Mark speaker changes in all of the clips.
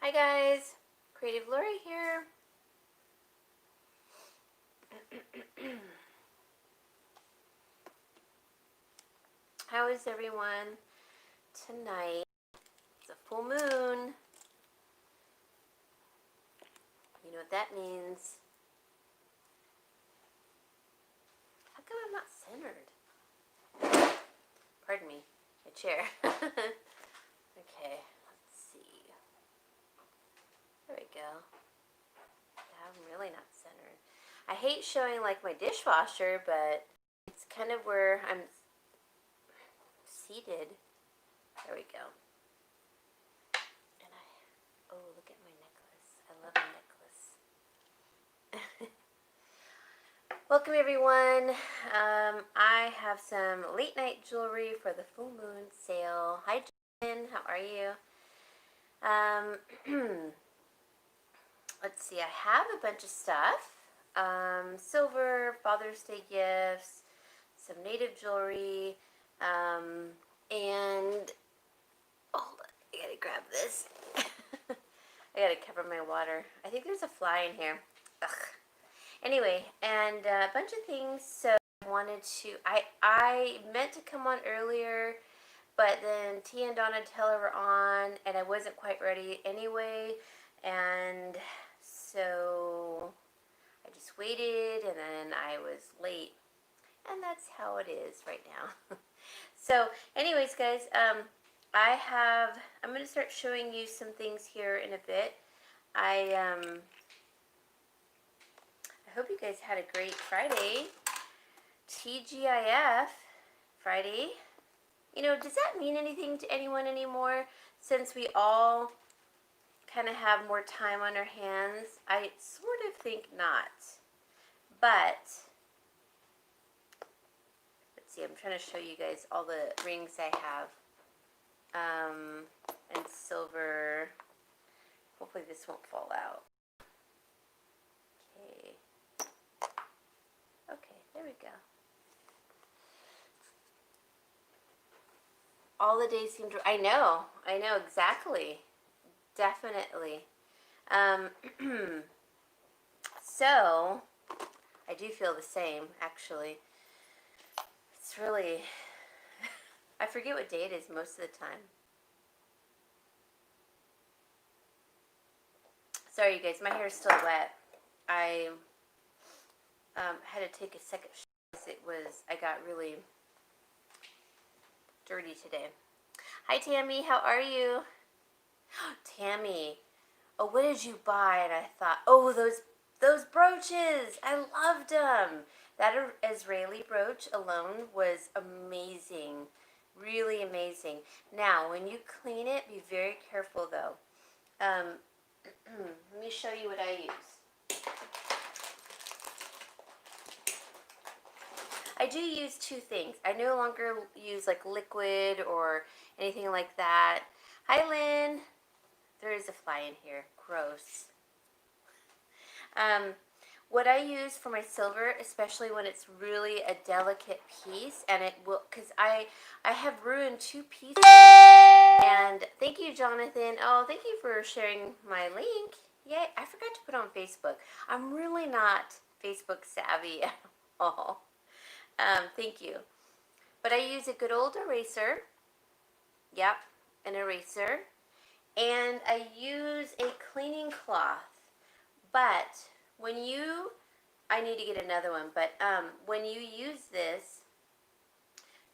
Speaker 1: Hi guys, Creative Lori here. How is everyone tonight? It's a full moon. You know what that means. How come I'm not centered? Pardon me, my chair. Okay, let's see. There we go. Yeah, I'm really not centered. I hate showing like my dishwasher, but it's kind of where I'm seated. There we go. And oh, look at my necklace. I love my necklace. Welcome everyone. I have some late night jewelry for the full moon sale. Hi Jen, how are you? Let's see, I have a bunch of stuff. Silver, Father's Day gifts, some native jewelry, and hold on, I gotta grab this. I gotta cover my water. I think there's a fly in here. Ugh. Anyway, and a bunch of things. So I wanted to, I meant to come on earlier, but then T and Donatella were on, and I wasn't quite ready anyway, and so I just waited, and then I was late, and that's how it is right now. So anyways, guys, I'm going to start showing you some things here in a bit. I hope you guys had a great Friday. TGIF Friday. You know, does that mean anything to anyone anymore? Since we all kind of have more time on our hands, I sort of think not. But let's see, I'm trying to show you guys all the rings I have. And silver. Hopefully this won't fall out. Okay. Okay, there we go. All the days seem to, I know exactly. Definitely. So, I do feel the same, actually. It's really, I forget what day it is most of the time. Sorry, you guys, my hair is still wet. I had to take a second shower. I got really dirty today. Hi, Tammy, how are you? Tammy, oh, what did you buy? And I thought, oh, those brooches, I loved them. That Israeli brooch alone was amazing, really amazing. Now, when you clean it, be very careful though. Let me show you what I use. I do use two things. I no longer use like liquid or anything like that. Hi, Lynn. There is a fly in here. Gross. What I use for my silver, especially when it's really a delicate piece, and it will, because I have ruined two pieces. And thank you, Jonathan. Oh, thank you for sharing my link. Yay, I forgot to put on Facebook. I'm really not Facebook savvy at all. Thank you. But I use a good old eraser. Yep, an eraser. And I use a cleaning cloth. But when I need to get another one, but when you use this,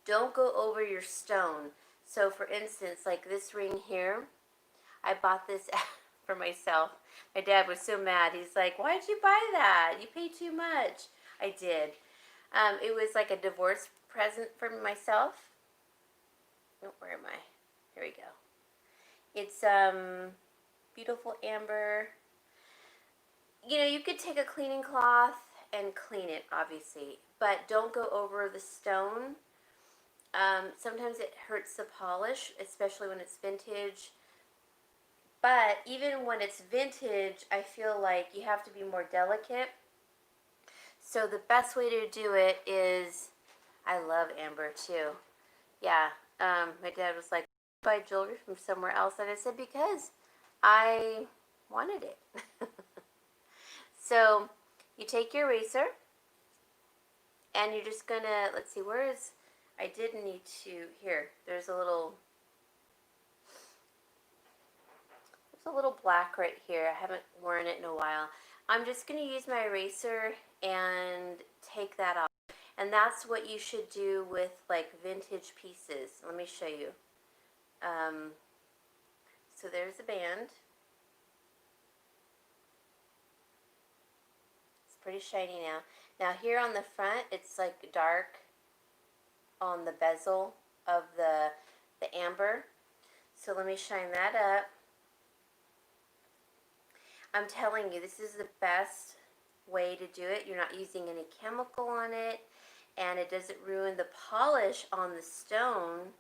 Speaker 1: don't go over your stone. So for instance, like this ring here, I bought this for myself. My dad was so mad. He's like, why'd you buy that? You paid too much. I did. It was like a divorce present for myself. Oh, where am I? Here we go. It's beautiful amber. You know, you could take a cleaning cloth and clean it, obviously, but don't go over the stone. Sometimes it hurts the polish, especially when it's vintage. But even when it's vintage, I feel like you have to be more delicate. So the best way to do it is, I love amber too. Yeah, my dad was like, buy jewelry from somewhere else. And I said, because I wanted it. So you take your eraser and you're just gonna, let's see, where is, I did need to, here, there's a little black right here. I haven't worn it in a while. I'm just gonna use my eraser and take that off. And that's what you should do with like vintage pieces. Let me show you. So there's the band. It's pretty shiny now. Now here on the front, it's like dark on the bezel of the amber. So let me shine that up. I'm telling you, this is the best way to do it. You're not using any chemical on it, and it doesn't ruin the polish on the stone.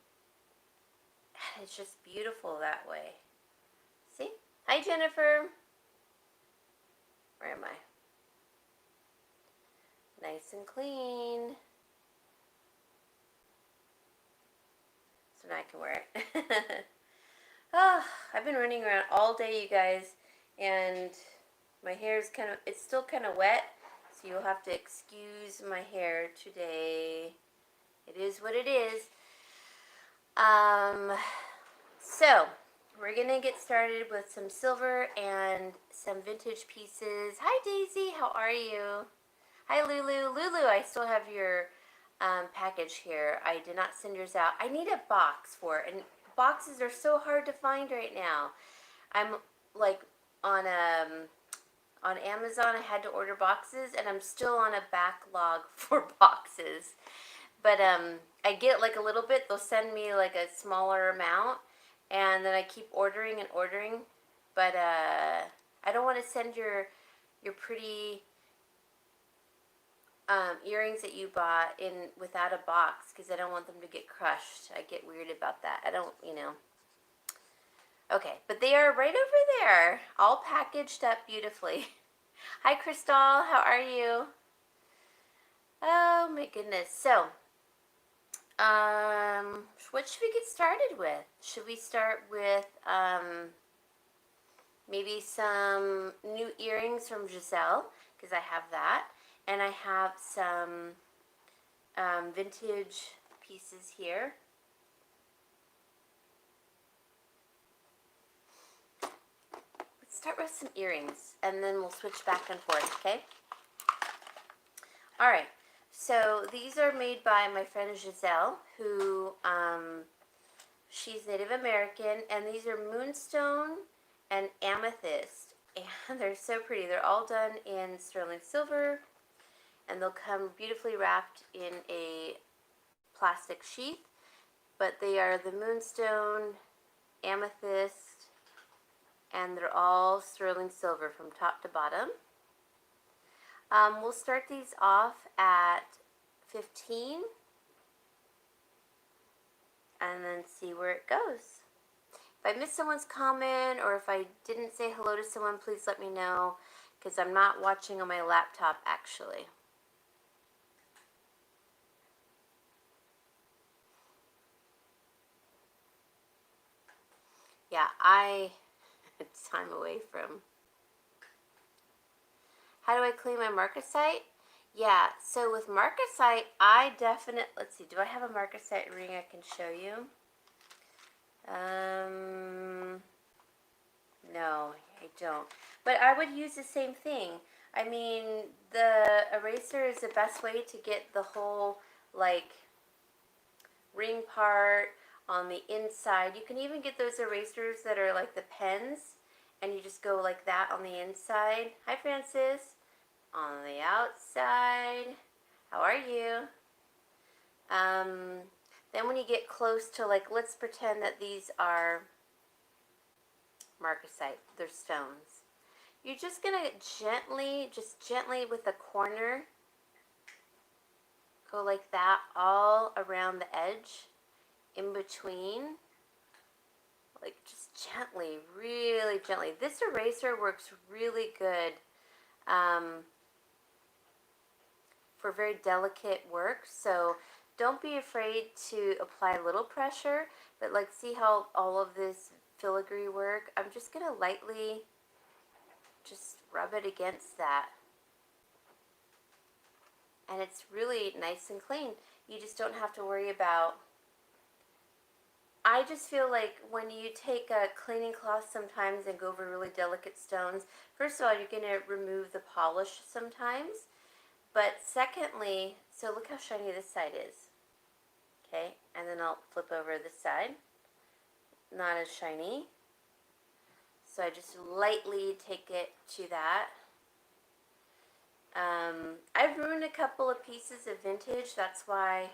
Speaker 1: It's just beautiful that way. See? Hi, Jennifer. Where am I? Nice and clean. So now I can wear it. Oh, I've been running around all day, you guys, and my hair is it's still kind of wet, so you'll have to excuse my hair today. It is what it is. So we're gonna get started with some silver and some vintage pieces. Hi, Daisy, how are you? Hi, Lulu. Lulu, I still have your package here. I did not send yours out. I need a box for it, and boxes are so hard to find right now. I'm like on Amazon. I had to order boxes, and I'm still on a backlog for boxes. But I get like a little bit. They'll send me like a smaller amount, and then I keep ordering and ordering. But I don't want to send your pretty earrings that you bought in without a box, because I don't want them to get crushed. I get weird about that. I don't, Okay, but they are right over there, all packaged up beautifully. Hi, Crystal. How are you? Oh my goodness. So, what should we get started with? Should we start with maybe some new earrings from Giselle, because I have that, and I have some vintage pieces here. Let's start with some earrings, and then we'll switch back and forth, okay? All right, so these are made by my friend Giselle, who, she's Native American, and these are Moonstone and Amethyst, and they're so pretty. They're all done in sterling silver, and they'll come beautifully wrapped in a plastic sheath, but they are the Moonstone, Amethyst, and they're all sterling silver from top to bottom. We'll start these off at 15 and then see where it goes. If I missed someone's comment or if I didn't say hello to someone, please let me know, because I'm not watching on my laptop actually. Yeah, time away from. How do I clean my marcasite? Yeah, so with marcasite, I definitely, let's see, do I have a marcasite ring I can show you? No, I don't. But I would use the same thing. I mean, the eraser is the best way to get the whole, like, ring part on the inside. You can even get those erasers that are like the pens, and you just go like that on the inside. Hi, Francis. On the outside. How are you? Then when you get close to, like, let's pretend that these are marcasite. They're stones. You're just going to gently with the corner, go like that all around the edge, in between. Like, just gently, really gently. This eraser works really good for very delicate work, so don't be afraid to apply a little pressure, but like, see how all of this filigree work, I'm just going to lightly just rub it against that. And it's really nice and clean. You just don't have to worry about... I just feel like when you take a cleaning cloth sometimes and go over really delicate stones, first of all, you're going to remove the polish sometimes. But secondly, so look how shiny this side is. Okay, and then I'll flip over this side. Not as shiny. So I just lightly take it to that. I've ruined a couple of pieces of vintage. That's why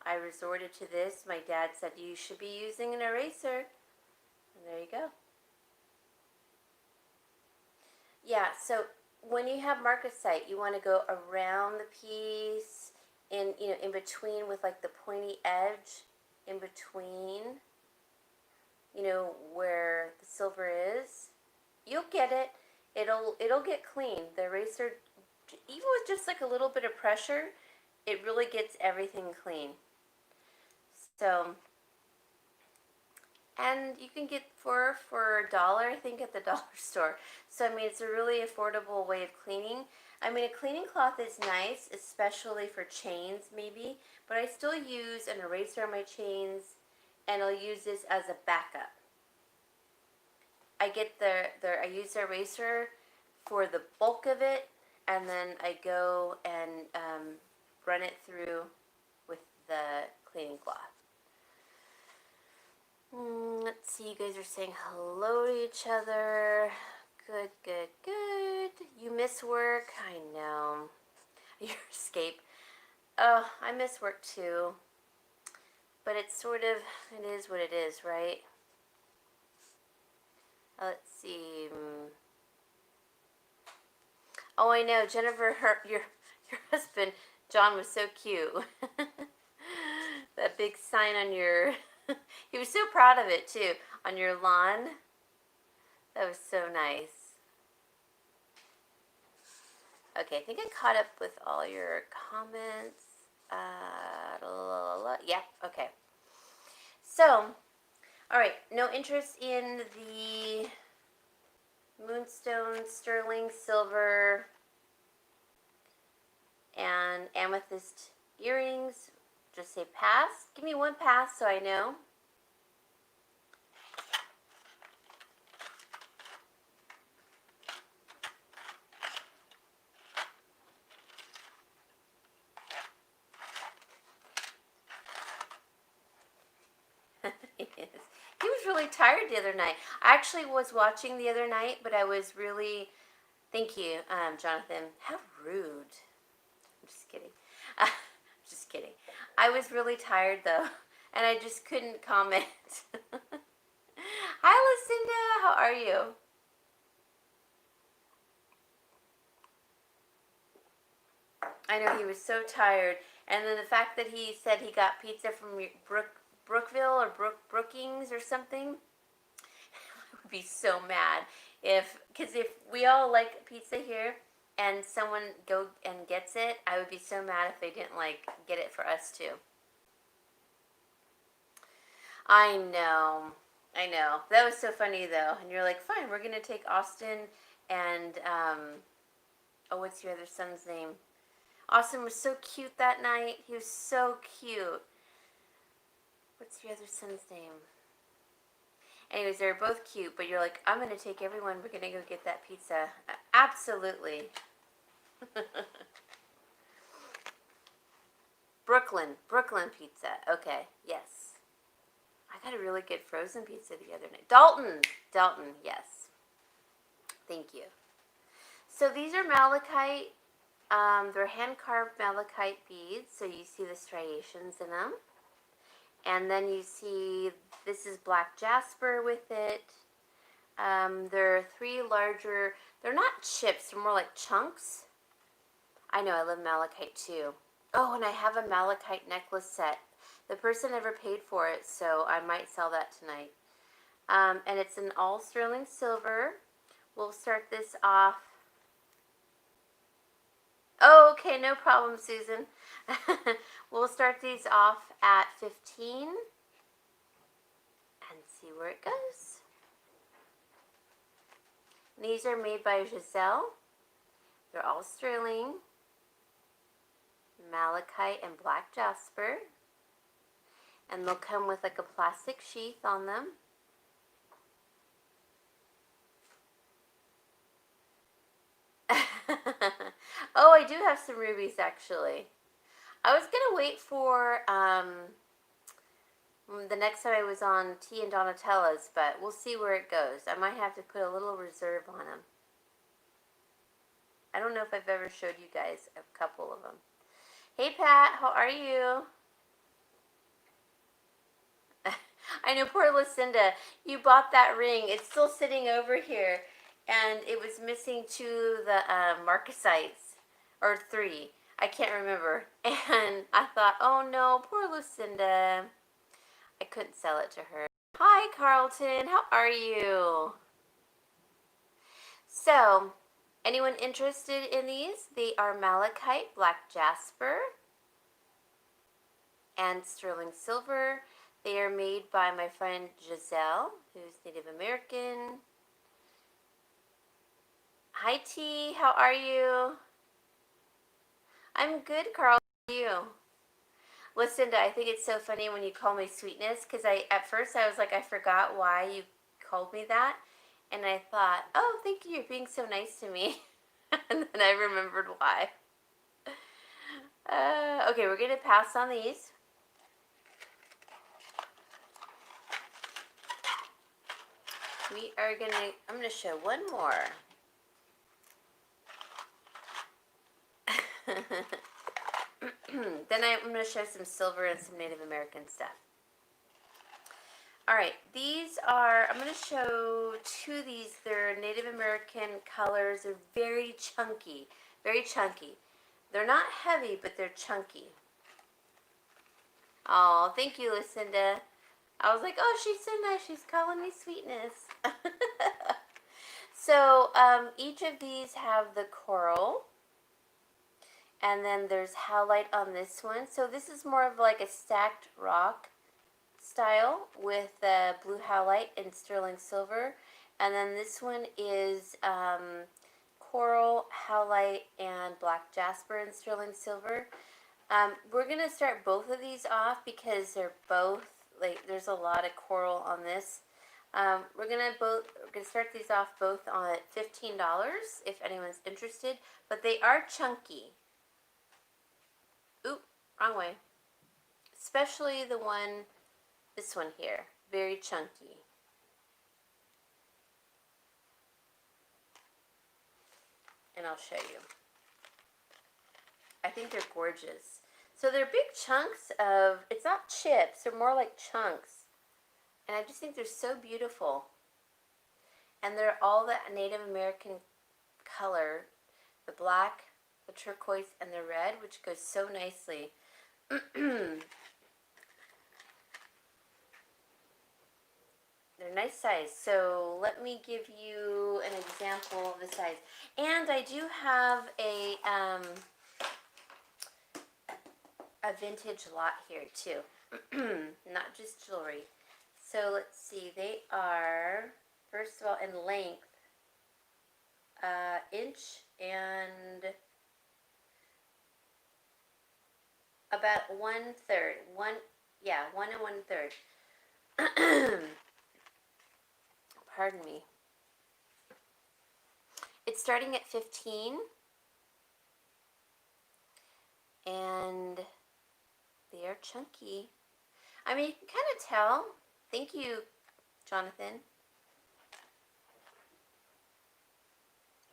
Speaker 1: I resorted to this. My dad said you should be using an eraser. And there you go. Yeah, so when you have marcasite, you want to go around the piece, in between with like the pointy edge, in between, where the silver is. You'll get it. It'll get clean. The eraser, even with just like a little bit of pressure, it really gets everything clean. So, and you can get for $1, I think, at the dollar store. So, I mean, it's a really affordable way of cleaning. I mean, a cleaning cloth is nice, especially for chains, maybe. But I still use an eraser on my chains, and I'll use this as a backup. I get I use the eraser for the bulk of it, and then I go and run it through with the cleaning cloth. Let's see, you guys are saying hello to each other. Good, good, good. You miss work? I know. Your escape. Oh, I miss work too. But it's sort of, it is what it is, right? Let's see. Oh, I know. Jennifer, your husband, John, was so cute. That big sign on your... He was so proud of it, too. On your lawn. That was so nice. Okay, I think I caught up with all your comments. Yeah, okay. So, alright, no interest in the Moonstone, Sterling, Silver, and Amethyst earrings. Just say pass. Give me one pass so I know. He was really tired the other night. I actually was watching the other night, but I was really... Thank you, Jonathan. How rude. I'm just kidding. Just kidding. I was really tired, though, and I just couldn't comment. Hi, Lucinda. How are you? I know he was so tired. And then the fact that he said he got pizza from Brookville or Brookings or something, I would be so mad because if we all like pizza here and someone go and gets it, I would be so mad if they didn't get it for us too. I know. That was so funny though. And you're like, fine, we're gonna take Austin and what's your other son's name? Austin was so cute that night. He was so cute. What's your other son's name? Anyways, they're both cute, but you're like, I'm going to take everyone. We're going to go get that pizza. Absolutely. Brooklyn pizza. Okay, yes. I got a really good frozen pizza the other night. Dalton, yes. Thank you. So these are malachite. They're hand-carved malachite beads, so you see the striations in them. And then you see, this is black jasper with it. There are 3 larger, they're not chips, they're more like chunks. I know, I love malachite too. Oh, and I have a malachite necklace set. The person never paid for it, so I might sell that tonight. And it's an all sterling silver. We'll start this off. Oh, okay, no problem, Susan. We'll start these off at 15 and see where it goes. These are made by Giselle. They're all sterling, malachite, and black jasper. And they'll come with like a plastic sheath on them. Oh, I do have some rubies actually. I was gonna wait for the next time I was on T and Donatella's, but we'll see where it goes. I might have to put a little reserve on them. I don't know if I've ever showed you guys a couple of them. Hey Pat, how are you? I know, poor Lucinda. You bought that ring. It's still sitting over here, and it was missing 2 of the marcasites, or 3. I can't remember. And I thought, oh no, poor Lucinda. I couldn't sell it to her. Hi, Carlton. How are you? So, anyone interested in these? They are malachite, black jasper, and sterling silver. They are made by my friend Giselle, who's Native American. Hi, T. How are you? I'm good, Carl. How are you? Lucinda, I think it's so funny when you call me Sweetness, because at first I was like, I forgot why you called me that. And I thought, oh, thank you, you're being so nice to me. And then I remembered why. Okay, we're going to pass on these. I'm going to show one more. Then I'm going to show some silver and some Native American stuff. Alright, I'm going to show 2 of these. They're Native American colors. They're very chunky. Very chunky. They're not heavy, but they're chunky. Oh, thank you, Lucinda. I was like, oh, she's so nice. She's calling me Sweetness. So, each of these have the coral. And then there's howlite on this one. So this is more of like a stacked rock style with blue howlite and sterling silver. And then this one is coral, howlite, and black jasper and sterling silver. We're going to start both of these off because they're both, like, there's a lot of coral on this. We're gonna start these off both on $15 if anyone's interested, but they are chunky. Oop, wrong way. Especially this one here, very chunky. And I'll show you. I think they're gorgeous. So they're big chunks of, it's not chips, they're more like chunks. And I just think they're so beautiful. And they're all the Native American color, the black, the turquoise, and the red, which goes so nicely. They're nice size. So let me give you an example of the size. And I do have a vintage lot here too. Not just jewelry. So let's see, they are, first of all, in length, inch and about 1/3. 1 1 1/3. Pardon me. It's starting at 15, and they are chunky. I mean, you can kind of tell. Thank you, Jonathan.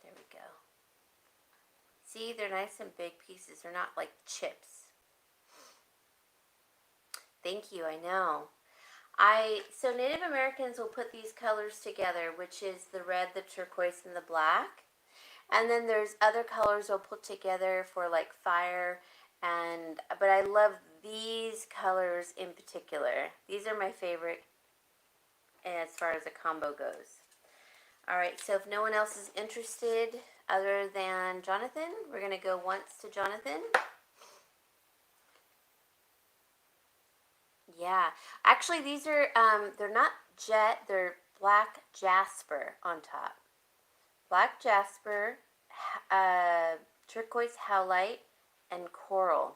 Speaker 1: There we go. See, they're nice and big pieces. They're not like chips. Thank you, I know. So Native Americans will put these colors together, which is the red, the turquoise, and the black. And then there's other colors they'll put together for like fire, but I love these colors in particular. These are my favorite as far as a combo goes. Alright, so if no one else is interested other than Jonathan, we're going to go once to Jonathan. Yeah, actually these are, they're not jet, they're black jasper on top. Black jasper, turquoise howlite, and coral.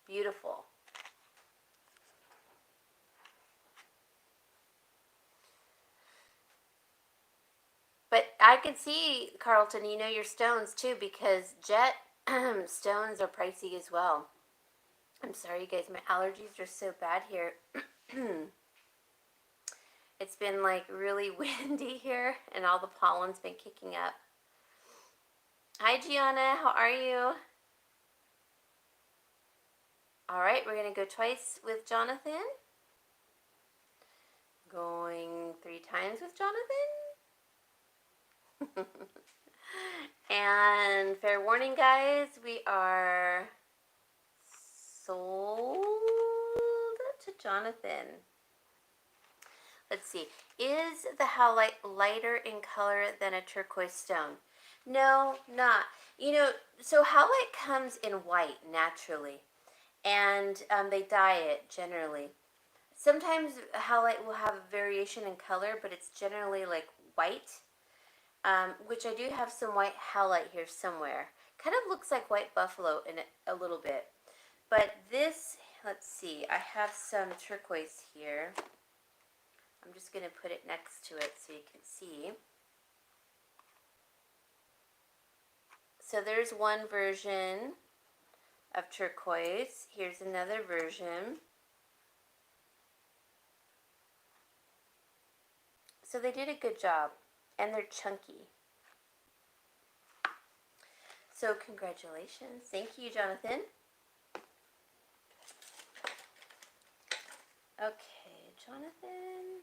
Speaker 1: Beautiful. But I can see, Carlton, you know your stones too, because jet stones are pricey as well. I'm sorry, you guys, my allergies are so bad here. It's been like really windy here, and all the pollen's been kicking up. Hi, Gianna, how are you? All right, we're going to go twice with Jonathan. Going 3 times with Jonathan. And fair warning, guys, we are sold to Jonathan. Let's see. Is the howlite lighter in color than a turquoise stone? No, not. You know, so howlite comes in white naturally, and they dye it generally. Sometimes howlite will have a variation in color, but it's generally like white, which I do have some white howlite here somewhere. Kind of looks like white buffalo in it a little bit. But this, let's see, I have some turquoise here. I'm just going to put it next to it so you can see. So there's one version of turquoise. Here's another version. So they did a good job, and they're chunky. So congratulations. Thank you, Jonathan. Okay, Jonathan.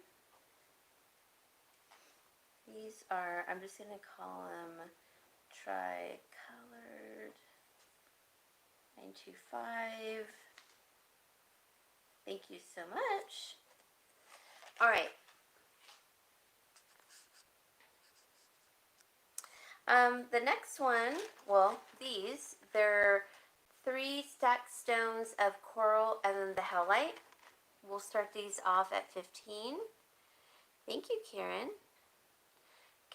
Speaker 1: These are, I'm just going to call them tri-colored 925. Thank you so much. All right. The next one, well, they're 3 stacked stones of coral and then the howlite. We'll start these off at 15. Thank you, Karen.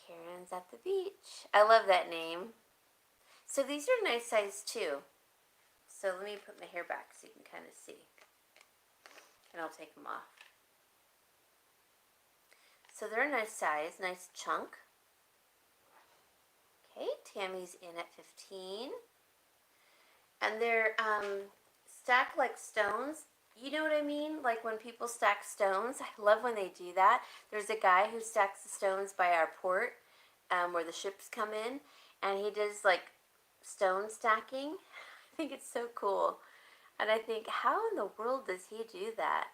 Speaker 1: Karen's at the beach. I love that name. So these are nice size too. So let me put my hair back so you can kind of see. And I'll take them off. So they're a nice size, nice chunk. Okay, Tammy's in at 15. And they're stacked like stones. You know what I mean? Like when people stack stones. I love when they do that. There's a guy who stacks the stones by our port where the ships come in. And he does like stone stacking. I think it's so cool. And I think, how in the world does he do that?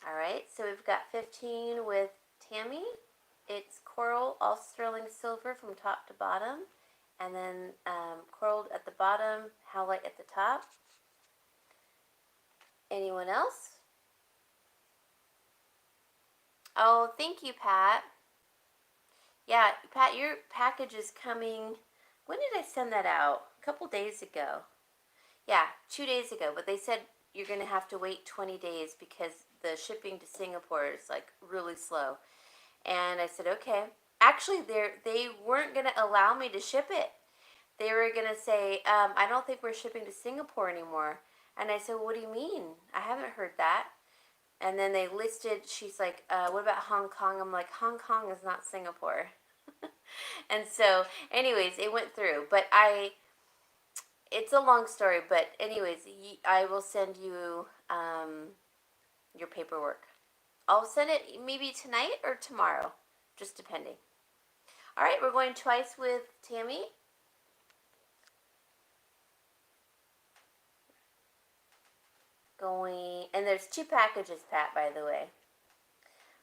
Speaker 1: All right, so we've got 15 with Tammy. It's coral, all sterling silver from top to bottom. And then coral at the bottom, howlite at the top. Anyone else? Oh, thank you, Pat. Yeah, Pat, your package is coming. When did I send that out? A couple days ago. Yeah, 2 days ago. But they said you're going to have to wait 20 days because the shipping to Singapore is like really slow. And I said, okay. Actually, they weren't going to allow me to ship it. They were going to say, I don't think we're shipping to Singapore anymore. And I said, what do you mean? I haven't heard that. And then they listed, she's like, what about Hong Kong? I'm like, Hong Kong is not Singapore. And so, anyways, it went through. But it's a long story. But anyways, I will send you your paperwork. I'll send it maybe tonight or tomorrow, just depending. All right, we're going twice with Tammy. And there's 2 packages, Pat, by the way.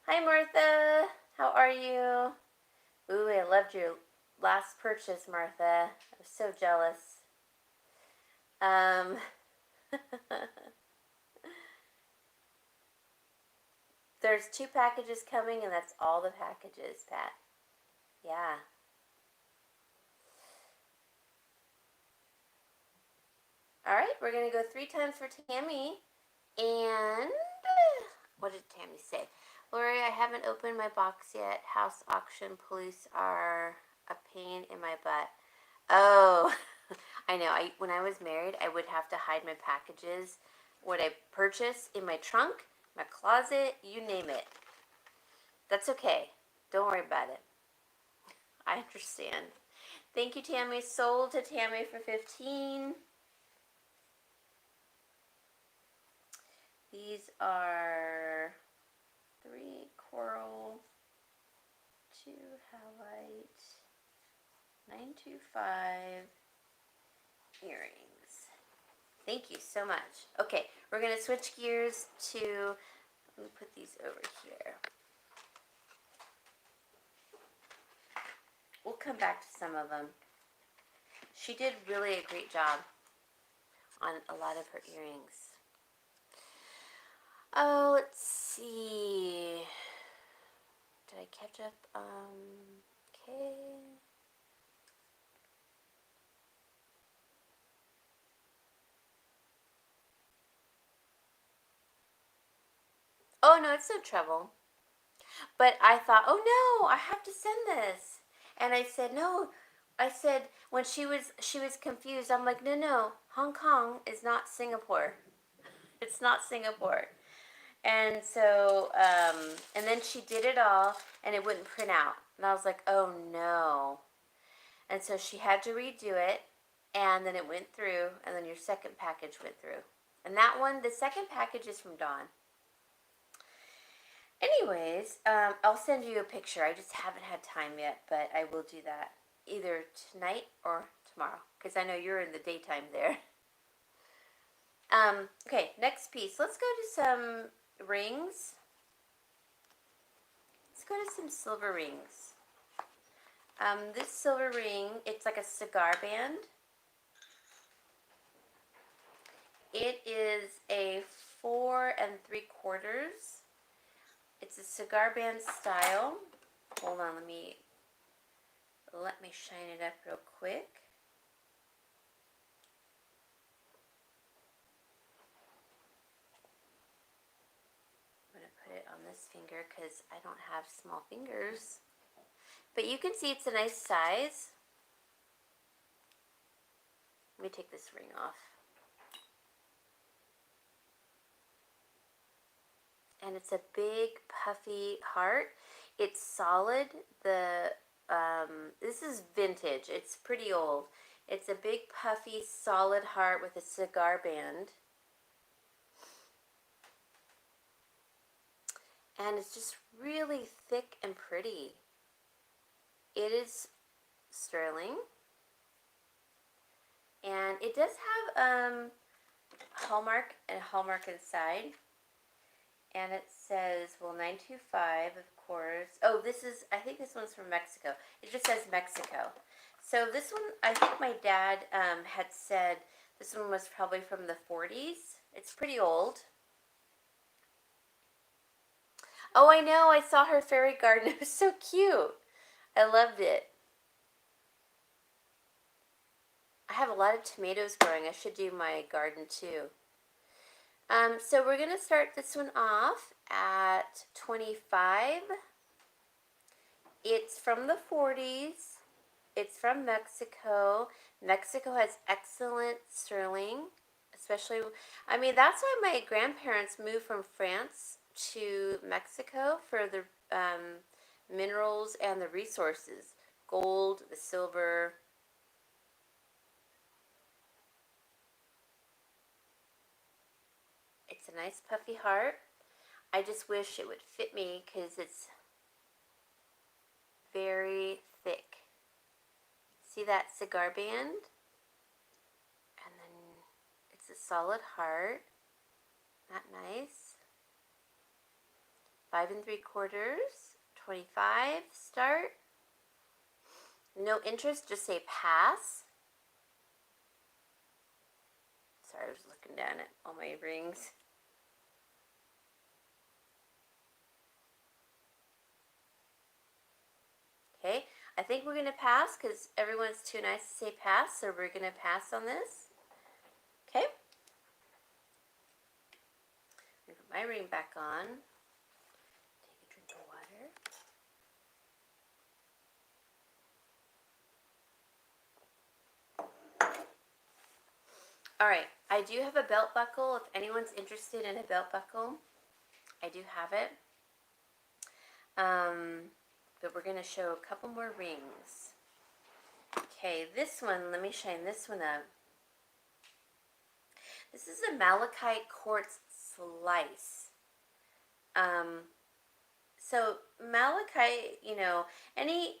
Speaker 1: Hi, Martha. How are you? Ooh, I loved your last purchase, Martha. I'm so jealous. There's 2 packages coming, and that's all the packages, Pat. Yeah. All right, we're going to go 3 times for Tammy. And What did Tammy say? Lori, I haven't opened my box yet. House auction police are a pain in my butt. Oh, I know. When I was married, I would have to hide my packages, what I purchase in my trunk, my closet, you name it. That's okay. Don't worry about it. I understand. Thank you, Tammy. Sold to Tammy for 15. These are 3 coral, 2 halite, 925 earrings. Thank you so much. Okay, we're going to switch gears to, let me put these over here. We'll come back to some of them. She did really a great job on a lot of her earrings. Oh, let's see. Did I catch up? Okay. Oh, no, it's no trouble. But I thought, oh no, I have to send this. And I said, no. I said, when she was confused, I'm like, no, Hong Kong is not Singapore. It's not Singapore. And so, and then she did it all, and it wouldn't print out. And I was like, oh no. And so she had to redo it, and then it went through, and then your second package went through. And that one, the second package is from Dawn. Anyways, I'll send you a picture. I just haven't had time yet, but I will do that either tonight or tomorrow, because I know you're in the daytime there. Okay, next piece. Let's go to some rings. Let's go to some silver rings. This silver ring, it's like a cigar band. It is a 4 3/4. It's a cigar band style. Hold on, let me shine it up real quick. I'm going to put it on this finger because I don't have small fingers. But you can see it's a nice size. Let me take this ring off. And it's a big puffy heart. It's solid. This is vintage. It's pretty old. It's a big puffy solid heart with a cigar band. And it's just really thick and pretty. It is sterling. And it does have hallmark inside. And it says, well, 925, of course. Oh, I think this one's from Mexico. It just says Mexico. So this one, I think my dad had said this one was probably from the 40s. It's pretty old. Oh, I know. I saw her fairy garden. It was so cute. I loved it. I have a lot of tomatoes growing. I should do my garden too. So we're going to start this one off at 25. It's from the 40s. It's from Mexico. Mexico has excellent sterling, especially, I mean, that's why my grandparents moved from France to Mexico for the minerals and the resources. Gold, the silver. It's a nice puffy heart. I just wish it would fit me because it's very thick. See that cigar band? And then it's a solid heart. Not nice. 5 3/4, 25, start. No interest, just say pass. Sorry, I was looking down at all my rings. Okay, I think we're going to pass because everyone's too nice to say pass, so we're going to pass on this. Okay. my ring back on. Take a drink of water. Alright, I do have a belt buckle. If anyone's interested in a belt buckle, I do have it. But we're going to show a couple more rings. Okay, this one, let me shine this one up. This is a Malachite Quartz slice. So malachite, you know, any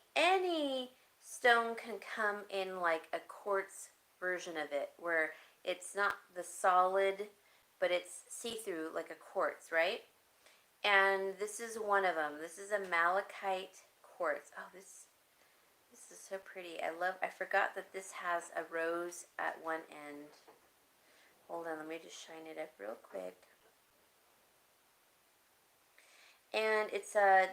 Speaker 1: stone can come in like a quartz version of it, where it's not the solid, but it's see-through like a quartz, right? And this is one of them. This is a Malachite Quartz. Oh, this is so pretty. I forgot that this has a rose at one end. Hold on, let me just shine it up real quick. And it's a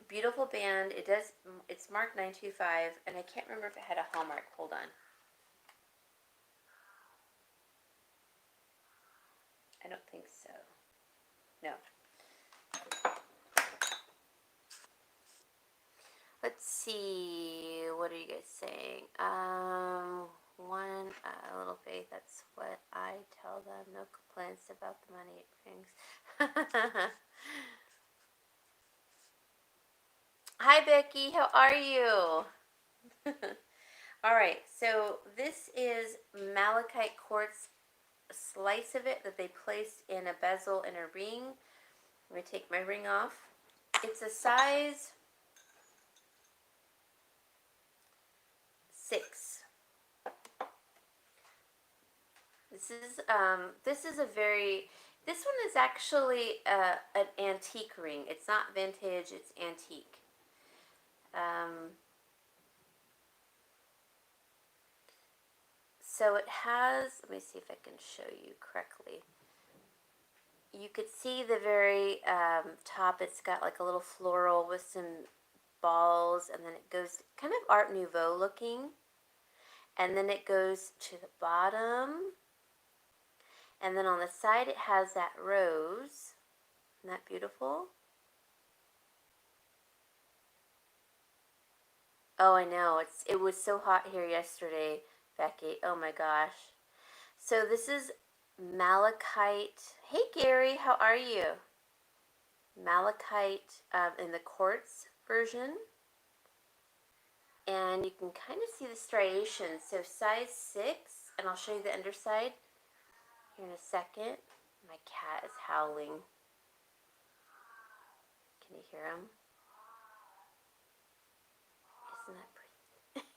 Speaker 1: beautiful band. It's marked 925, and I can't remember if it had a hallmark. Hold on. I don't think so. No. Let's see. What are you guys saying? One, a little faith. That's what I tell them. No complaints about the money it brings. Hi, Becky. How are you? All right. So this is Malachite Quartz, a slice of it that they placed in a bezel in a ring. I'm going to take my ring off. It's a size 6. This is this one is actually an antique ring. It's not vintage, it's antique. So it has, let me see if I can show you correctly. You could see the very top, it's got like a little floral with some balls, and then it goes kind of Art Nouveau looking. And then it goes to the bottom. And then on the side it has that rose. Isn't that beautiful? Oh, I know. It was so hot here yesterday, Becky. Oh my gosh. So this is Malachite. Hey Gary, how are you? Malachite in the quartz version. And you can kind of see the striations. So size 6, and I'll show you the underside here in a second. My cat is howling. Can you hear him? Isn't that pretty?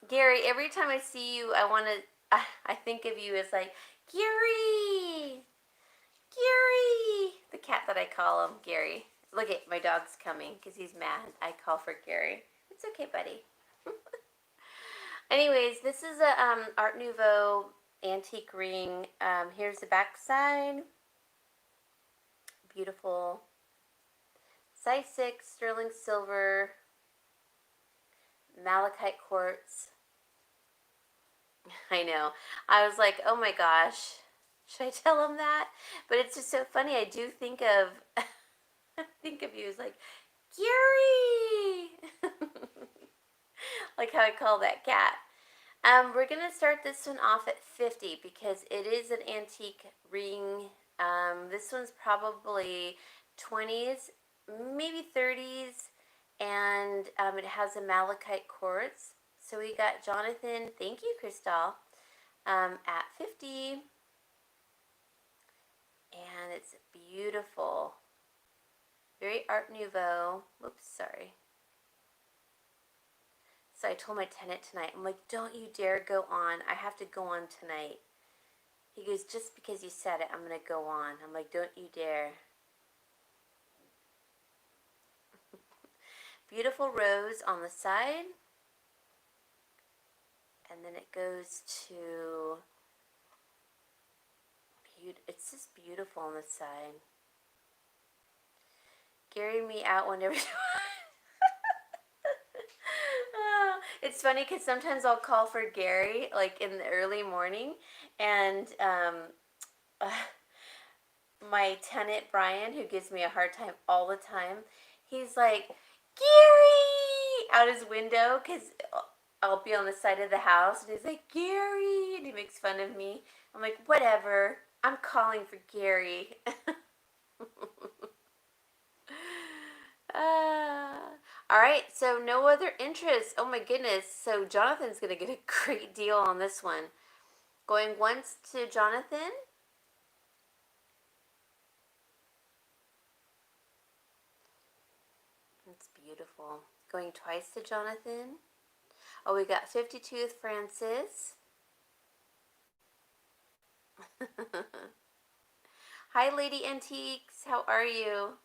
Speaker 1: Gary, every time I see you, I think of you as like, Gary! Gary! The cat that I call him, Gary. Look at, my dog's coming because he's mad. I call for Gary. It's okay, buddy. Anyways, this is a Art Nouveau antique ring. Here's the back side. Beautiful. Size 6, sterling silver, Malachite quartz. I know. I was like, oh my gosh, should I tell him that? But it's just so funny. I do think of you as like, Gary! Like how I call that cat. We're going to start this one off at 50 because it is an antique ring. This one's probably 20s, maybe 30s, and it has a Malachite quartz. So we got Jonathan, thank you, Crystal, at 50. And it's beautiful. Very Art Nouveau. Oops, sorry. So I told my tenant tonight, I'm like, don't you dare go on. I have to go on tonight. He goes, just because you said it, I'm going to go on. I'm like, don't you dare. Beautiful rose on the side. And then it goes to, it's just beautiful on the side. Gary me out whenever It's funny because sometimes I'll call for Gary like in the early morning, and my tenant Brian, who gives me a hard time all the time, he's like, Gary, out his window because I'll be on the side of the house, and he's like, Gary, and he makes fun of me. I'm like, whatever, I'm calling for Gary. All right, so no other interest. Oh my goodness. So Jonathan's going to get a great deal on this one. Going once to Jonathan. That's beautiful. Going twice to Jonathan. Oh, we got 52 with Francis. Hi, Lady Antiques. How are you?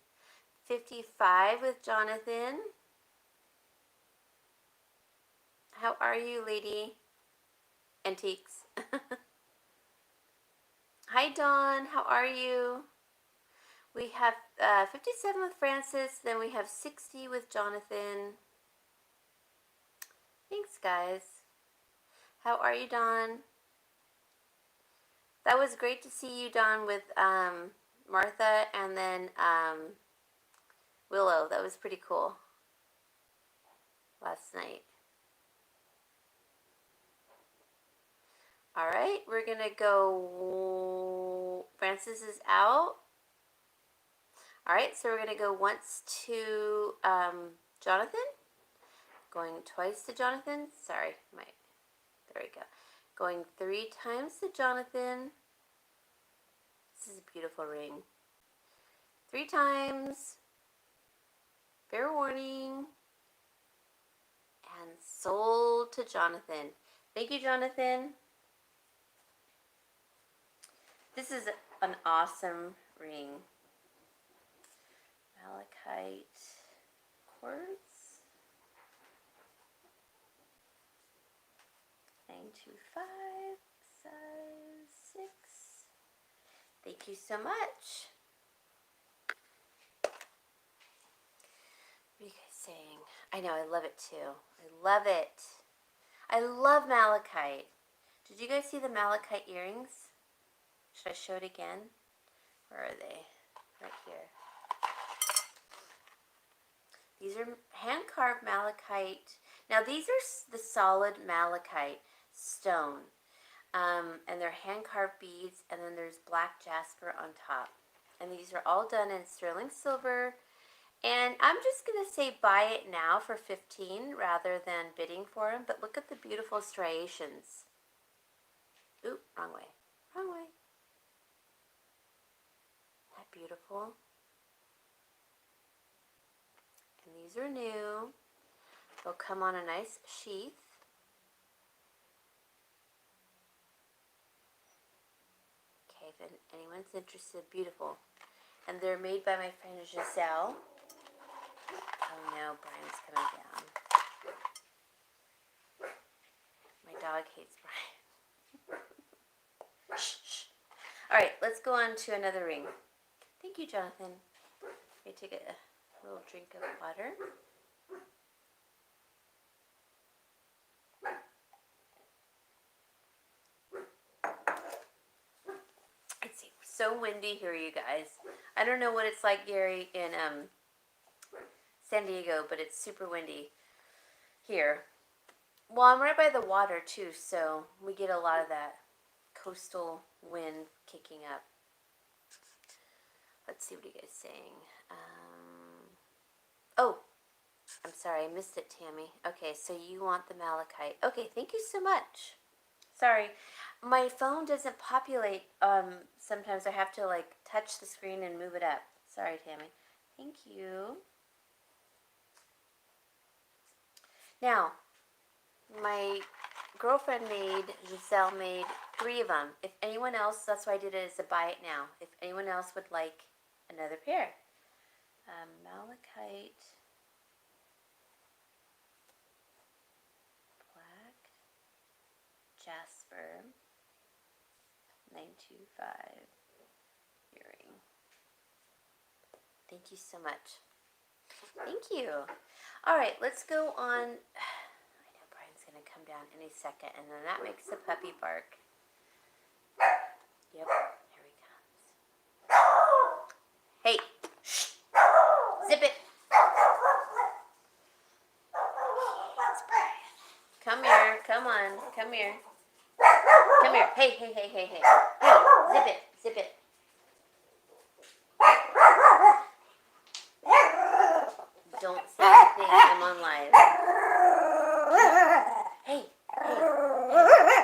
Speaker 1: 55 with Jonathan. How are you, Lady Antiques? Hi, Dawn. How are you? We have 57 with Francis. Then we have 60 with Jonathan. Thanks, guys. How are you, Dawn? That was great to see you, Dawn, with Martha and then Willow. That was pretty cool last night. All right, we're going to go. Francis is out. All right, so we're going to go once to Jonathan. Going twice to Jonathan. Sorry, there we go. Going 3 times to Jonathan. This is a beautiful ring. 3 times. Fair warning. And sold to Jonathan. Thank you, Jonathan. This is an awesome ring. Malachite Quartz. 925, size 6. Thank you so much. What are you guys saying? I know, I love it too. I love it. I love malachite. Did you guys see the malachite earrings? Should I show it again? Where are they? Right here. These are hand-carved malachite. Now these are the solid malachite stone. And they're hand-carved beads, and then there's black jasper on top. And these are all done in sterling silver. And I'm just going to say buy it now for $15 rather than bidding for them. But look at the beautiful striations. Oop, wrong way. Wrong way. Isn't that beautiful? And these are new. They'll come on a nice sheath. Okay, if anyone's interested, beautiful. And they're made by my friend Giselle. Oh no, Brian's coming down. My dog hates Brian. Shh, shh. All right, let's go on to another ring. Thank you, Jonathan. Let me take a little drink of water. It's so windy here, you guys. I don't know what it's like, Gary, in San Diego, but it's super windy here. Well, I'm right by the water too, so we get a lot of that coastal wind kicking up. Let's see what you guys are saying. Oh, I'm sorry, I missed it, Tammy. Okay, so you want the malachite. Okay, thank you so much. Sorry, my phone doesn't populate. Sometimes I have to like touch the screen and move it up. Sorry, Tammy. Thank you. Now, my girlfriend Giselle made 3 of them. If anyone else, that's why I did it as a buy it now. If anyone else would like another pair. Malachite. Black. Jasper. 925 earring. Thank you so much. Thank you. All right, let's go on. I know Brian's going to come down any second. And then that makes the puppy bark. Yep, here he comes. Hey, shh. Zip it. Come here, come on, come here. Come here. Hey, hey, hey, hey, hey. Hey, zip it, zip it. Don't say anything, I'm on live. Hey, hey, hey.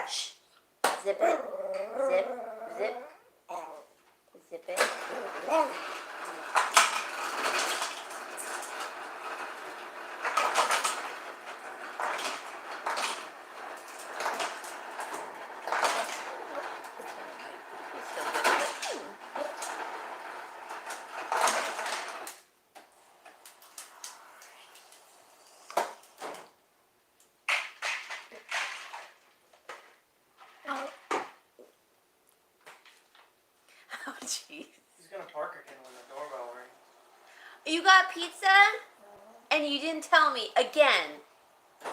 Speaker 1: Shh. Zip it. Zip, zip. Zip it. Oh, jeez.
Speaker 2: He's gonna park again when the doorbell rings.
Speaker 1: You got pizza? And you didn't tell me again.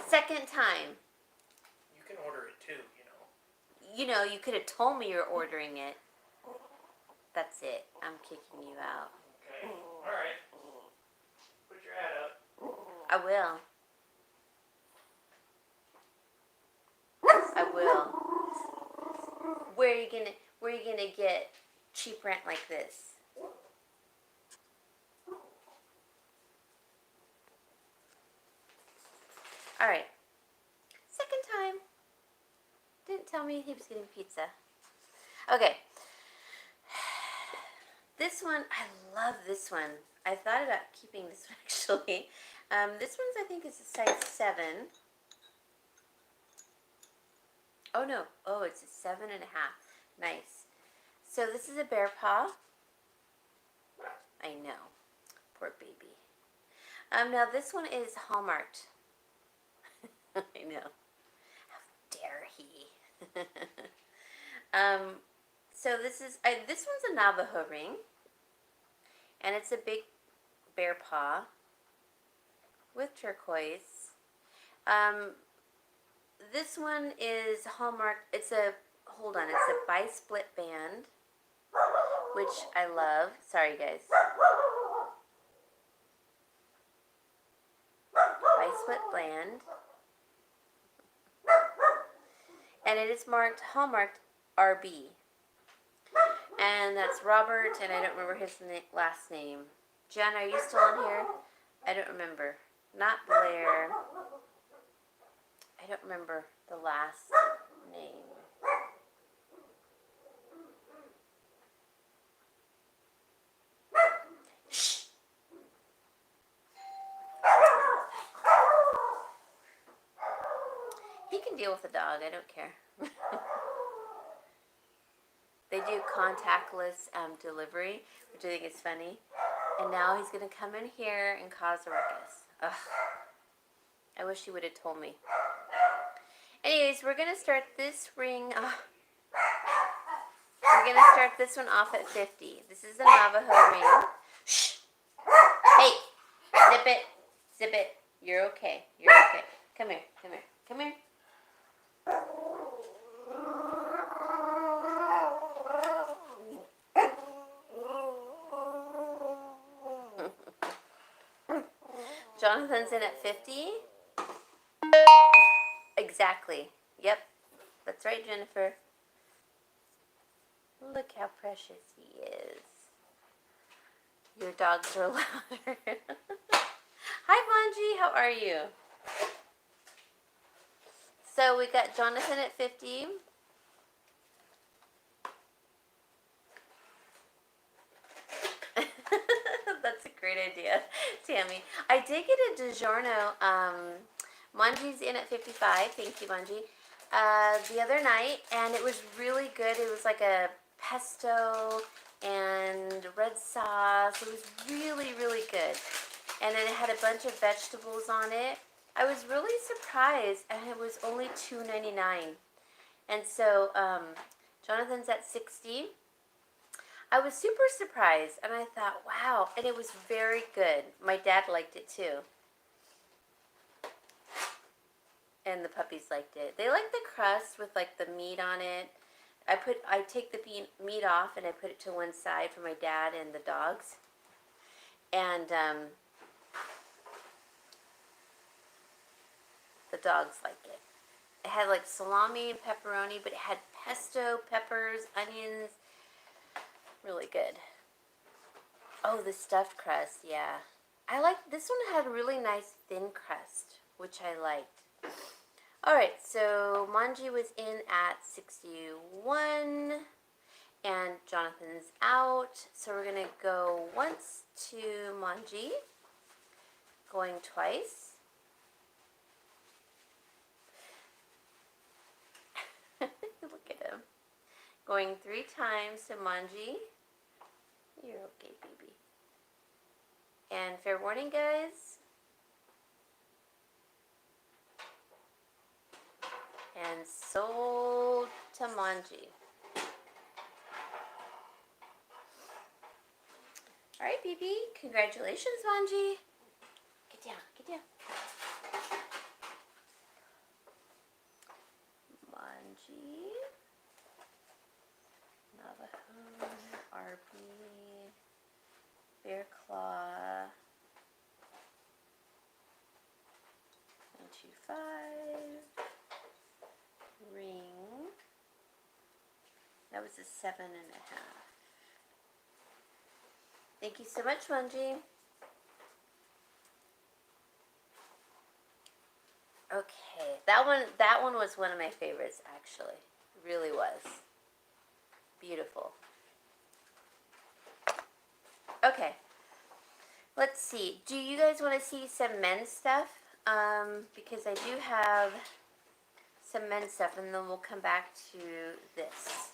Speaker 1: Second time.
Speaker 2: You can order it too, you know.
Speaker 1: You know, you could have told me you're ordering it. That's it. I'm kicking you out.
Speaker 2: Okay. Alright. Put your hat up.
Speaker 1: I will. I will. Where are you gonna get cheap rent like this? Alright. Second time. Didn't tell me he was getting pizza. Okay. This one, I love this one. I thought about keeping this one actually. This one's, I think, is a size 7. Oh no. Oh, it's a 7.5. Nice. So this is a bear paw. I know. Poor baby. Now this one is hallmarked. I know. How dare he? So this one's a Navajo ring, and it's a big bear paw with turquoise. This one is hallmarked. It's a bi-split band, which I love. Sorry, guys. Bi-split band. And it is hallmarked RB. And that's Robert, and I don't remember his last name. Jen, are you still on here? I don't remember. Not Blair. I don't remember the last name. Shh. He can deal with the dog. I don't care. They do contactless delivery, which I think is funny. And now he's going to come in here and cause a ruckus. Ugh. I wish he would have told me. Anyways, we're going to start this ring. We're going to start this one off at 50. This is the Navajo ring. Shh. Hey. Zip it. Zip it. You're okay. You're okay. Come here. Come here. Come here. Jonathan's in at 50. Exactly. Yep. That's right, Jennifer. Look how precious he is. Your dogs are louder. Hi, Bungie. How are you? So we got Jonathan at 50. That's a great idea, Tammy. I did get a DiGiorno. Manji's in at 55. Thank you, Manji. The other night, and it was really good. It was like a pesto and red sauce. It was really, really good. And then it had a bunch of vegetables on it. I was really surprised, and it was only $2.99. And so Jonathan's at 60. I was super surprised, and I thought, wow, and it was very good. My dad liked it too. And the puppies liked it. They like the crust with like the meat on it. I take the meat off and I put it to one side for my dad and the dogs. And the dogs like it. It had like salami and pepperoni, but it had pesto, peppers, onions. Really good. Oh, the stuffed crust, yeah. I like, this one had a really nice thin crust, which I liked. Alright, so Manji was in at 61, and Jonathan's out. So we're going to go once to Manji, going twice. Look at him. Going 3 times to Manji. You're okay, baby. And fair warning, guys. And sold to Manji. Alright, baby. Congratulations, Manji. Get down, get down. Manji. Navajo, RB, Bear Claw, 925, Ring. That was a 7.5. Thank you so much, Manji. Okay, that one was one of my favorites, actually. It really was. Beautiful. Okay. Let's see. Do you guys want to see some men's stuff? Because I do have some men's stuff, and then we'll come back to this.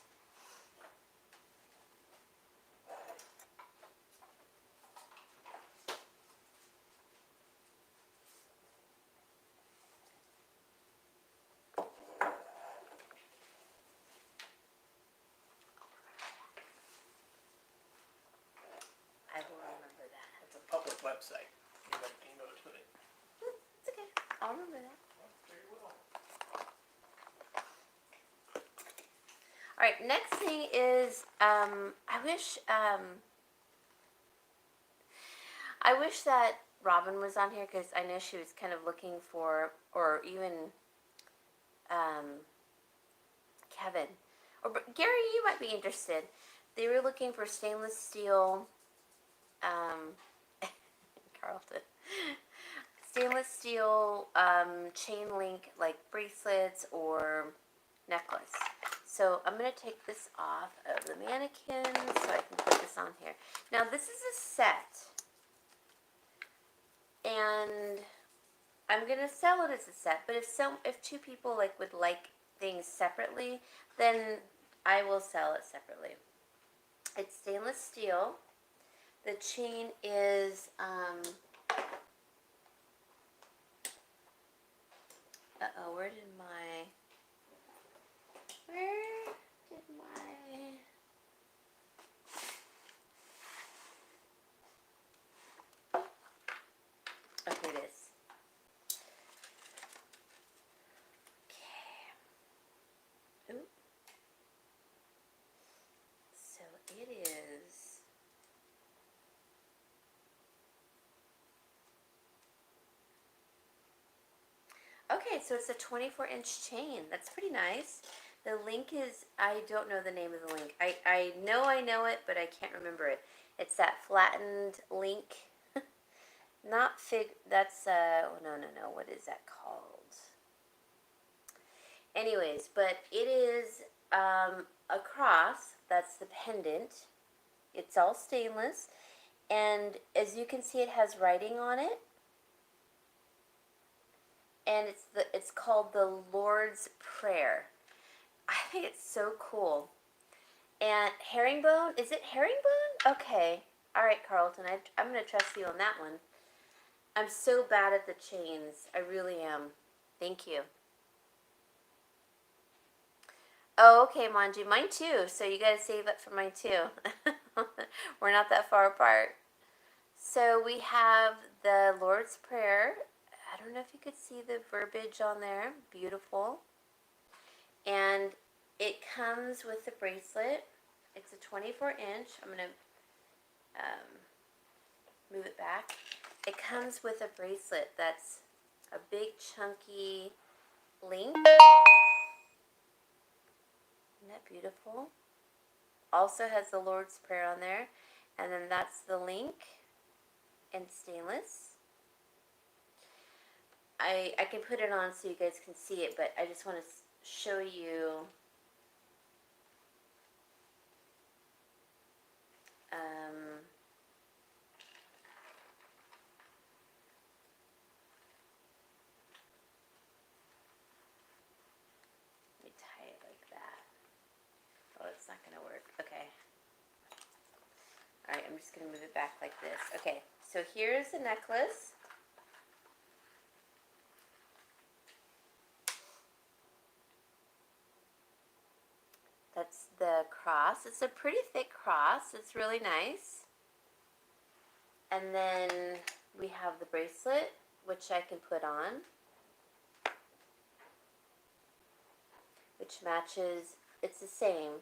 Speaker 1: I will remember that.
Speaker 2: It's a public website. You can go to it.
Speaker 1: It's okay. I'll remember that.
Speaker 2: Well, very well.
Speaker 1: All right. Next thing is, I wish that Robin was on here because I know she was kind of looking for, or even Kevin or Gary. You might be interested. They were looking for stainless steel. Carlton. Stainless steel chain link like bracelets or necklace. So I'm going to take this off of the mannequin so I can put this on here. Now this is a set. And I'm going to sell it as a set. But if 2 people would like things separately, then I will sell it separately. It's stainless steel. The chain is, where did my, okay, it is. Okay. Ooh. So it is. Okay, so it's a 24-inch chain. That's pretty nice. The link is, I don't know the name of the link. I know it, but I can't remember it. It's that flattened link. Not fig, that's, oh, no. What is that called? Anyways, but it is a cross. That's the pendant. It's all stainless. And as you can see, it has writing on it. And it's called the Lord's Prayer. I think it's so cool. And herringbone, is it herringbone? Okay. All right, Carlton, I'm going to trust you on that one. I'm so bad at the chains. I really am. Thank you. Oh, okay, Manji. Mine too. So you got to save it for mine too. We're not that far apart. So we have the Lord's Prayer. I don't know if you could see the verbiage on there. Beautiful. And it comes with the bracelet. It's a 24-inch. I'm going to move it back. It comes with a bracelet that's a big chunky link. Isn't that beautiful? Also has the Lord's Prayer on there. And then that's the link in stainless. I can put it on so you guys can see it, but I just want to show you let me tie it like that. Oh, it's not going to work. Okay. Alright, I'm just going to move it back like this. Okay, so here's the necklace. That's the cross. It's a pretty thick cross. It's really nice. And then we have the bracelet, which I can put on, which matches. It's the same.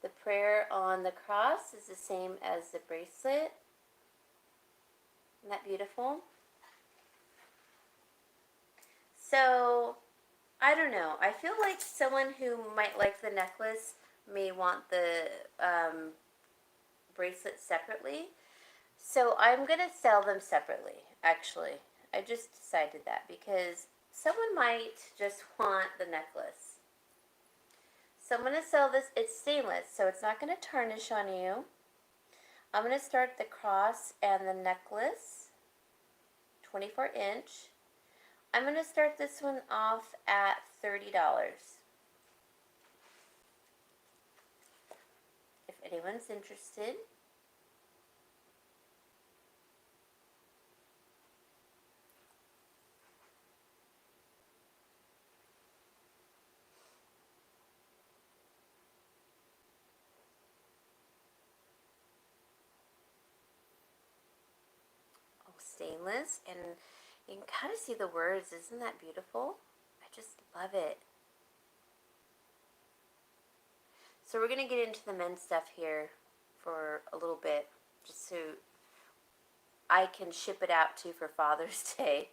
Speaker 1: The prayer on the cross is the same as the bracelet. Isn't that beautiful? So, I don't know. I feel like someone who might like the necklace may want the bracelet separately. So I'm going to sell them separately, actually. I just decided that because someone might just want the necklace. So I'm going to sell this. It's stainless, so it's not going to tarnish on you. I'm going to start the cross and the necklace, 24-inch. I'm going to start this one off at $30. If anyone's interested. Oh, stainless, and you can kind of see the words. Isn't that beautiful? I just love it. So we're going to get into the men's stuff here for a little bit, just so I can ship it out too for Father's Day.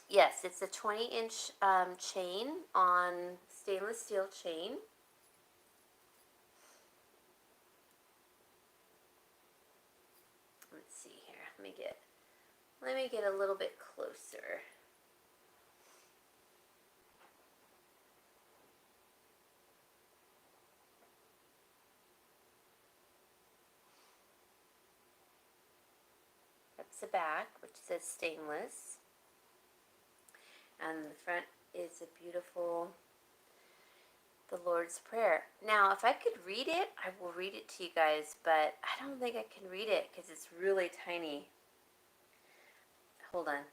Speaker 1: Yes, it's a 20-inch chain on stainless steel chain. Let's see here. Let me get a little bit closer. That's the back, which says stainless. And the front is a beautiful, the Lord's Prayer. Now, if I could read it, I will read it to you guys, but I don't think I can read it because it's really tiny. Hold on.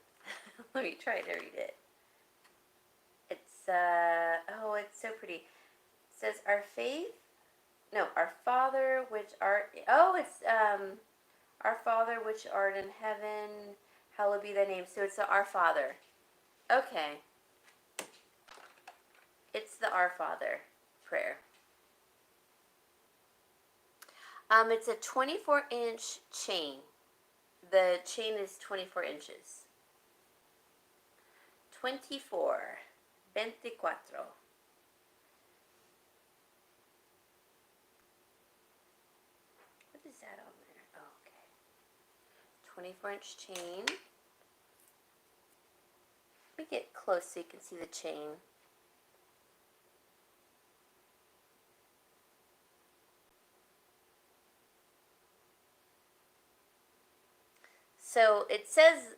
Speaker 1: Let me try to read it. It's, oh, it's so pretty. It says, our Father which art, our Father which art in heaven, hallowed be thy name. So it's the Our Father. Okay. It's the Our Father prayer. It's a 24-inch chain. The chain is 24 inches. 24. 24. What is that on there? Oh, okay. 24-inch chain. Let me get close so you can see the chain. So it says,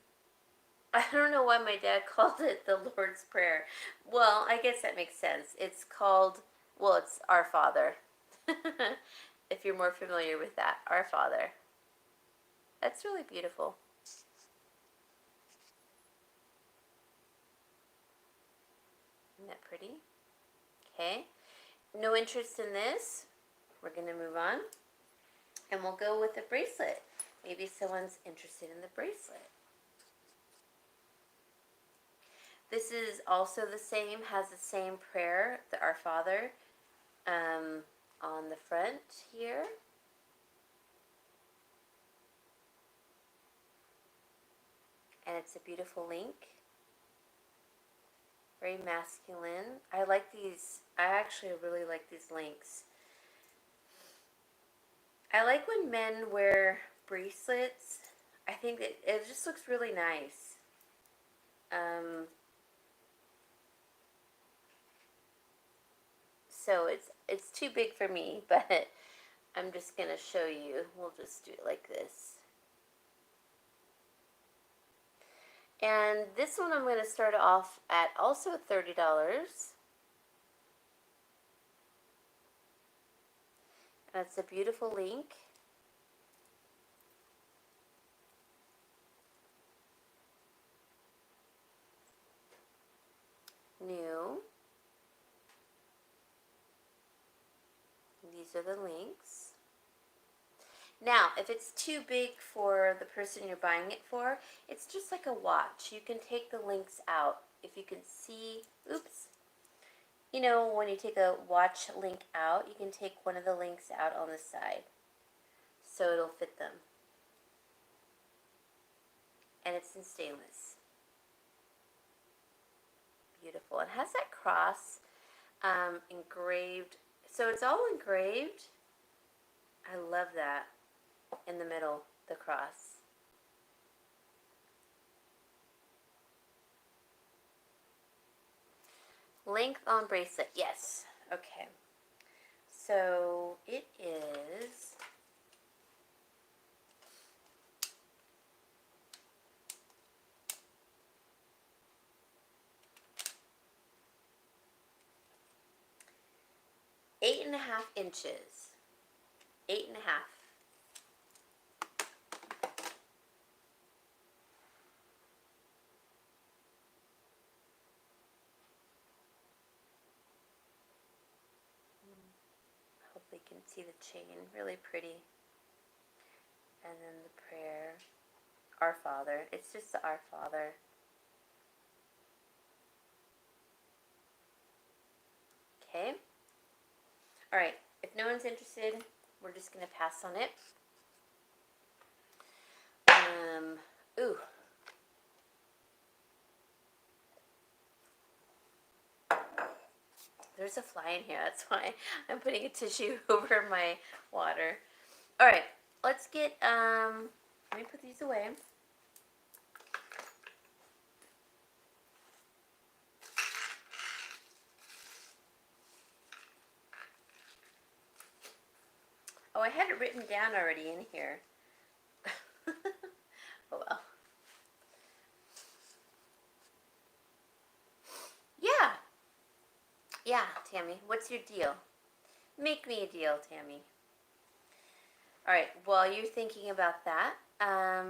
Speaker 1: I don't know why my dad called it the Lord's Prayer. Well, I guess that makes sense. It's called, well, it's Our Father. If you're more familiar with that, Our Father. That's really beautiful. Isn't that pretty? Okay, no interest in this. We're going to move on. And we'll go with the bracelet. Maybe someone's interested in the bracelet. This is also the same, has the same prayer, the Our Father, on the front here. And it's a beautiful link. Very masculine. I like these. I actually really like these links. I like when men wear bracelets. I think it just looks really nice. So it's too big for me, but I'm just gonna show you. We'll just do it like this. And this one I'm going to start off at also $30. And it's a beautiful link. New. These are the links. Now, if it's too big for the person you're buying it for, it's just like a watch. You can take the links out. If you can see, oops. You know, when you take a watch link out, you can take one of the links out on the side. So it'll fit them. And it's in stainless. Beautiful. It has that cross engraved. So it's all engraved. I love that. In the middle, the cross. Length on bracelet, yes. Okay. So it is eight and a half inches. 8.5. Hopefully you can see the chain, really pretty. And then the prayer, Our Father. It's just the Our Father. Okay. All right. If no one's interested, we're just going to pass on it. Ooh. There's a fly in here. That's why I'm putting a tissue over my water. All right. Let's get, let me put these away. Oh, I had it written down already in here. Oh well. Yeah. Yeah, Tammy. What's your deal? Make me a deal, Tammy. Alright, while you're thinking about that, I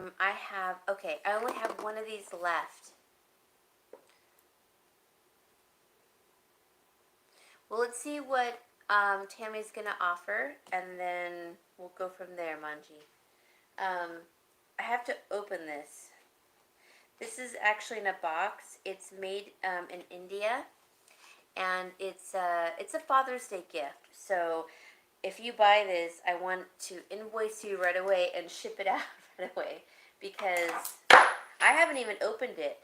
Speaker 1: only have one of these left. Well, let's see what Tammy's going to offer, and then we'll go from there, Manji. I have to open this. This is actually in a box. It's made in India, and it's a Father's Day gift. So if you buy this, I want to invoice you right away and ship it out right away, because I haven't even opened it.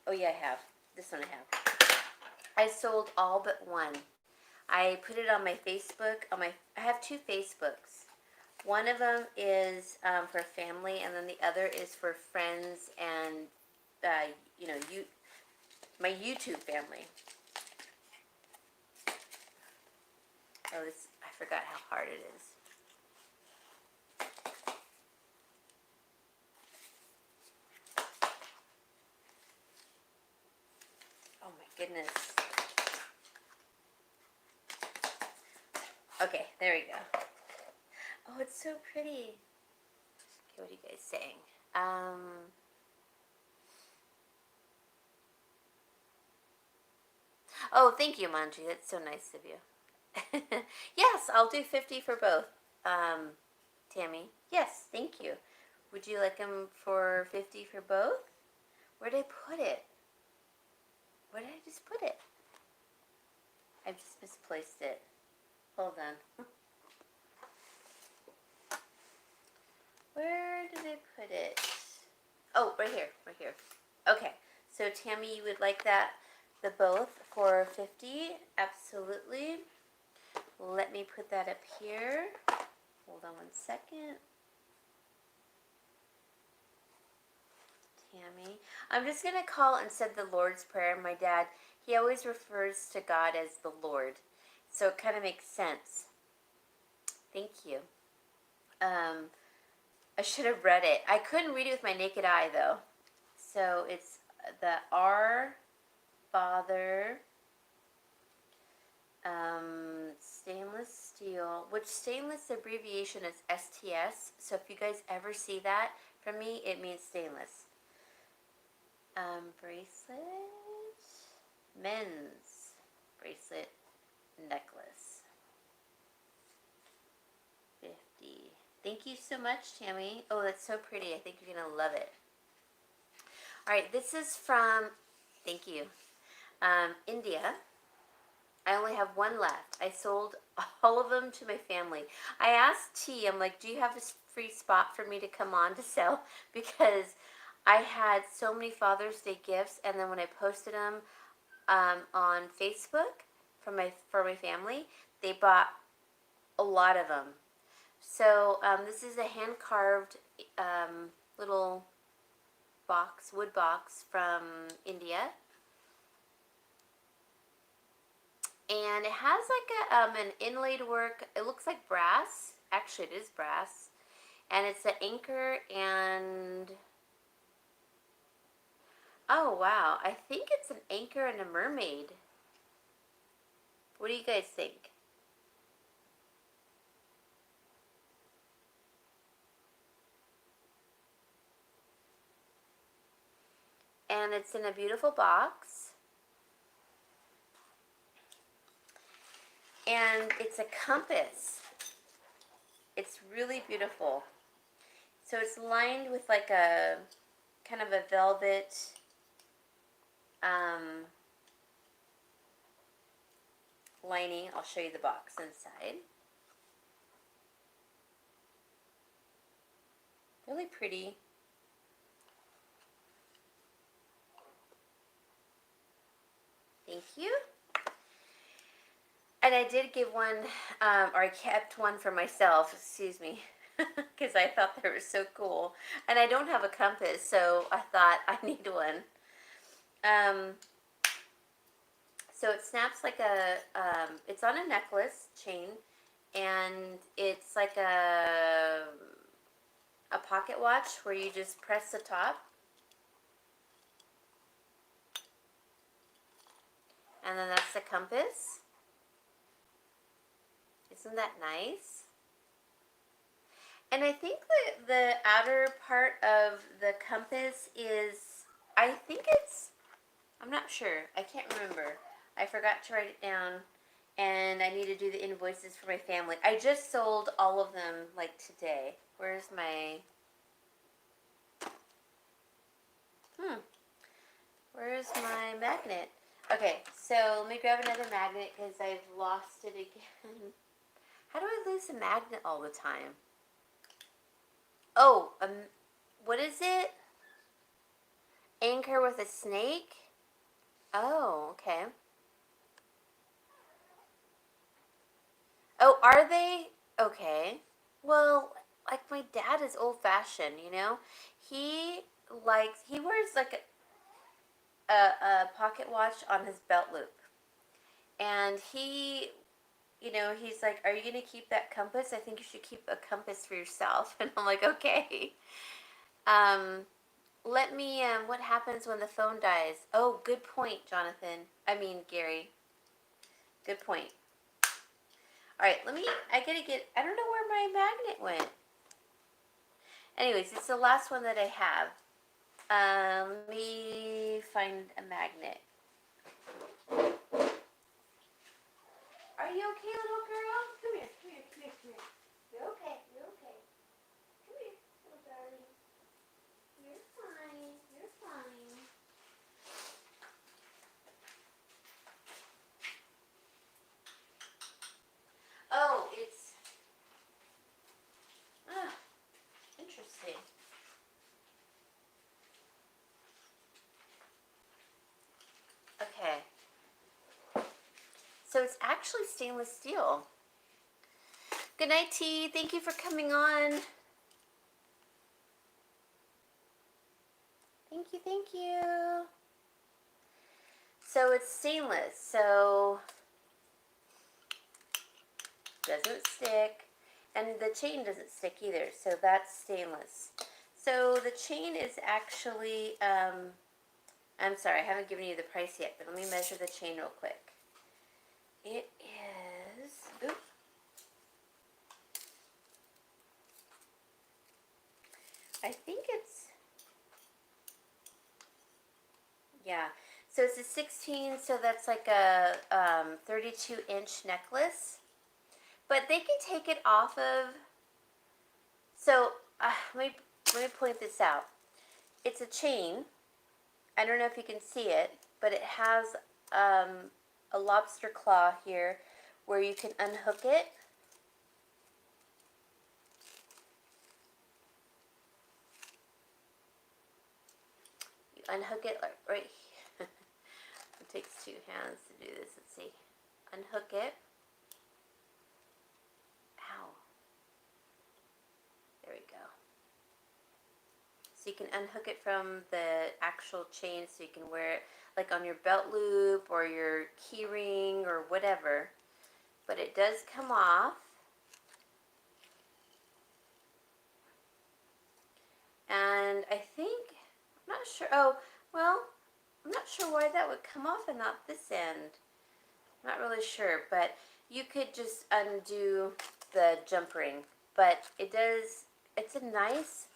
Speaker 1: Oh yeah, I have. This one I have. I sold all but one. I put it on my Facebook. I have 2 Facebooks. One of them is for family, and then the other is for friends and my YouTube family. Oh, I forgot how hard it is. Oh my goodness. Okay, there we go. Oh, it's so pretty. Okay, what are you guys saying? Oh, thank you, Manji. That's so nice of you. Yes, I'll do 50 for both. Tammy. Yes, thank you. Would you like them for 50 for both? Where did I put it? Where did I just put it? I just misplaced it. Hold on. Where did I put it? Oh, right here, right here. Okay, so Tammy, you would like that, the both for 50? Absolutely. Let me put that up here. Hold on 1 second. Tammy. I'm just going to call and said the Lord's Prayer. My dad, he always refers to God as the Lord. So it kind of makes sense. Thank you. I should have read it. I couldn't read it with my naked eye, though. So it's the Our Father, stainless steel, which stainless abbreviation is STS. So if you guys ever see that from me, it means stainless. Bracelet, men's bracelet necklace. 50. Thank you so much, Tammy. Oh, that's so pretty. I think you're going to love it. All right, this is from, thank you, India. I only have one left. I sold all of them to my family. I asked T, I'm like, do you have a free spot for me to come on to sell? Because I had so many Father's Day gifts, and then when I posted them on Facebook for my family, they bought a lot of them. So this is a hand-carved little box, wood box from India. And it has like an inlaid work. It looks like brass. Actually, it is brass. And it's an anchor and... Oh, wow. I think it's an anchor and a mermaid. What do you guys think? And it's in a beautiful box. And it's a compass. It's really beautiful. So it's lined with like a kind of a velvet lining. I'll show you the box inside. Really pretty. Thank you. And I did give one, or I kept one for myself, excuse me, because I thought they were so cool. And I don't have a compass, so I thought I need one. So it snaps like a, it's on a necklace chain, and it's like a pocket watch where you just press the top. And then that's the compass. Isn't that nice? And I think that the outer part of the compass is, I think it's, I'm not sure. I can't remember. I forgot to write it down, and I need to do the invoices for my family. I just sold all of them like today. Where's my, where's my magnet? Okay, so let me grab another magnet because I've lost it again. How do I lose a magnet all the time? Oh, what is it? Anchor with a snake? Oh, okay. Oh, are they? Okay. Well, like my dad is old fashioned, you know? He he wears like a pocket watch on his belt loop. And he, you know, he's like, are you going to keep that compass? I think you should keep a compass for yourself. And I'm like, okay. Let me, what happens when the phone dies? Oh, good point, Jonathan. I mean, Gary. Good point. All right, I gotta get, I don't know where my magnet went. Anyways, it's the last one that I have. Let me find a magnet. So it's actually stainless steel. Good night, T. Thank you for coming on. Thank you, thank you. So it's stainless, so doesn't stick, and the chain doesn't stick either, so that's stainless. So the chain is actually, I'm sorry, I haven't given you the price yet, but let me measure the chain real quick. It is, oops. I think it's, yeah. So it's a 16, so that's like a 32-inch necklace. But they can take it off of, so let me point this out. It's a chain. I don't know if you can see it, but it has a lobster claw here where you can unhook it. You unhook it like right here. It takes 2 hands to do this. Let's see. Unhook it. Ow. There we go. So you can unhook it from the actual chain so you can wear it like on your belt loop or your key ring or whatever. But it does come off. And I think, I'm not sure, oh, well, I'm not sure why that would come off and not this end. I'm not really sure, but you could just undo the jump ring. But it does, it's a nice,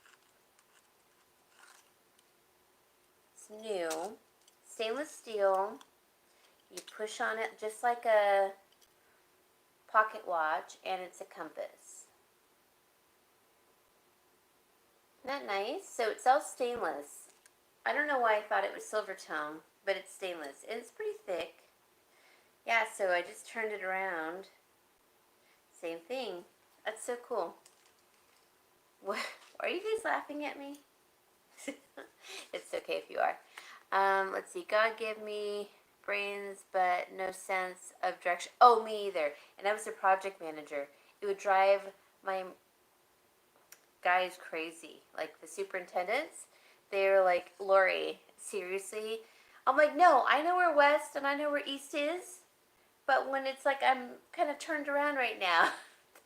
Speaker 1: it's new, stainless steel. You push on it just like a pocket watch, and it's a compass. Isn't that nice? So it's all stainless. I don't know why I thought it was silver tone, but it's stainless. And it's pretty thick. Yeah, so I just turned it around. Same thing. That's so cool. What? Are you guys laughing at me? It's okay if you are. Let's see. God gave me brains, but no sense of direction. Oh, me either. And I was a project manager. It would drive my guys crazy. Like the superintendents, they're like, Lori, seriously? I'm like, no, I know where west and I know where east is. But when it's like I'm kind of turned around right now,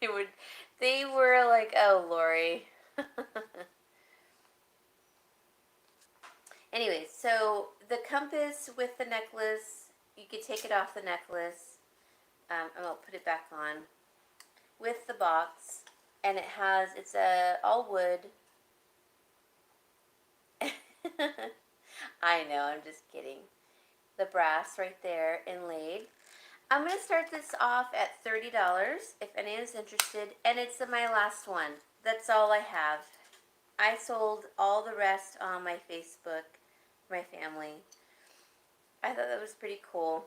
Speaker 1: they were like, oh, Lori. Anyway, so the compass with the necklace, you could take it off the necklace, and I'll put it back on, with the box, and it's all wood. I know, I'm just kidding. The brass right there inlaid. I'm going to start this off at $30 if anyone's interested, and it's my last one. That's all I have. I sold all the rest on my Facebook, my family. I thought that was pretty cool.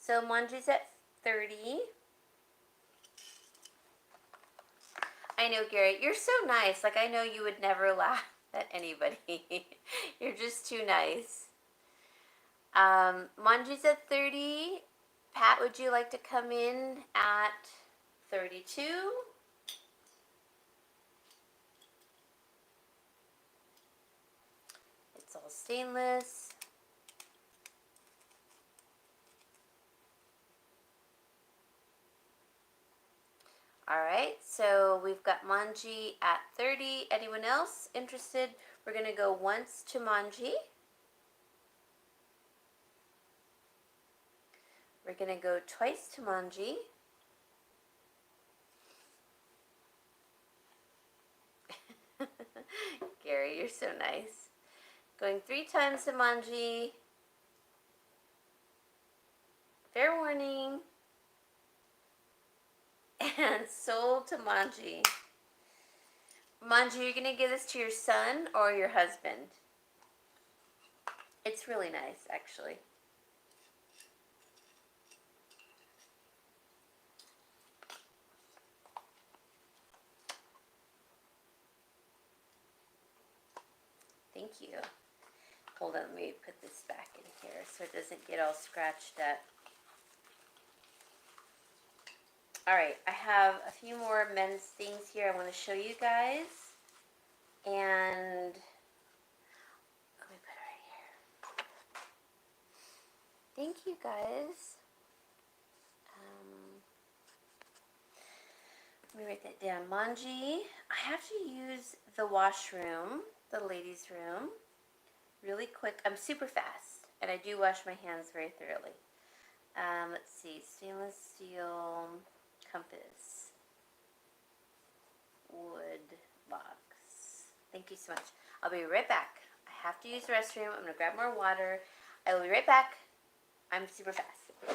Speaker 1: So Manji's at 30. I know, Gary, you're so nice. Like, I know you would never laugh at anybody. You're just too nice. Manji's at 30. Pat, would you like to come in at 32? It's all stainless. Alright, so we've got Manji at 30. Anyone else interested? We're going to go once to Manji. We're going to go twice to Manji. Gary, you're so nice. Going 3 times to Manji. Fair warning. And sold to Manji. Manji, you're going to give this to your son or your husband? It's really nice, actually. on, let me put this back in here so it doesn't get all scratched up. Alright, I have a few more men's things here I want to show you guys. And let me put it right here. Thank you guys. Let me write that down. Manji, I have to use the washroom, the ladies' room, really quick. I'm super fast, and I do wash my hands very thoroughly. Let's see, stainless steel compass, wood box. Thank you so much. I'll be right back. I have to use the restroom. I'm going to grab more water. I will be right back. I'm super fast. You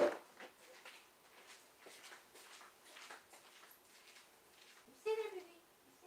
Speaker 1: stay there, baby. You stay there.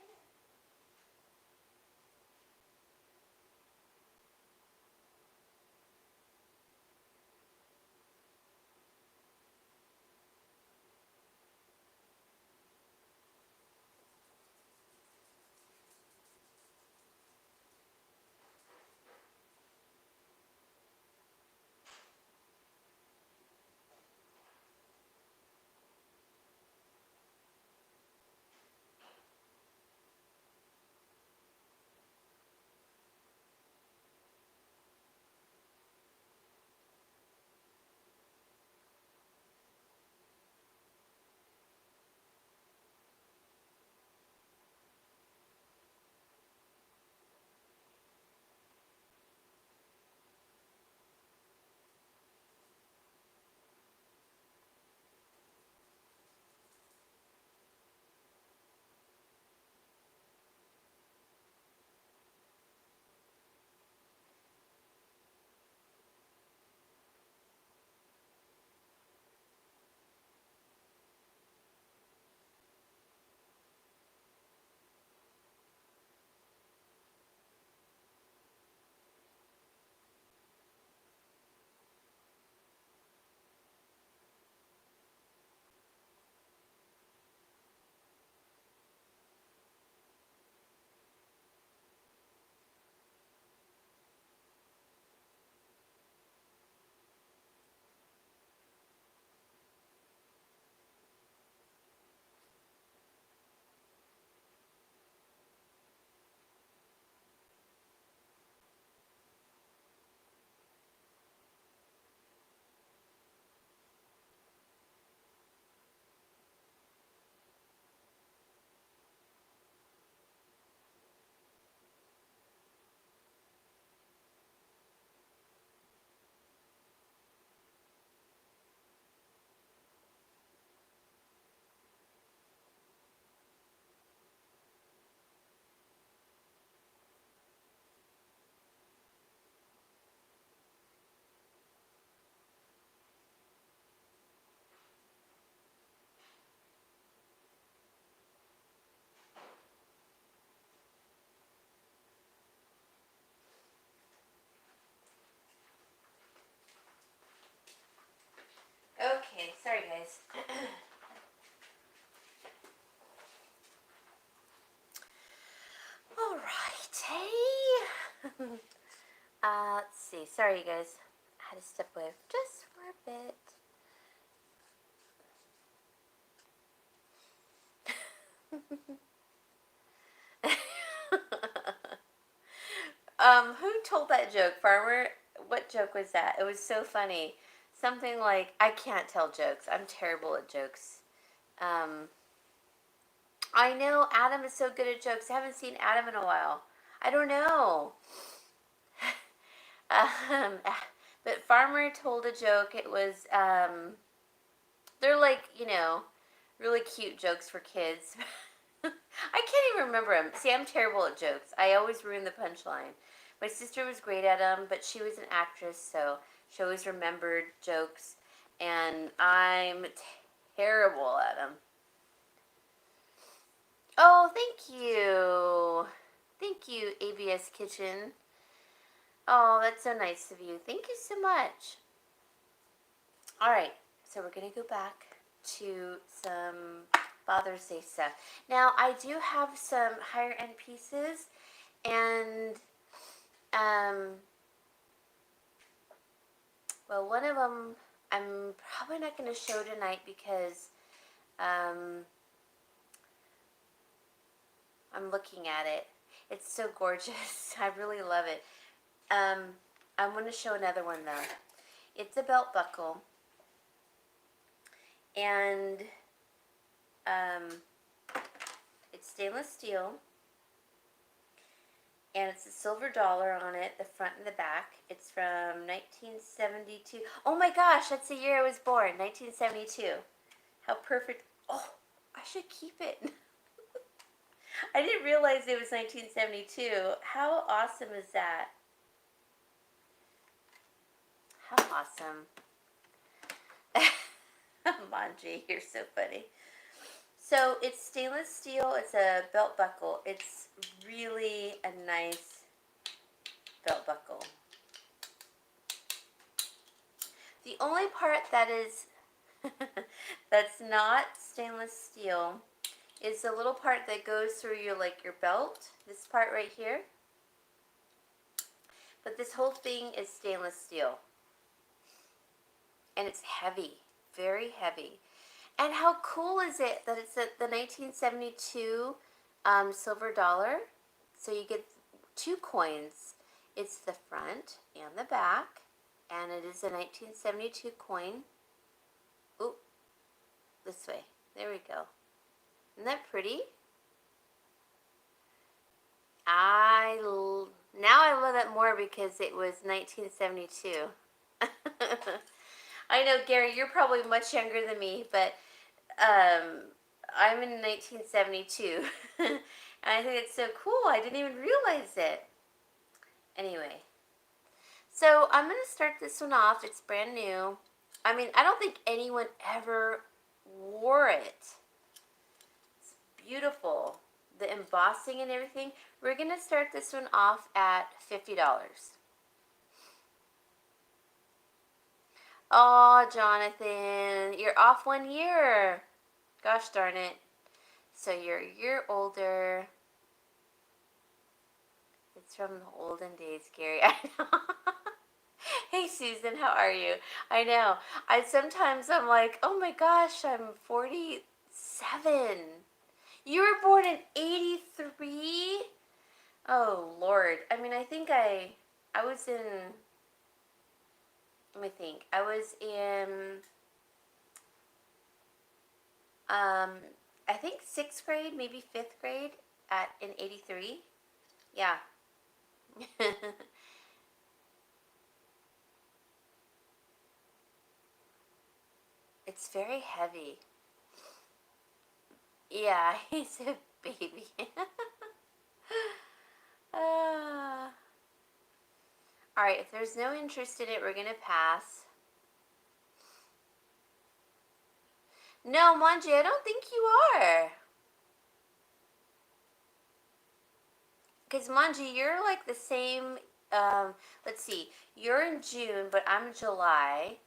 Speaker 1: Okay, sorry guys. All right, hey. Let's see. Sorry, you guys. I had to step away just for a bit. Who told that joke, Farmer? What joke was that? It was so funny. Something like, I can't tell jokes. I'm terrible at jokes. I know Adam is so good at jokes. I haven't seen Adam in a while. I don't know. um, but Farmer told a joke. It was, they're like, really cute jokes for kids. I can't even remember them. See, I'm terrible at jokes. I always ruin the punchline. My sister was great at them, but she was an actress, so she always remembered jokes, and I'm terrible at them. Oh, thank you. Thank you, ABS Kitchen. Oh, that's so nice of you. Thank you so much. All right, so we're going to go back to some Father's Day stuff. Now, I do have some higher end pieces, and Well, one of them I'm probably not going to show tonight because I'm looking at it. It's so gorgeous. I really love it. I'm going to show another one though. It's a belt buckle, and it's stainless steel, and it's a silver dollar on it, the front and the back. It's from 1972. Oh my gosh, that's the year I was born, 1972. How perfect. Oh, I should keep it. I didn't realize it was 1972. How awesome is that? How awesome. Manji, you're so funny. So it's stainless steel. It's a belt buckle. It's really a nice belt buckle. The only part that is that's not stainless steel is the little part that goes through your belt. This part right here. But this whole thing is stainless steel. And it's heavy, very heavy. And how cool is it that it's the 1972 silver dollar? So you get 2 coins. It's the front and the back, and it is a 1972 coin. Ooh, this way. There we go. Isn't that pretty? Now I love it more because it was 1972. I know, Gary, you're probably much younger than me, but I'm in 1972. And I think it's so cool. I didn't even realize it. Anyway, so I'm going to start this one off. It's brand new. I mean, I don't think anyone ever wore it. It's beautiful. The embossing and everything. We're going to start this one off at $50. Oh, Jonathan, you're off 1 year. Gosh darn it. So you're a year older. It's from the olden days, Gary. I know. Hey, Susan, how are you? I know. I'm like, oh my gosh, I'm 47. You were born in 83? Oh, Lord. I mean, I think I was in, let me think. I was in, I think 6th grade, maybe 5th grade in 83. Yeah. It's very heavy. Yeah, he's a baby. uh, Alright, if there's no interest in it, we're going to pass. No, Manji, I don't think you are. Because, Manji, you're like the same, let's see, you're in June, but I'm July.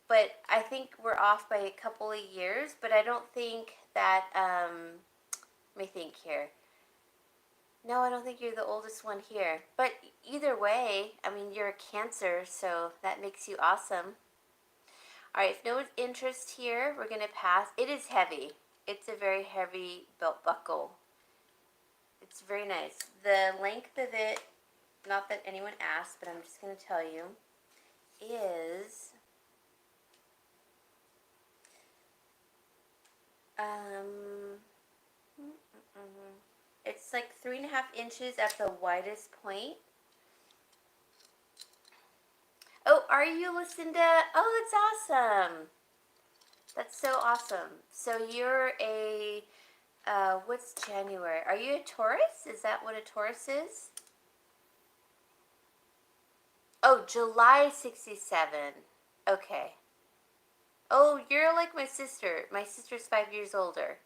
Speaker 1: But I think we're off by a couple of years, but I don't think that, let me think here. No, I don't think you're the oldest one here. But either way, I mean, you're a Cancer, so that makes you awesome. Alright, if no interest here, we're going to pass. It is heavy. It's a very heavy belt buckle. It's very nice. The length of it, not that anyone asked, but I'm just going to tell you, is it's like 3.5 inches at the widest point. Oh, are you, Lucinda? Oh, that's awesome. That's so awesome. So you're a, what's January? Are you a Taurus? Is that what a Taurus is? Oh, July 67. Okay. Oh, you're like my sister. My sister's 5 years older.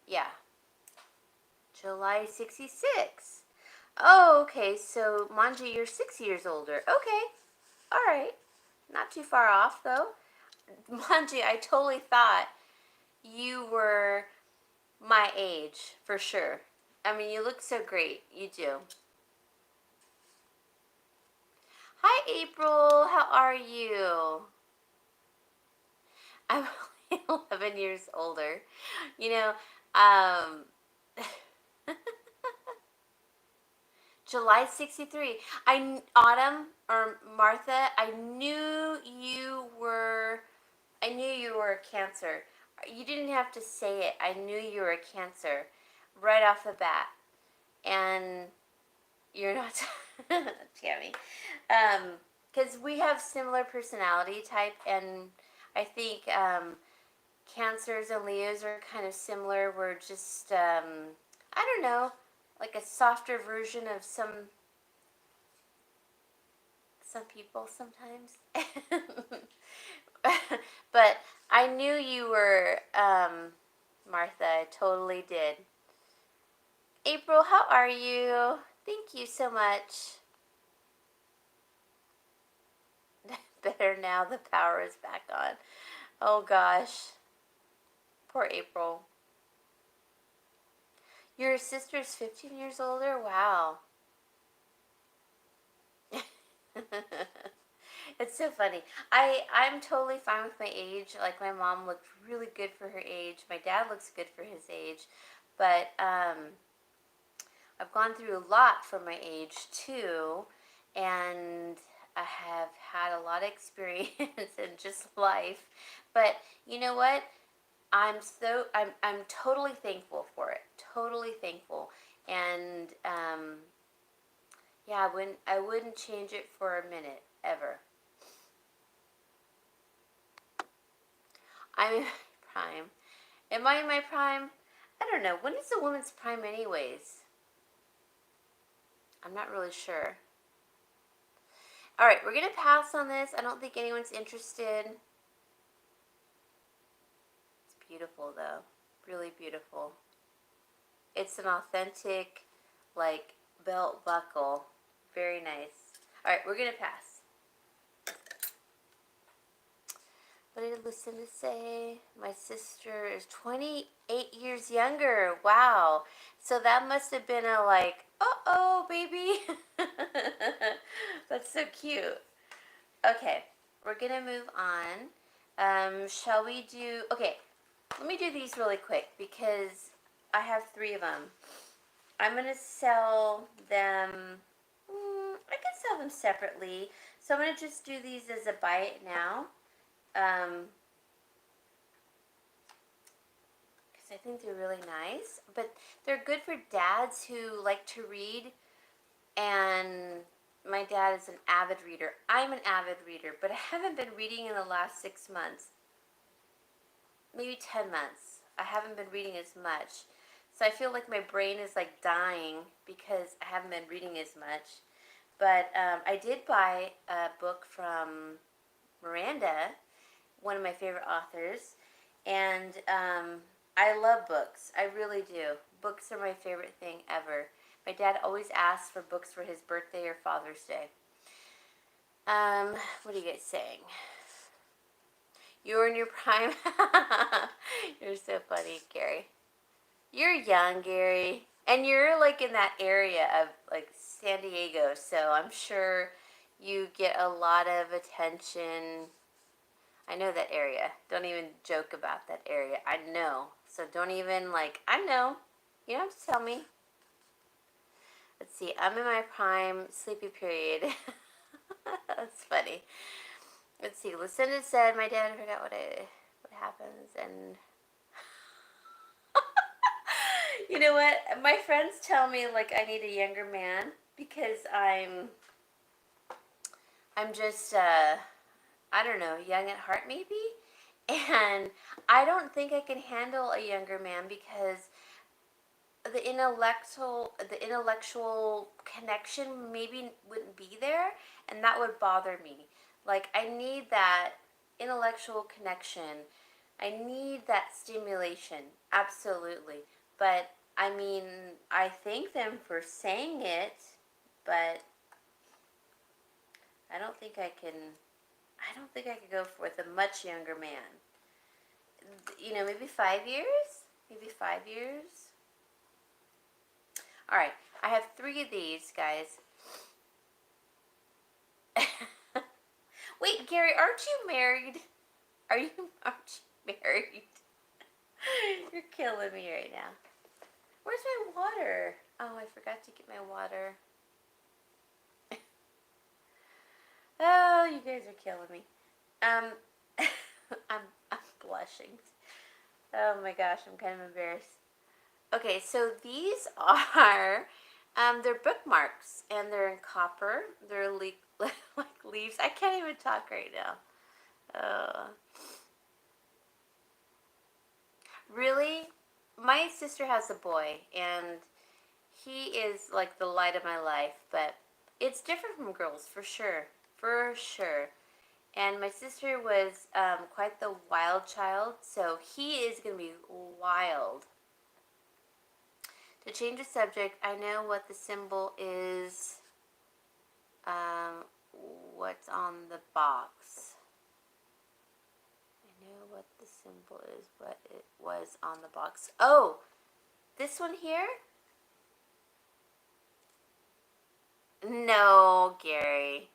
Speaker 1: Yeah. July 66. Oh, okay. So, Manji, you're 6 years older. Okay. All right. Not too far off, though. Manji, I totally thought you were my age, for sure. I mean, you look so great. You do. Hi, April. How are you? I'm only 11 years older. You know, um, July 63. Autumn or Martha, I knew you were a Cancer. You didn't have to say it. I knew you were a Cancer right off the bat. And you're not Tammy. Because we have similar personality type, and I think Cancers and Leos are kind of similar. We're just, I don't know, like a softer version of some people sometimes. But I knew you were Martha. I totally did. April, how are you? Thank you so much. Better now, the power is back on. Oh gosh. Poor April. Your sister's 15 years older? Wow. It's so funny. I'm totally fine with my age. Like my mom looked really good for her age. My dad looks good for his age. But I've gone through a lot for my age too, and I have had a lot of experience in just life. But you know what? I'm totally thankful for it. Totally thankful. And yeah, I wouldn't change it for a minute ever. I'm in my prime. Am I in my prime? I don't know. When is a woman's prime anyways? I'm not really sure. All right, we're going to pass on this. I don't think anyone's interested. It's beautiful though. Really beautiful. It's an authentic like belt buckle. Very nice. All right, we're going to pass. What did Lucinda say? My sister is 28 years younger. Wow. So that must have been a like, uh-oh, baby. That's so cute. Okay, we're going to move on. Shall we do... Okay, let me do these really quick because I have 3 of them. I'm going to sell them... I can sell them separately. So I'm going to just do these as a buy it now. Because I think they're really nice. But they're good for dads who like to read. And my dad is an avid reader. I'm an avid reader, but I haven't been reading in the last 6 months. Maybe 10 months. I haven't been reading as much. So I feel like my brain is like dying because I haven't been reading as much. But I did buy a book from Miranda, one of my favorite authors, and I love books. I really do. Books are my favorite thing ever. My dad always asks for books for his birthday or Father's Day. What are you guys saying? You're in your prime. You're so funny, Gary. You're young, Gary. And you're like in that area of like San Diego, so I'm sure you get a lot of attention. I know that area. Don't even joke about that area. I know. So don't even like, I know. You don't have to tell me. Let's see. I'm in my prime sleepy period. That's funny. Let's see. Lucinda said my dad forgot what happens, and you know what? My friends tell me like I need a younger man because I'm just I don't know, young at heart maybe. And I don't think I can handle a younger man because the intellectual connection maybe wouldn't be there, and that would bother me. Like I need that intellectual connection. I need that stimulation. Absolutely. But I mean, I thank them for saying it, but I don't think I could go with a much younger man. Maybe 5 years? Maybe 5 years? All right, I have 3 of these, guys. Wait, Gary, aren't you married? Aren't you married? You're killing me right now. Where's my water? Oh, I forgot to get my water. Oh, you guys are killing me. I'm blushing. Oh my gosh, I'm kind of embarrassed. Okay, so these are, they're bookmarks, and they're in copper. They're like leaves. I can't even talk right now. Really, my sister has a boy, and he is like the light of my life, but it's different from girls, for sure. For sure. And my sister was quite the wild child, so he is going to be wild. To change the subject, I know what the symbol is, what's on the box. I know what the symbol is, what it was on the box. Oh, this one here? No, Gary.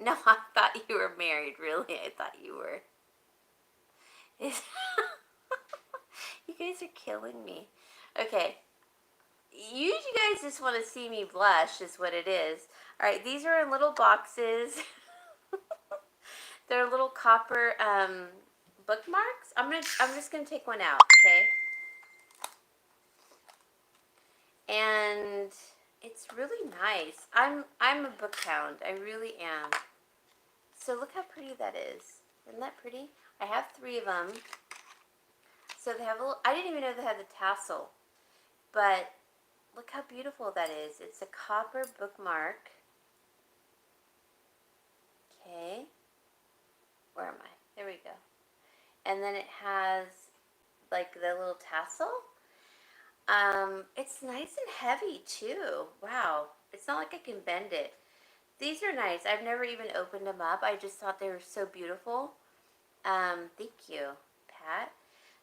Speaker 1: No, I thought you were married, really. I thought you were. You guys are killing me. Okay. You guys just want to see me blush is what it is. Alright, these are in little boxes. They're little copper bookmarks. I'm just gonna take one out, okay? And it's really nice. I'm a book hound. I really am. So look how pretty that is. Isn't that pretty? I have 3 of them. So they have a little, I didn't even know they had the tassel. But look how beautiful that is. It's a copper bookmark. Okay. Where am I? There we go. And then it has like the little tassel. It's nice and heavy too. Wow. It's not like I can bend it. These are nice. I've never even opened them up. I just thought they were so beautiful. Thank you, Pat.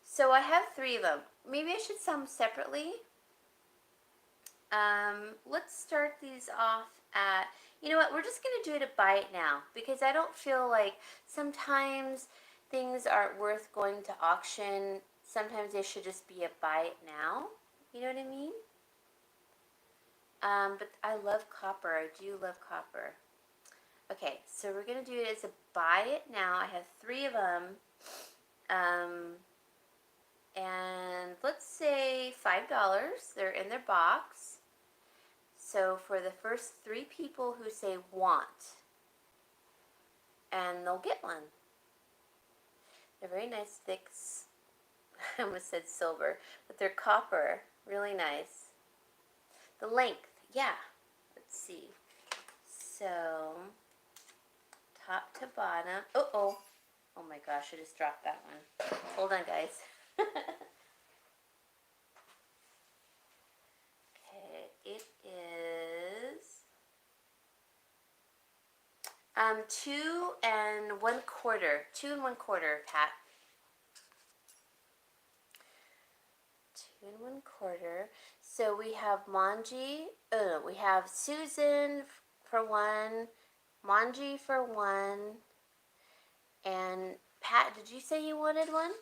Speaker 1: So I have 3 of them. Maybe I should sell them separately. Let's start these off at, you know what, we're just going to do it at buy it now, because I don't feel like sometimes things aren't worth going to auction. Sometimes they should just be a buy it now. You know what I mean? But I love copper. I do love copper. Okay, so we're going to do it as a buy it now. I have 3 of them. And let's say $5. They're in their box. So for the first 3 people who say want, and they'll get one. They're very nice, thick, I almost said silver, but they're copper, really nice. The length, yeah, let's see. So, top to bottom, oh my gosh, I just dropped that one. Hold on, guys. Okay, it is 2 1/4. 2 1/4, Pat. 2 1/4. So we have Manji. We have Susan for 1, Manji for 1, and Pat. Did you say you wanted one?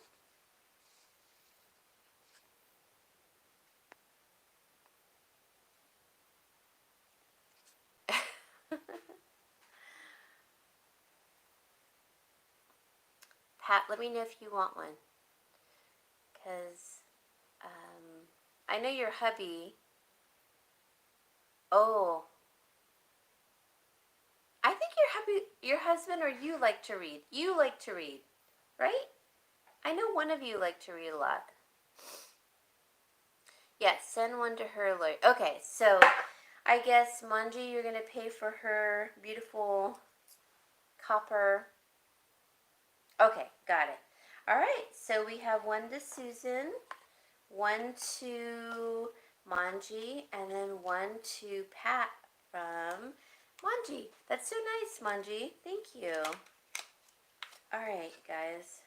Speaker 1: Pat, let me know if you want one, because I know your hubby. Oh, I think your husband or you like to read. You like to read, right? I know one of you like to read a lot. Yes, send one to her. Okay, so I guess Manji, you're gonna pay for her beautiful copper. Okay, got it. All right, so we have 1 to Susan, 1 to Manji, and then 1 to Pat from Manji. That's so nice, Manji. Thank you. All right, guys.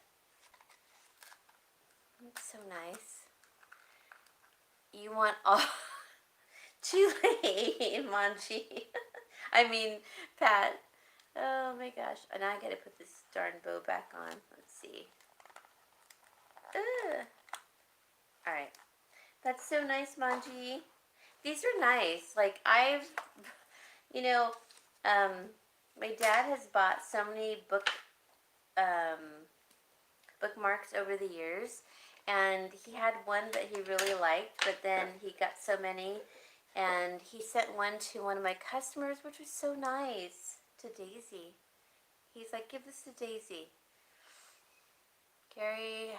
Speaker 1: That's so nice. You want all Too late, Manji. I mean, Pat. Oh my gosh. And now I gotta put this darn bow back on. Let's see. Ugh. Alright. That's so nice, Manji. These are nice. Like, you know, um, my dad has bought so many bookmarks over the years. And he had one that he really liked, but then he got so many. And he sent one to one of my customers, which was so nice, to Daisy. He's like, give this to Daisy. Gary,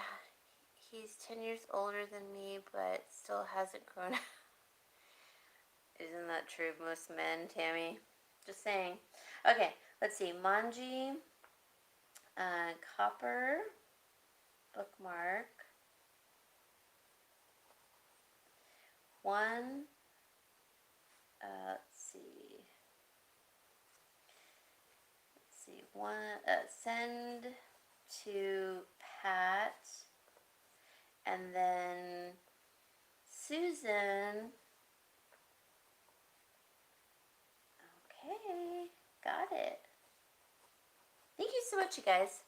Speaker 1: he's 10 years older than me, but still hasn't grown up. Isn't that true of most men, Tammy? Just saying. Okay, let's see. Manji, copper, bookmark, one, let's see, one, send to Pat, and then Susan. Okay, got it. Thank you so much, you guys.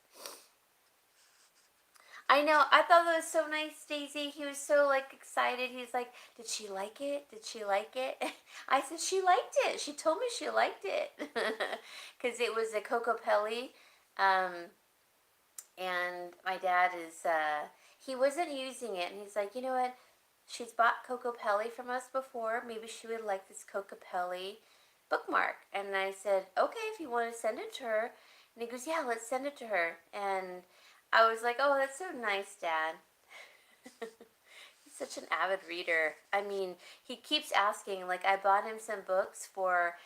Speaker 1: I know, I thought that was so nice, Daisy. He was so, like, excited. He's like, did she like it? Did she like it? I said, she liked it. She told me she liked it. Because it was a Coco Pelli. And my dad is, he wasn't using it. And he's like, you know what? She's bought Coco Pelli from us before. Maybe she would like this Coco Pelli bookmark. And I said, okay, if you want to send it to her. And he goes, yeah, let's send it to her. And I was like, oh, that's so nice, Dad. He's such an avid reader. I mean, he keeps asking. Like, I bought him some books for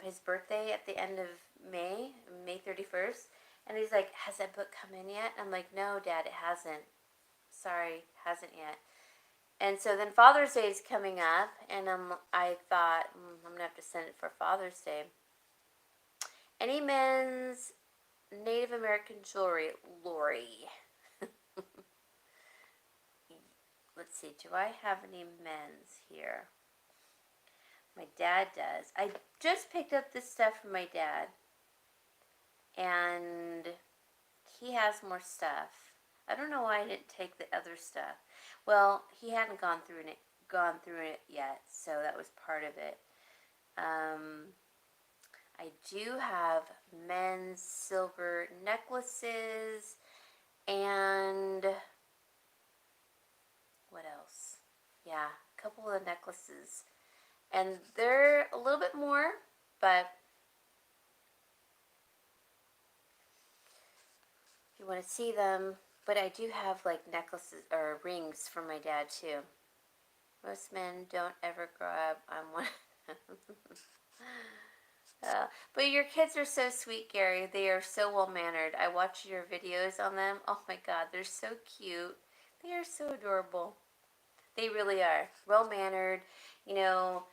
Speaker 1: his birthday at the end of May 31st. And he's like, has that book come in yet? I'm like, no, Dad, it hasn't. Sorry, hasn't yet. And so then Father's Day is coming up, and I thought, I'm going to have to send it for Father's Day. Any men's Native American jewelry, Lori. Let's see, do I have any men's here? My dad does. I just picked up this stuff from my dad, and he has more stuff. I don't know why I didn't take the other stuff. Well, he hadn't gone through it yet, so that was part of it. I do have men's silver necklaces, and what else? Yeah, a couple of necklaces. And they're a little bit more, but if you want to see them, but I do have like necklaces or rings for my dad too. Most men don't ever grow up. I'm one. But your kids are so sweet, Gary. They are so well-mannered. I watch your videos on them. Oh my God, they're so cute. They are so adorable. They really are. Well-mannered. You know,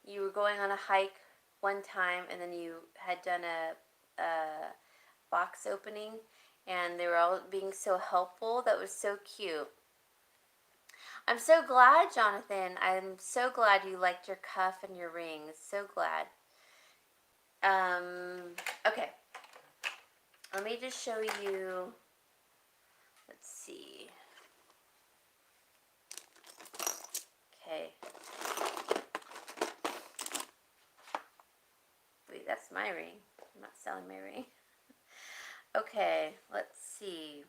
Speaker 1: you were going on a hike one time, and then you had done a box opening, and they were all being so helpful. That was so cute. I'm so glad, Jonathan. I'm so glad you liked your cuff and your rings. So glad. Okay. Let me just show you. Let's see. Okay. Wait, that's my ring. I'm not selling my ring. Okay, let's see.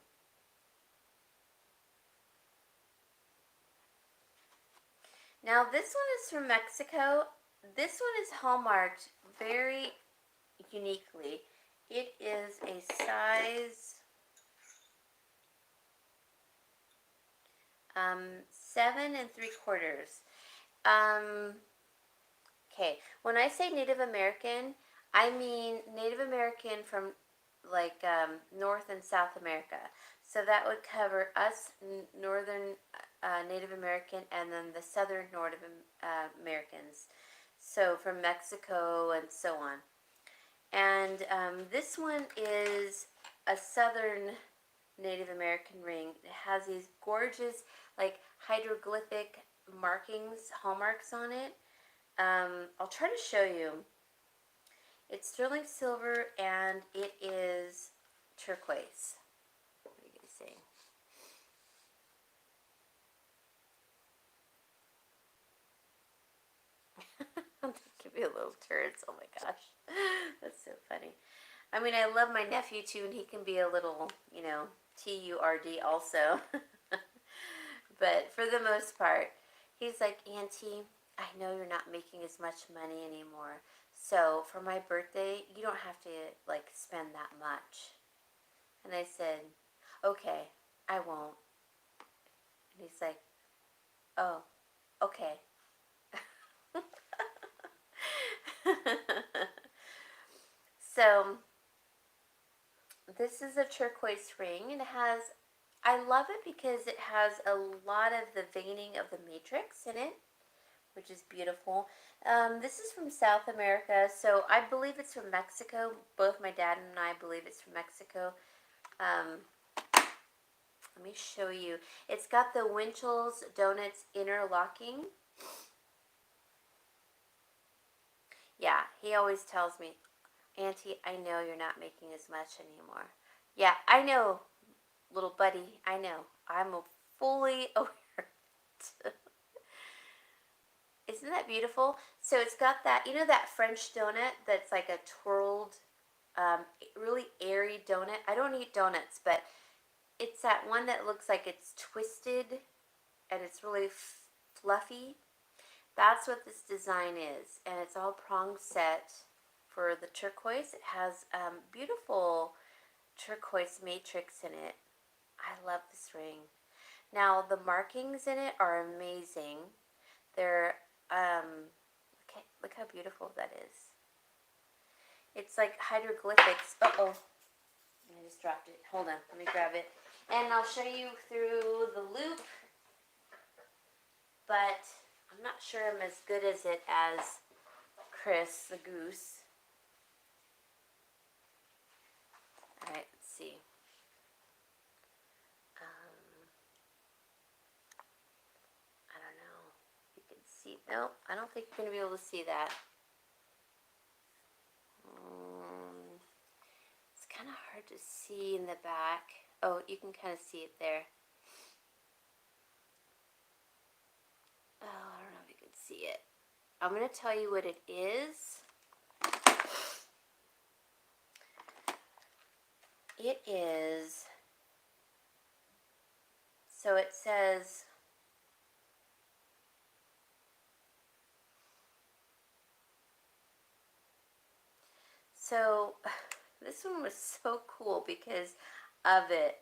Speaker 1: Now this one is from Mexico. This one is hallmarked very uniquely. It is a size 7 3/4. Okay, when I say Native American, I mean Native American from like North and South America. So that would cover us, Northern Native American, and then the Southern Native Americans. So from Mexico and so on. And this one is a Southern Native American ring. It has these gorgeous, like, hieroglyphic markings, hallmarks on it. I'll try to show you. It's sterling silver and it is turquoise. What are you going to say? Give me a little turds. Oh my gosh. That's so funny. I mean, I love my nephew too, and he can be a little, TURD also. But for the most part, he's like, Auntie, I know you're not making as much money anymore. So for my birthday, you don't have to spend that much. And I said, okay, I won't. And he's like, oh, okay. So this is a turquoise ring, and I love it because it has a lot of the veining of the matrix in it, which is beautiful. This is from South America, so I believe it's from Mexico. Both my dad and I believe it's from Mexico. Let me show you. It's got the Winchell's Donuts interlocking. Yeah, he always tells me, Auntie, I know you're not making as much anymore. Yeah, I know, little buddy. I know. I'm fully aware. Isn't that beautiful? So it's got that, that French donut that's like a twirled, really airy donut. I don't eat donuts, but it's that one that looks like it's twisted and it's really fluffy. That's what this design is. And it's all prong set for the turquoise. It has beautiful turquoise matrix in it. I love this ring. Now, the markings in it are amazing. They're, look how beautiful that is. It's like hieroglyphics. Uh-oh. I just dropped it. Hold on. Let me grab it. And I'll show you through the loop. But I'm not sure I'm as good as it as Chris, the goose. Alright, let's see. I don't know. You can see. Nope, I don't think you're going to be able to see that. It's kind of hard to see in the back. Oh, you can kind of see it there. Oh, I don't know if you can see it. I'm going to tell you what it is. It is, so it says, so this one was so cool because of it.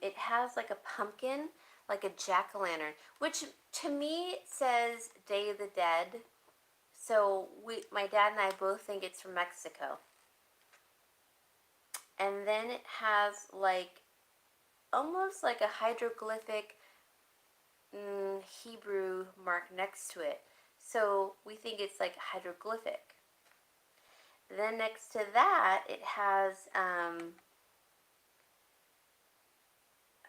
Speaker 1: It has like a pumpkin, like a jack-o'-lantern, which to me says Day of the Dead. So my dad and I both think it's from Mexico. And then it has almost like a hieroglyphic Hebrew mark next to it. So we think it's like hieroglyphic. Then next to that, it has, I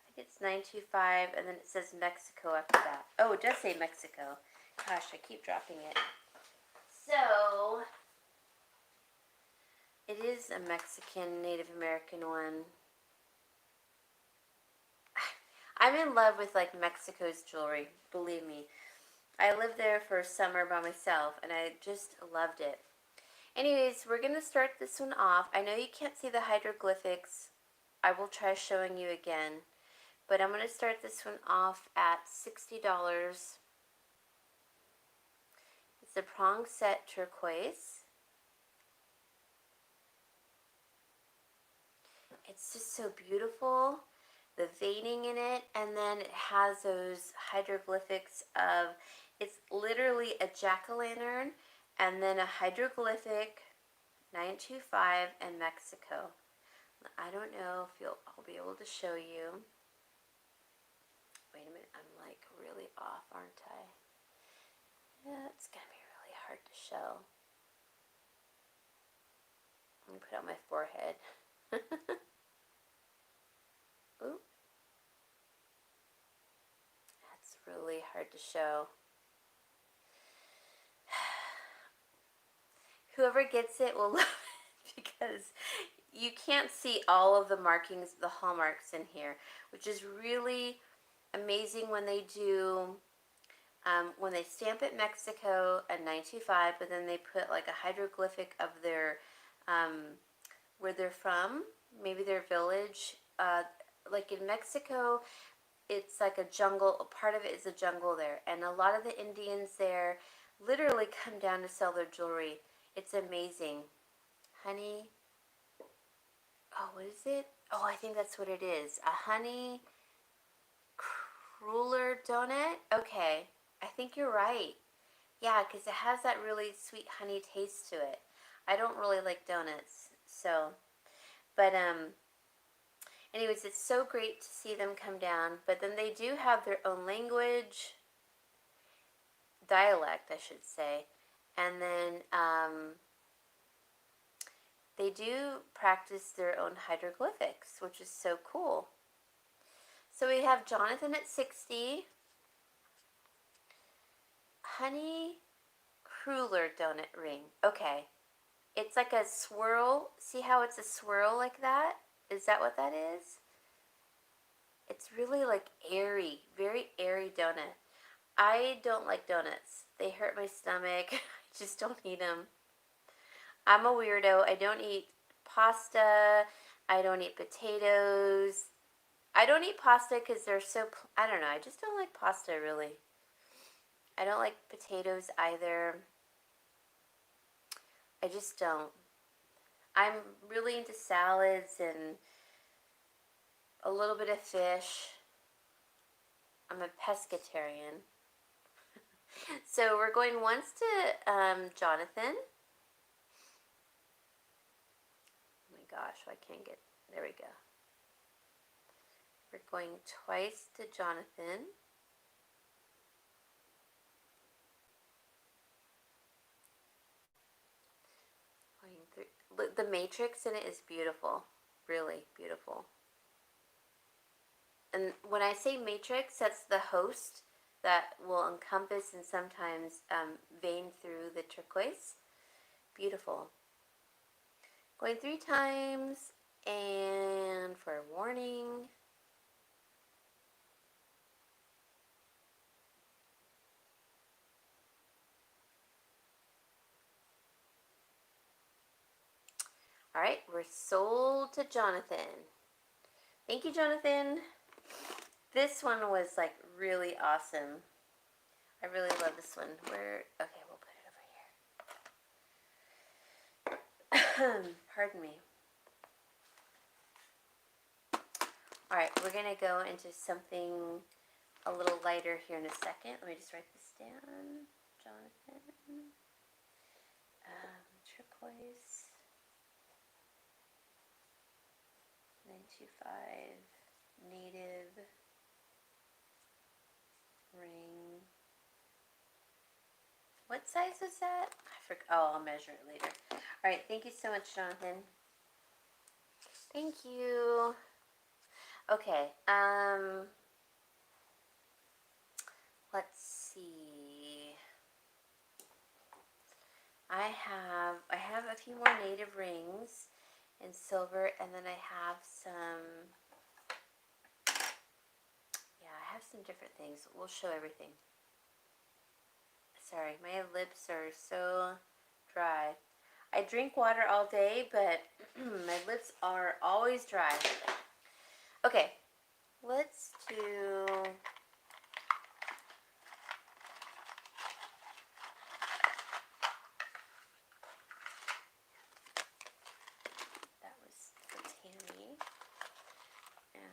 Speaker 1: think it's 925, and then it says Mexico after that. Oh, it does say Mexico. Gosh, I keep dropping it. So, it is a Mexican Native American one. I'm in love with Mexico's jewelry, believe me. I lived there for a summer by myself and I just loved it. Anyways, we're going to start this one off. I know you can't see the hieroglyphics. I will try showing you again. But I'm going to start this one off at $60. It's a Prong-Set Turquoise. It's just so beautiful. The veining in it, and then it has those hieroglyphics of, it's literally a jack-o'-lantern, and then a hieroglyphic, 925, and Mexico. I don't know if I'll be able to show you. Wait a minute, I'm really off, aren't I? Yeah, it's gonna be really hard to show. I'm gonna put it on my forehead. Ooh. That's really hard to show. Whoever gets it will love it because you can't see all of the markings, the hallmarks in here, which is really amazing when they do, when they stamp it Mexico at 925, but then they put like a hydroglyphic of their, where they're from, maybe their village. Like in Mexico, it's like a jungle. A part of it is a jungle there, and a lot of the Indians there literally come down to sell their jewelry. It's amazing. Honey. Oh, what is it? Oh, I think that's what it is. A honey cruller donut? Okay. I think you're right. Yeah, because it has that really sweet honey taste to it. I don't really like donuts, so. But, anyways, it's so great to see them come down. But then they do have their own language, dialect, I should say. And then, they do practice their own hieroglyphics, which is so cool. So we have Jonathan at 60. Honey cruller donut ring. Okay. It's like a swirl. See how it's a swirl like that? Is that what that is? It's really like airy, very airy donut. I don't like donuts. They hurt my stomach. I just don't eat them. I'm a weirdo. I don't eat pasta. I don't eat potatoes. I don't eat pasta because they're so, I don't know. I just don't like pasta, really. I don't like potatoes either. I just don't. I'm really into salads and a little bit of fish. I'm a pescatarian. So we're going once to Jonathan. Oh my gosh, I can't get, there we go. We're going twice to Jonathan. Going through, the matrix in it is beautiful, really beautiful. And when I say matrix, that's the host that will encompass and sometimes vein through the turquoise. Beautiful. Going 3 times, and for a warning. All right, we're sold to Jonathan. Thank you, Jonathan. This one was like really awesome. I really love this one. Okay, we'll put it over here. Pardon me. All right, we're gonna go into something a little lighter here in a second. Let me just write this down. Jonathan. Turquoise. 925. Native. Ring. What size is that? I forgot. Oh, I'll measure it later. All right, thank you so much, Jonathan. Thank you. Okay, let's see. I have a few more native rings in silver, and then I have some, yeah, I have some different things. We'll show everything. Sorry, my lips are so dry. I drink water all day, but my lips are always dry. Okay, let's do, that was for Tammy. And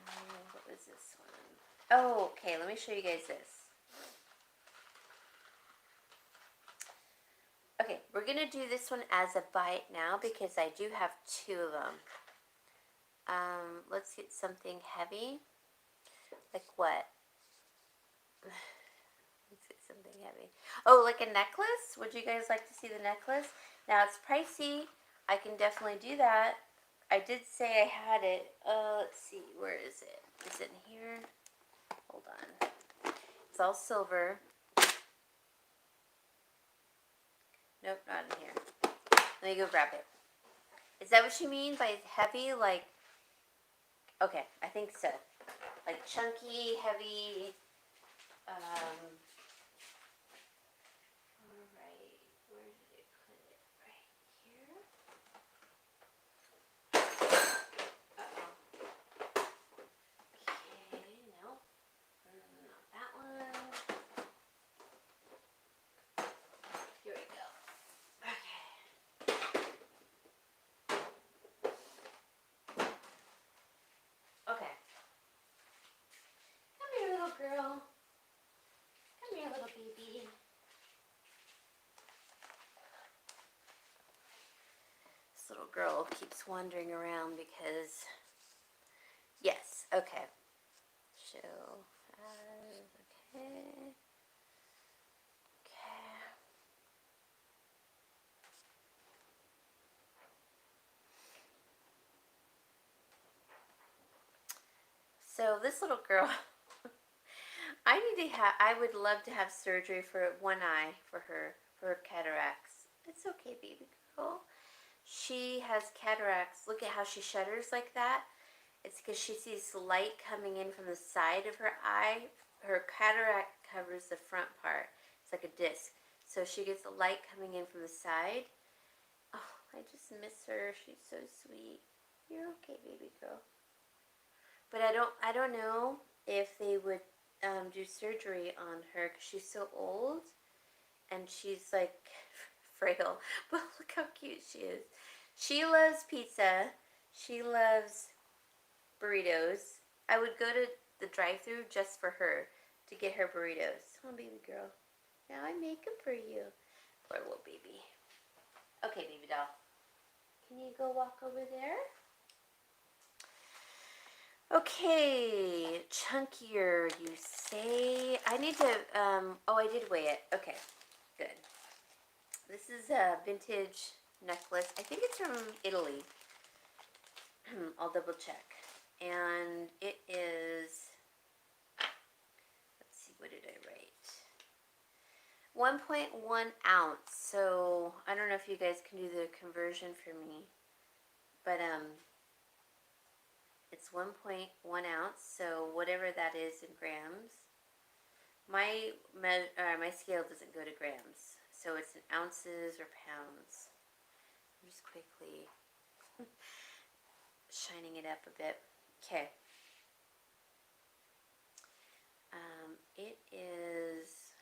Speaker 1: what was this one? Oh, okay, let me show you guys this. Okay, we're going to do this one as a bite now because I do have 2 of them. Let's get something heavy. Like what? Let's get something heavy. Oh, like a necklace? Would you guys like to see the necklace? Now, it's pricey. I can definitely do that. I did say I had it. Let's see. Where is it? Is it in here? Hold on. It's all silver. Nope, not in here. Let me go grab it. Is that what you mean by heavy? Like, okay, I think so. Like chunky, heavy. Alright, where did it put it? Right here. Uh-oh. Okay, no. Not that one. Here we go. Okay. Okay. Come here, little girl. Come here, little baby. This little girl keeps wandering around because, yes, okay. Show as, okay. Okay. So this little girl, I would love to have surgery for one eye for her cataracts. It's okay, baby girl. She has cataracts. Look at how she shudders like that. It's because she sees light coming in from the side of her eye. Her cataract covers the front part. It's like a disc. So she gets the light coming in from the side. Oh, I just miss her. She's so sweet. You're okay, baby girl. But I don't know if they would do surgery on her because she's so old and she's like frail. But look how cute she is. She loves pizza. She loves burritos. I would go to the drive-thru just for her to get her burritos. Oh, baby girl. Now I make them for you. Poor little baby. Okay, baby doll. Can you go walk over there? Okay, chunkier, you say. I need to, oh, I did weigh it. Okay, good. This is a vintage necklace. I think it's from Italy. I'll double check. And it is, let's see, what did I write? 1.1 ounce. So, I don't know if you guys can do the conversion for me. But, it's 1.1 ounce, so whatever that is in grams. My scale doesn't go to grams, so it's in ounces or pounds. I'm just quickly shining it up a bit. Okay. It is,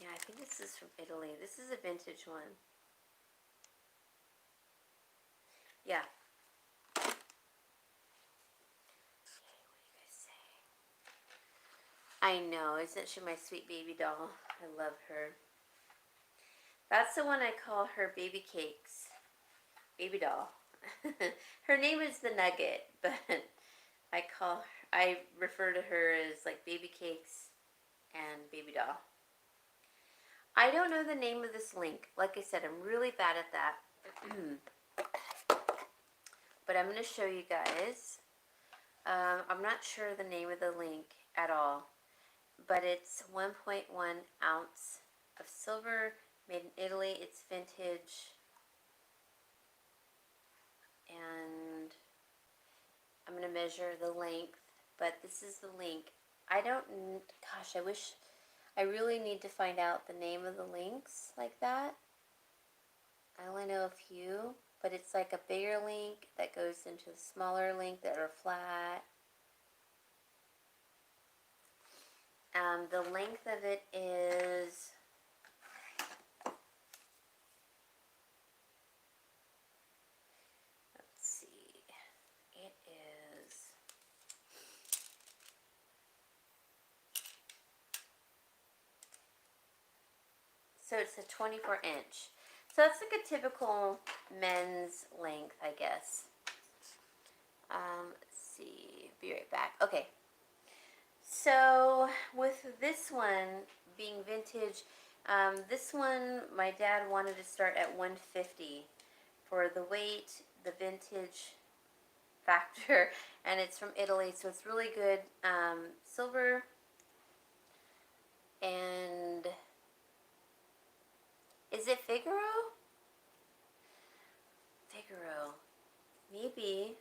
Speaker 1: yeah, I think this is from Italy. This is a vintage one. Yeah. Okay, what do you guys say? I know, isn't she my sweet baby doll? I love her. That's the one I call her Baby Cakes. Baby doll. Her name is the Nugget, but I refer to her as like Baby Cakes and Baby Doll. I don't know the name of this link. Like I said, I'm really bad at that. But I'm going to show you guys. I'm not sure the name of the link at all. But it's 1.1 ounce of silver, made in Italy. It's vintage. And I'm going to measure the length. But this is the link. Gosh, I really need to find out the name of the links like that. I only know a few, but it's like a bigger link that goes into a smaller link that are flat. The length of it is, let's see, it is, so it's a 24 inch. So it's like a typical men's length, I guess. Let's see, be right back. Okay. So with this one being vintage, this one my dad wanted to start at 150 for the weight, the vintage factor, and it's from Italy, so it's really good silver. And is it Figaro? Figaro. Maybe.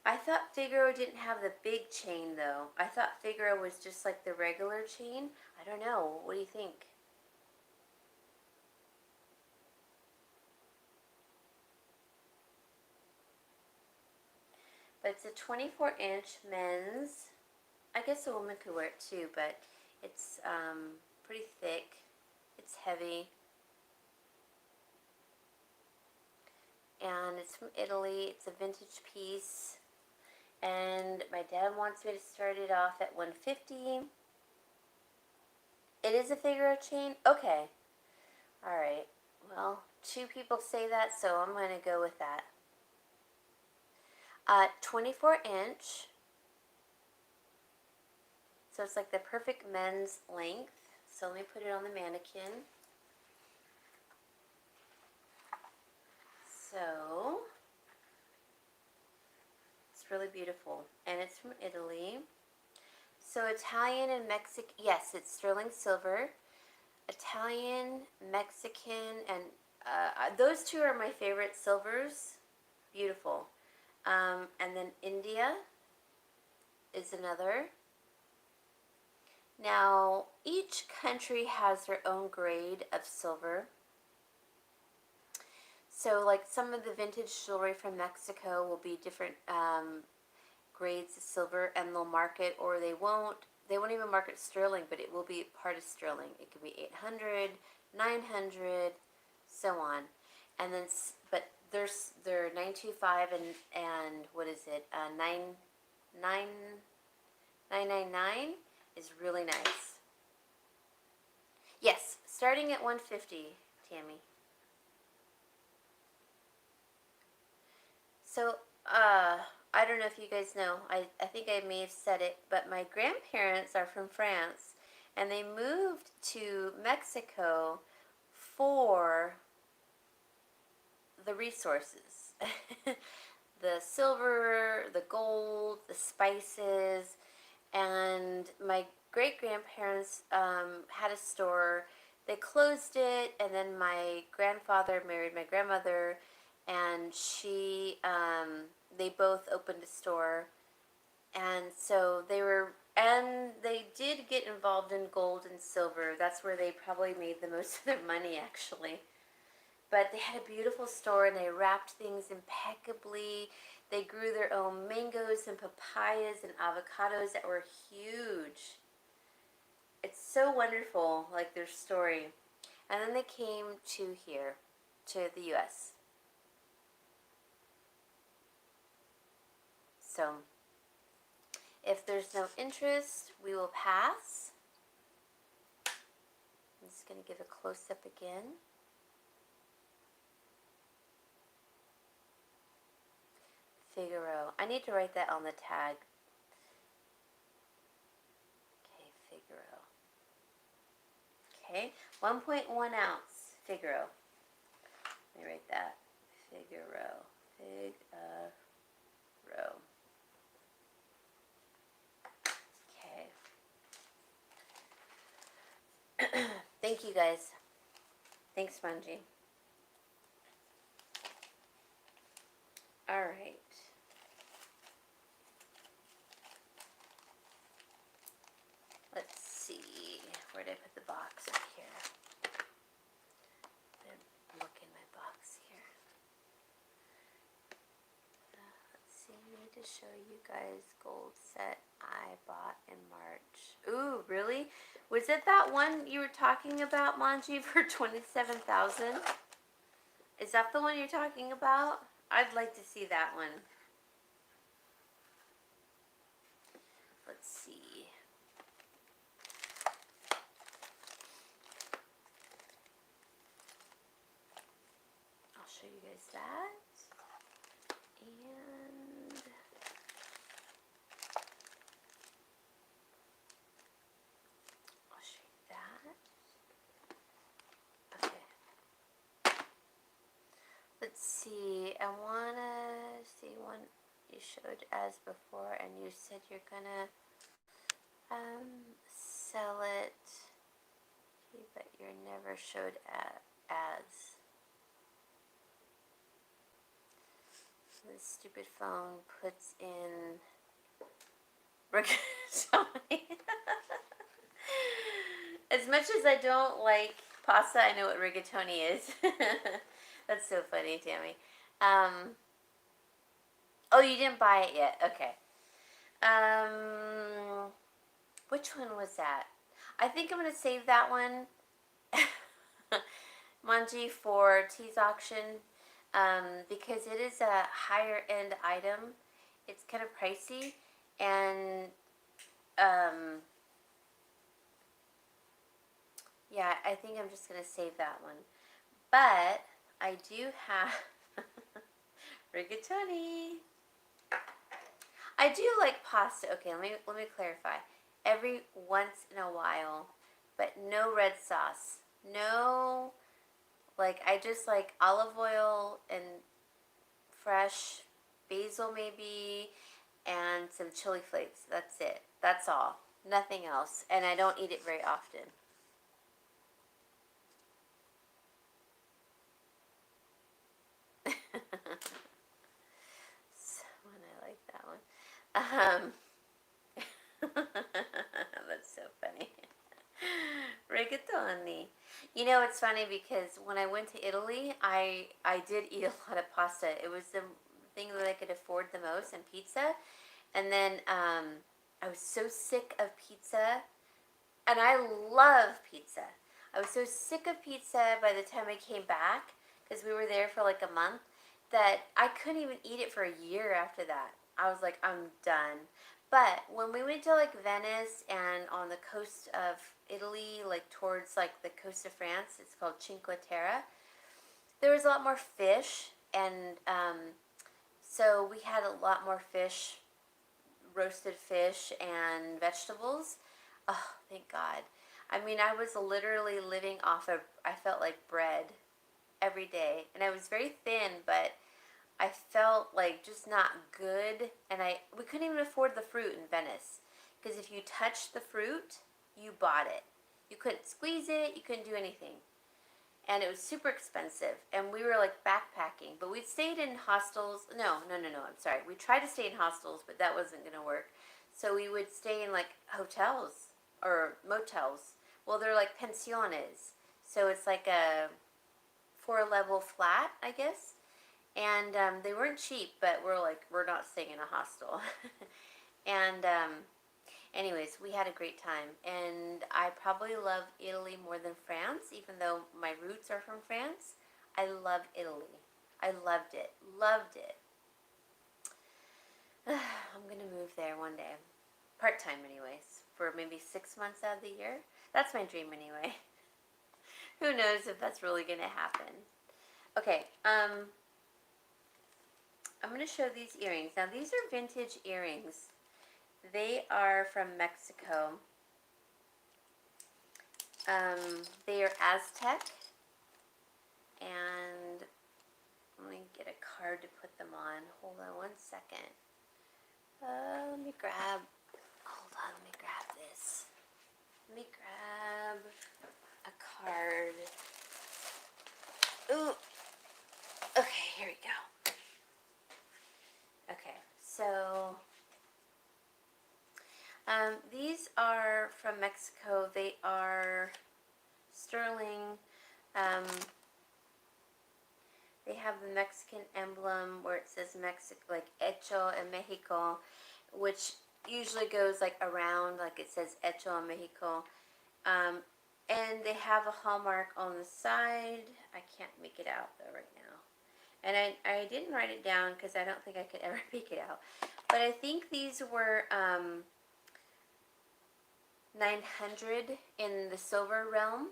Speaker 1: I thought Figaro didn't have the big chain, though. I thought Figaro was just like the regular chain. I don't know. What do you think? But it's a 24-inch men's. I guess a woman could wear it too, but it's pretty thick. It's heavy. And it's from Italy. It's a vintage piece. And my dad wants me to start it off at $150. It is a Figaro chain? Okay. Alright. Well, 2 people say that, so I'm going to go with that. 24-inch. So it's like the perfect men's length. So let me put it on the mannequin. So it's really beautiful. And it's from Italy. So Italian and Mexican, yes, it's sterling silver. Italian, Mexican, and those 2 are my favorite silvers. Beautiful. And then India is another. Now, each country has their own grade of silver. So, like some of the vintage jewelry from Mexico will be different grades of silver, and they'll mark it, or they won't. They won't even mark it sterling, but it will be part of sterling. It could be 800, 900, so on. And then, but there's their 925 and what is it? 999 is really nice. Yes, starting at 150, Tammy. So, I don't know if you guys know, I think I may have said it, but my grandparents are from France, and they moved to Mexico for the resources. The silver, the gold, the spices, and my great-grandparents had a store. They closed it, and then my grandfather married my grandmother, and they both opened a store, and so they did get involved in gold and silver. That's where they probably made the most of their money, actually. But they had a beautiful store, and they wrapped things impeccably. They grew their own mangoes and papayas and avocados that were huge. It's so wonderful, like their story. And then they came to here, to the U.S. So, if there's no interest, we will pass. I'm just going to give a close-up again. Figaro. I need to write that on the tag. Okay, Figaro. Okay, 1.1 ounce Figaro. Let me write that. Figaro. Figaro. Okay. Thank you guys. Thanks, Spongy. All right. Let's see. Where did I put the box? Up here. Look in my box here. Let's see. I need to show you guys gold set I bought in March. Ooh, really? Was it that one you were talking about, Manji, for $27,000? Is that the one you're talking about? I'd like to see that one. Let's see. I'll show you guys that. And I'll show you that. Okay. Let's see. I wanna see one. you showed as before, and you said you're gonna sell it, but you're never showed as. This stupid phone puts in rigatoni. As much as I don't like pasta, I know what rigatoni is. That's so funny, Tammy. Oh, you didn't buy it yet. Okay. Which one was that? I think I'm going to save that one, Manji, for Tea's auction, because it is a higher end item. It's kind of pricey, and yeah, I think I'm just going to save that one. But I do have rigatoni. I do like pasta. Okay, let me clarify. Every once in a while, but no red sauce. No, like I just like olive oil and fresh basil maybe and some chili flakes. That's it. That's all. Nothing else. And I don't eat it very often. Someone, I like that one. That's so funny. Rigatoni. You know, it's funny because when I went to Italy, I did eat a lot of pasta. It was the thing that I could afford the most, and pizza. And then I was so sick of pizza, and I love pizza. I was so sick of pizza by the time I came back, because we were there for like a month, that I couldn't even eat it for a year after that. I was like, I'm done. But when we went to like Venice and on the coast of Italy, like towards like the coast of France, it's called Cinque Terre, there was a lot more fish, and so we had a lot more fish, roasted fish and vegetables. Oh, thank God. I mean, I was literally living off of, I felt like bread every day. And I was very thin, but I felt like just not good. And we couldn't even afford the fruit in Venice. Because if you touched the fruit, you bought it. You couldn't squeeze it, you couldn't do anything. And it was super expensive. And we were like backpacking. But we stayed in hostels. No, I'm sorry. We tried to stay in hostels, but that wasn't going to work. So we would stay in like hotels or motels. Well, they're like pensiones. So it's like a 4-level flat, I guess. And they weren't cheap, but we're not staying in a hostel. And anyways, we had a great time. And I probably love Italy more than France, even though my roots are from France. I love Italy. I loved it. Loved it. I'm going to move there one day. Part-time anyways. For maybe 6 months out of the year. That's my dream anyway. Who knows if that's really going to happen. Okay, I'm going to show these earrings. Now, these are vintage earrings. They are from Mexico. They are Aztec. And let me get a card to put them on. Hold on one second. Let me grab this. Let me grab a card. Ooh. Okay, here we go. Okay, so these are from Mexico. They are sterling. They have the Mexican emblem where it says Mexico, like Hecho en Mexico, which usually goes like around, like it says Hecho en Mexico. And they have a hallmark on the side. I can't make it out though right now. And I didn't write it down because I don't think I could ever make it out. But I think these were 900 in the silver realm.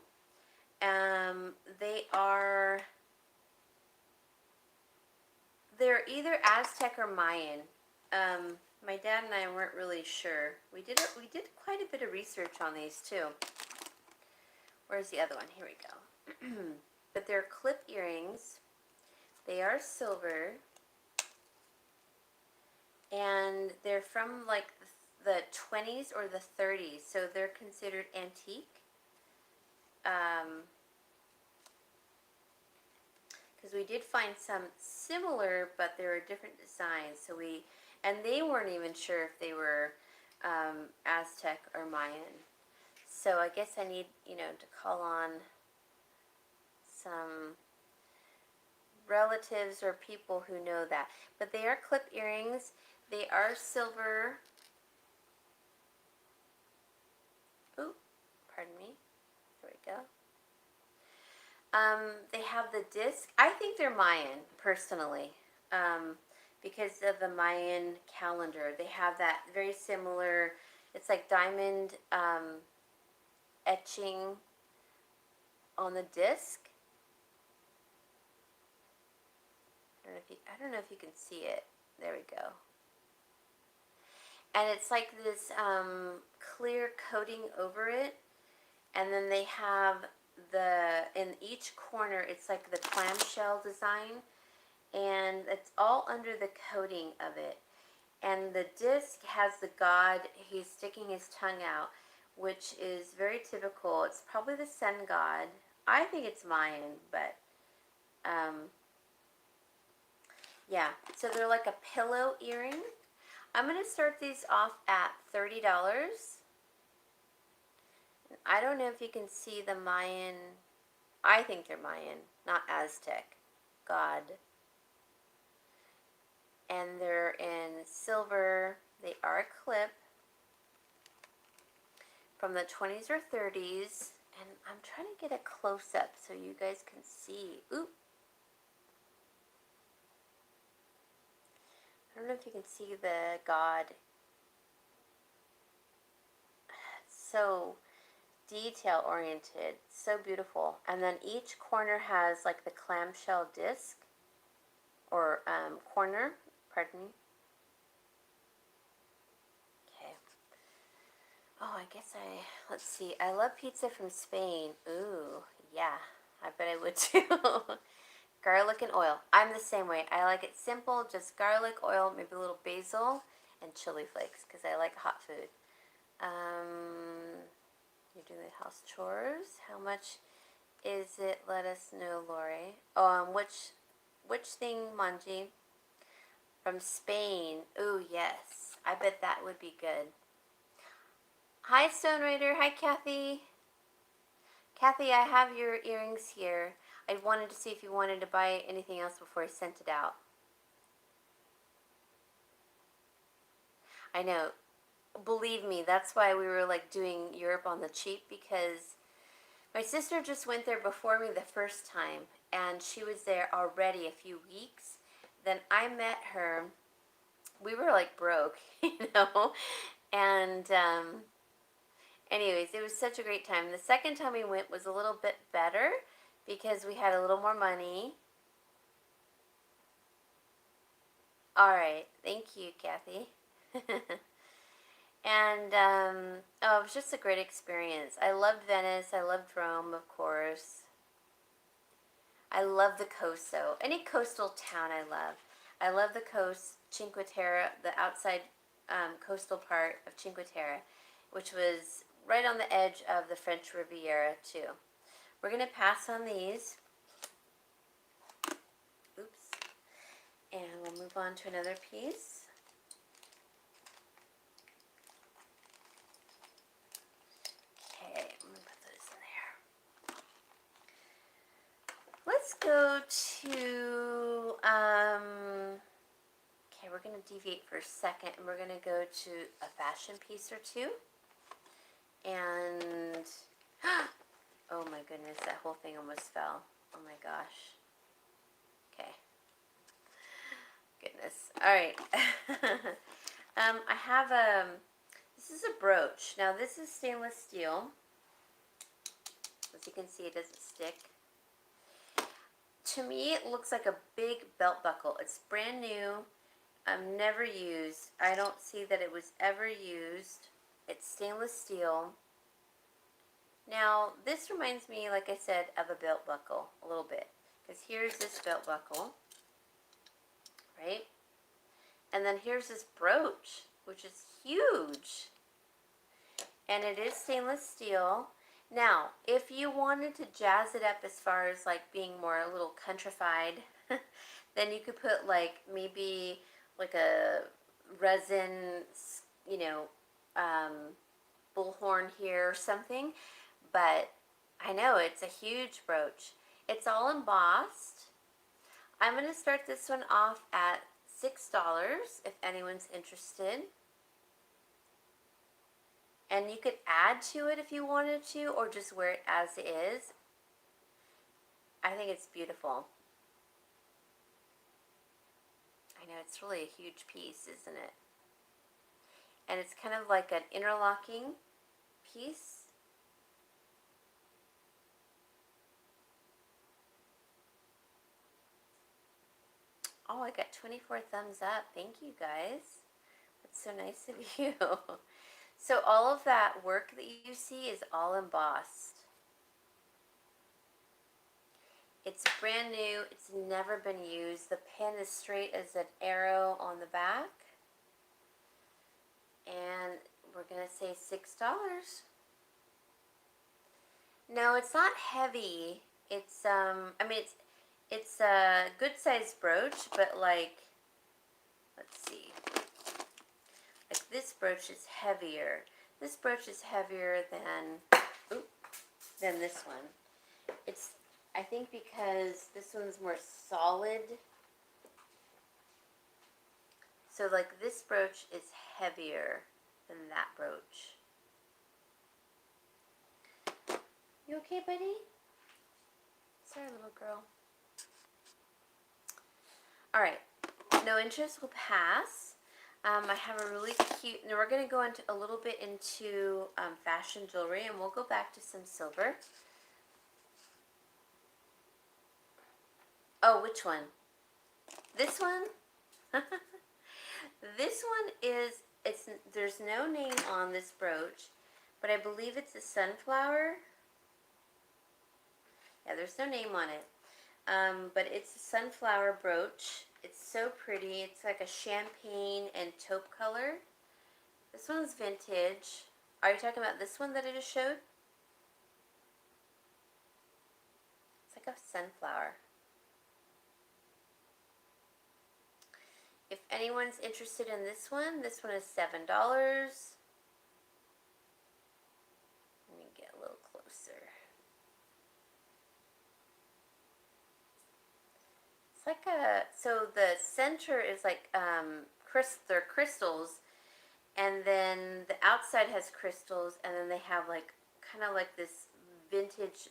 Speaker 1: They're either Aztec or Mayan. My dad and I weren't really sure. We did quite a bit of research on these too. Where's the other one? Here we go. But they're clip earrings. They are silver. and they're from like the 20s or the 30s, so they're considered antique. Because we did find some similar, but there are different designs. And they weren't even sure if they were Aztec or Mayan. So I guess I need, to call on some relatives or people who know that. But they are clip earrings. They are silver. Ooh, pardon me. There we go. They have the disc. I think they're Mayan, personally, because of the Mayan calendar. They have that very similar, it's like diamond etching on the disc. I don't know if you can see it. There we go. And it's like this clear coating over it, and then they have in each corner, it's like the clamshell design, and it's all under the coating of it. And the disc has the god, he's sticking his tongue out, which is very typical. It's probably the sun god. I think it's Mayan, but yeah. So they're like a pillow earring. I'm going to start these off at $30. I don't know if you can see the Mayan. I think they're Mayan, not Aztec. God. And they're in silver. They are a clip from the 20s or 30s. And I'm trying to get a close-up so you guys can see. Oop. I don't know if you can see the God. So detail oriented, so beautiful. And then each corner has like the clamshell disc or corner, pardon me. Okay. Oh, I guess let's see. I love pizza from Spain. Ooh, yeah, I bet I would too. Garlic and oil. I'm the same way. I like it simple, just garlic, oil, maybe a little basil, and chili flakes because I like hot food. You're doing the house chores. How much is it? Let us know, Lori. Oh, which thing, Manji? From Spain. Ooh, yes. I bet that would be good. Hi, Stone Rider. Hi, Kathy. Kathy, I have your earrings here. I wanted to see if you wanted to buy anything else before I sent it out. I know. Believe me, that's why we were like doing Europe on the cheap, because my sister just went there before me the first time, and she was there already a few weeks. Then I met her. We were like broke, and anyways, it was such a great time. The second time we went was a little bit better because we had a little more money. All right, thank you, Kathy. And it was just a great experience. I loved Venice. I loved Rome, of course. I love the coast, though. Any coastal town I love. I love the coast, Cinque Terre, the outside coastal part of Cinque Terre, which was right on the edge of the French Riviera, too. We're going to pass on these. Oops. And we'll move on to another piece. Okay, I'm going to put those in there. Let's go to, okay, we're going to deviate for a second, and we're going to go to a fashion piece or two. And, oh my goodness, that whole thing almost fell. Oh my gosh. Okay. Goodness. All right. I have this is a brooch. Now this is stainless steel. As you can see, it doesn't stick. To me, it looks like a big belt buckle. It's brand new. Never used. I don't see that it was ever used. It's stainless steel. Now, this reminds me, like I said, of a belt buckle a little bit. Because here's this belt buckle, right? And then here's this brooch, which is huge. And it is stainless steel. Now, if you wanted to jazz it up as far as like being more a little countrified, then you could put like maybe like a resin, you know, bullhorn here or something. But I know it's a huge brooch. It's all embossed. I'm going to start this one off at $6 if anyone's interested. And you could add to it if you wanted to, or just wear it as is. I think it's beautiful. I know, it's really a huge piece, isn't it? And it's kind of like an interlocking piece. Oh, I got 24 thumbs up. Thank you, guys. That's so nice of you. So all of that work that you see is all embossed. It's brand new. It's never been used. The pin is straight as an arrow on the back. And we're going to say $6. No, it's not heavy. It's I mean it's a good sized brooch, but like, let's see. Like this brooch is heavier. This brooch is heavier than this one. It's, I think, because this one's more solid. So like this brooch is heavier than that brooch. You okay, buddy? Sorry, little girl. Alright, no interest will pass. I have a really cute, now we're going to go into a little bit into fashion jewelry, and we'll go back to some silver. Oh, which one? This one? This one is, there's no name on this brooch, but I believe it's a sunflower. Yeah, there's no name on it. But it's a sunflower brooch. It's so pretty. It's like a champagne and taupe color. This one's vintage. Are you talking about this one that I just showed? It's like a sunflower. If anyone's interested in this one is $7. Let me get a little closer. It's like a, so the center is like, they're crystals, and then the outside has crystals, and then they have like, kind of like this vintage,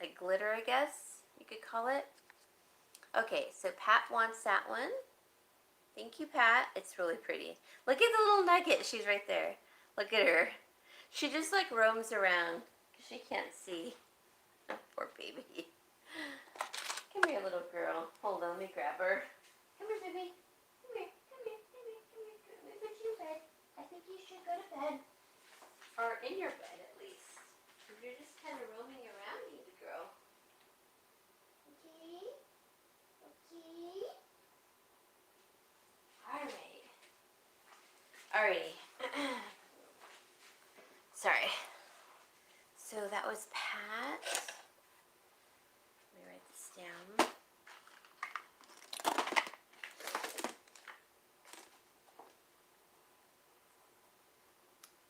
Speaker 1: like glitter, I guess you could call it. Okay, so Pat wants that one. Thank you, Pat. It's really pretty. Look at the little nugget. She's right there. Look at her. She just like roams around because she can't see. Poor baby. Come here, little girl. Hold on, let me grab her. Come here, baby. Come here, come here, come here, come here. Let me put you in bed. I think you should go to bed. Or in your bed, at least. You're just kind of roaming around, you girl. Okay? Okay? Alright. Alrighty. Sorry. So that was Pat. Let me write this down.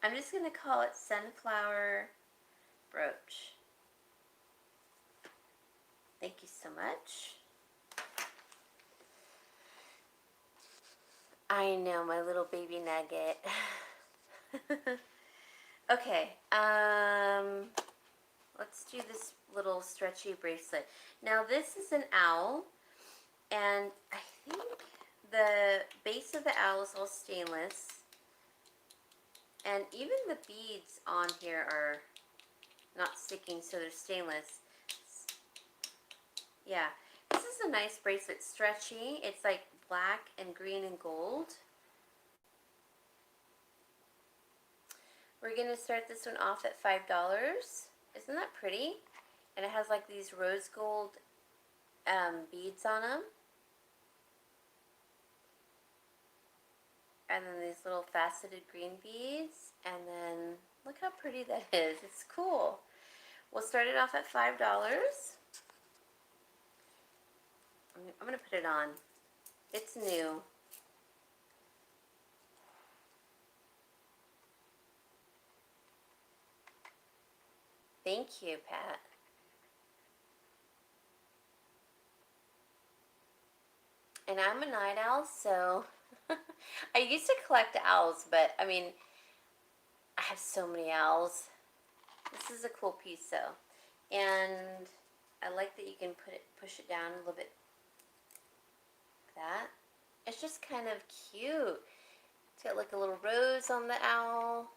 Speaker 1: I'm just going to call it Sunflower Brooch. Thank you so much. I know, my little baby nugget. Okay, let's do this little stretchy bracelet. Now this is an owl, and I think the base of the owl is all stainless, and even the beads on here are not sticking, so they're stainless. Yeah, this is a nice bracelet, stretchy. It's like black and green and gold. We're going to start this one off at $5. Isn't that pretty? And it has like these rose gold beads on them. And then these little faceted green beads. And then look how pretty that is. It's cool. We'll start it off at $5. I'm going to put it on. It's new. Thank you, Pat. And I'm a night owl, so I used to collect owls, but I mean, I have so many owls. This is a cool piece, though. And I like that you can push it down a little bit like that. It's just kind of cute. It's got like a little rose on the owl.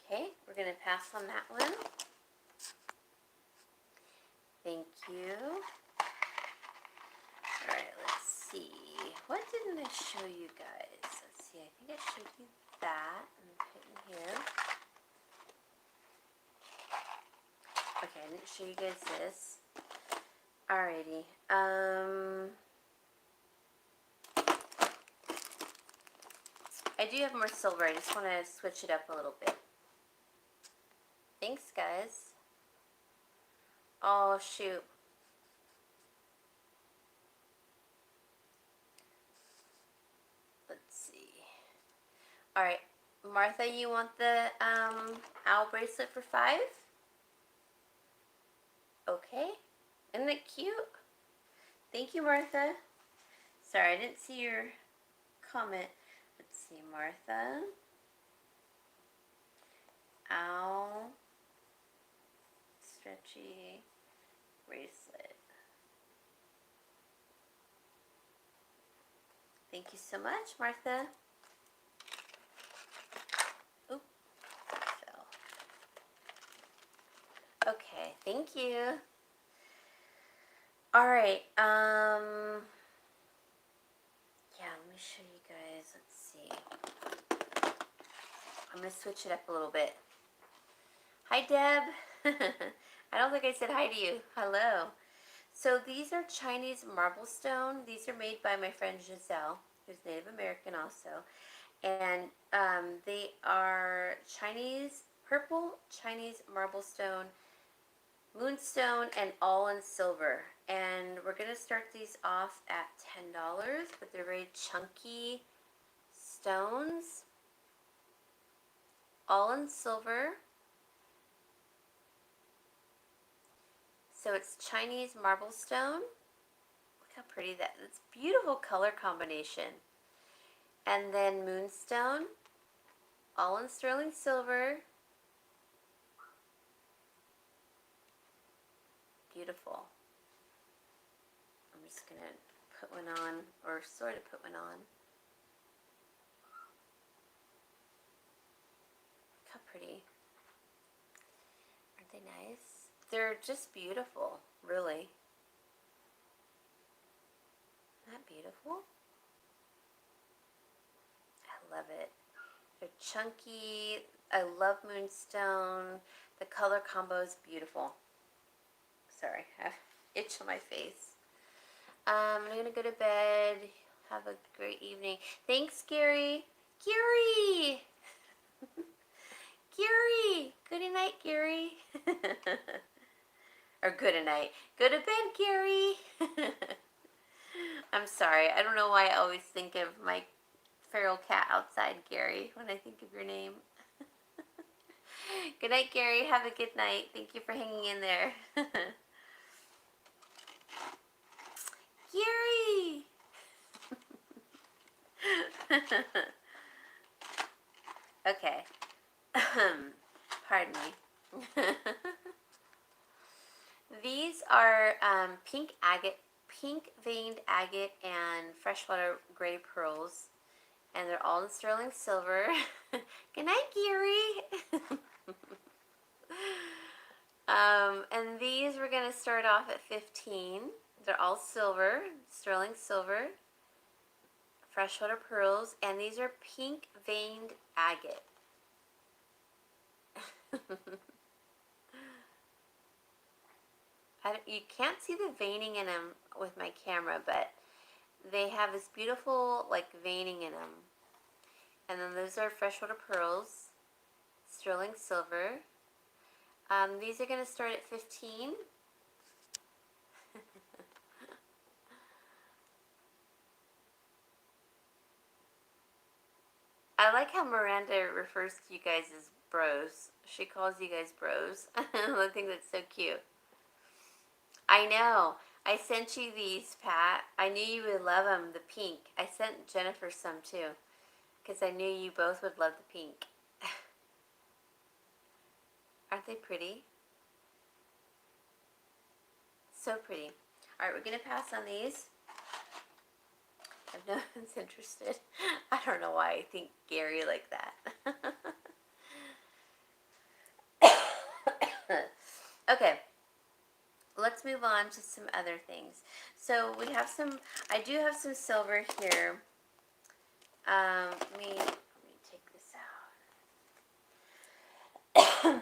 Speaker 1: Okay, we're going to pass on that one. Thank you. Alright, let's see. What didn't I show you guys? Let's see, I think I showed you that. And put it in here. Okay, I didn't show you guys this. Alrighty. I do have more silver. I just want to switch it up a little bit. Thanks, guys. Oh, shoot. Let's see. Alright, Martha, you want the owl bracelet for $5? Okay. Isn't it cute? Thank you, Martha. Sorry, I didn't see your comment. Let's see, Martha. Owl. Stretchy bracelet. Thank you so much, Martha. Oop, fell. Okay, thank you. All right, yeah, let me show you guys. Let's see. I'm gonna switch it up a little bit. Hi, Deb. I don't think I said hi to you. Hello. So these are Chinese marble stone. These are made by my friend Giselle, who's Native American also. And they are Chinese, purple Chinese marble stone, moonstone, and all in silver. And we're going to start these off at $10, but they're very chunky stones, all in silver. So it's Chinese marble stone. Look how pretty that is. It's beautiful color combination. And then moonstone, all in sterling silver. Beautiful. I'm just going to put one on, or sort of put one on. Look how pretty. Aren't they nice? They're just beautiful, really. Isn't that beautiful? I love it. They're chunky. I love moonstone. The color combo is beautiful. Sorry, I have itch on my face. I'm going to go to bed. Have a great evening. Thanks, Gary. Gary! Gary! Good night, Gary. Or good night. Go to bed, Gary. I'm sorry. I don't know why I always think of my feral cat outside, Gary, when I think of your name. Good night, Gary. Have a good night. Thank you for hanging in there. Gary! Okay. Pardon me. These are pink veined agate and freshwater gray pearls, and they're all in sterling silver. Good night, Gary. And these we're gonna start off at $15. They're all silver, sterling silver, freshwater pearls, and these are pink veined agate. You can't see the veining in them with my camera, but they have this beautiful like veining in them. And then those are freshwater pearls, sterling silver. These are going to start at 15. I like how Miranda refers to you guys as bros. She calls you guys bros. I think that's so cute. I know. I sent you these, Pat. I knew you would love them, the pink. I sent Jennifer some too, because I knew you both would love the pink. Aren't they pretty? So pretty. All right, we're going to pass on these. If no one's interested. I don't know why I think Gary like that. Okay. Let's move on to some other things. So we have some, I do have some silver here. Let me take this out.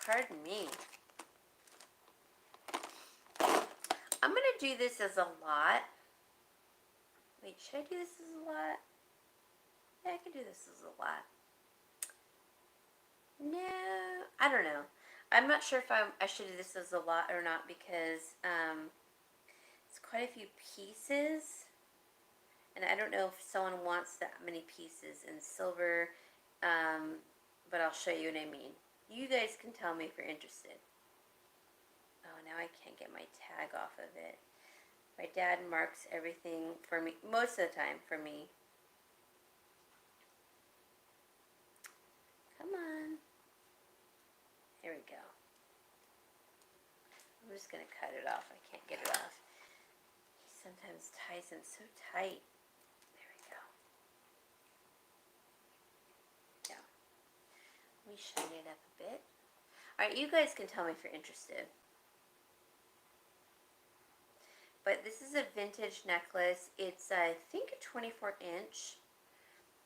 Speaker 1: Pardon me. I'm going to do this as a lot. Wait, should I do this as a lot? Yeah, I can do this as a lot. No, I don't know. I'm not sure if I should do this as a lot or not because it's quite a few pieces. And I don't know if someone wants that many pieces in silver, but I'll show you what I mean. You guys can tell me if you're interested. Oh, now I can't get my tag off of it. My dad marks everything for me, most of the time for me. Come on. Here we go. I'm just going to cut it off. I can't get it off. He sometimes ties them so tight. There we go. Yeah. Let me shine it up a bit. Alright, you guys can tell me if you're interested. But this is a vintage necklace. It's, I think, a 24-inch.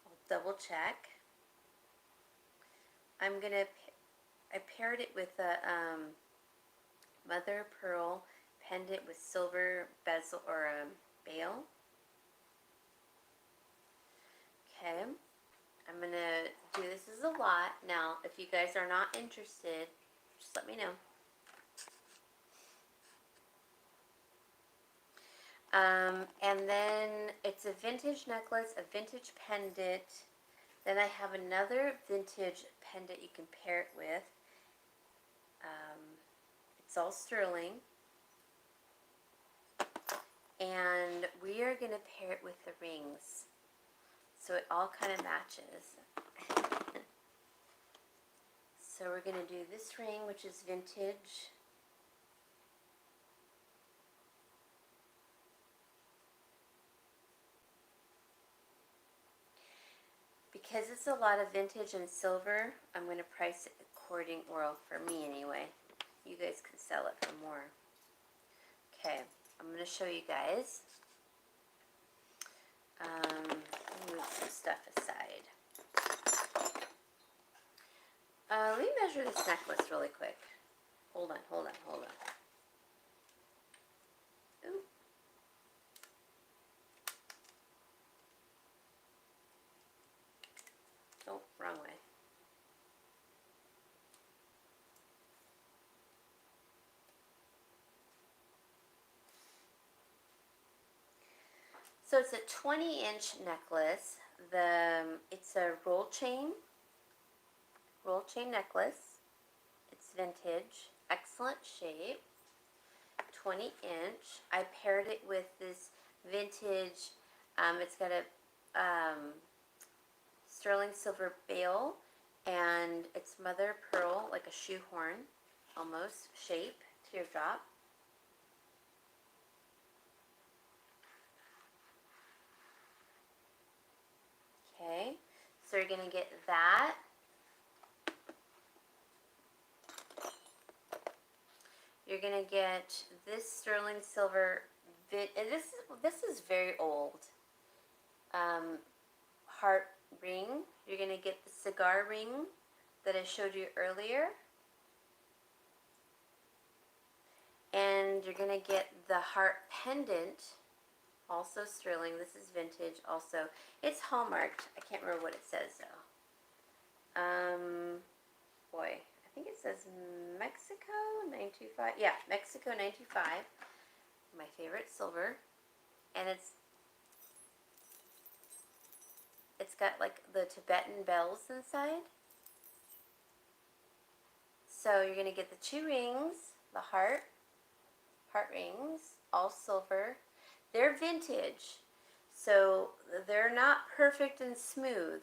Speaker 1: I'll double check. I'm going to, I paired it with a mother of pearl pendant with silver bezel or a bail. Okay. I'm going to do this as a lot. Now, if you guys are not interested, just let me know. And then it's a vintage necklace, a vintage pendant. Then I have another vintage pendant you can pair it with. It's all sterling. And we are going to pair it with the rings. So it all kind of matches. So we're going to do this ring, which is vintage. Because it's a lot of vintage and silver, I'm going to price it according, well, for me anyway. You guys can sell it for more. Okay, I'm going to show you guys. Let me move some stuff aside. Let me measure this necklace really quick. Hold on. Ooh. Oh, wrong way. So it's a 20-inch necklace. It's a roll chain necklace. It's vintage, excellent shape, 20-inch. I paired it with this vintage. It's got a sterling silver bail, and it's mother of pearl, like a shoehorn, almost shape, teardrop. Okay, so you're going to get that. You're going to get this sterling silver, this is very old, heart ring. You're going to get the cigar ring that I showed you earlier. And you're going to get the heart pendant, also sterling. This is vintage also. It's hallmarked. I can't remember what it says though. Boy, I think it says Mexico 925. Yeah, Mexico 925. My favorite silver. And it's got like the Tibetan bells inside. So you're going to get the 2 rings, the heart rings, all silver. They're vintage, so they're not perfect and smooth.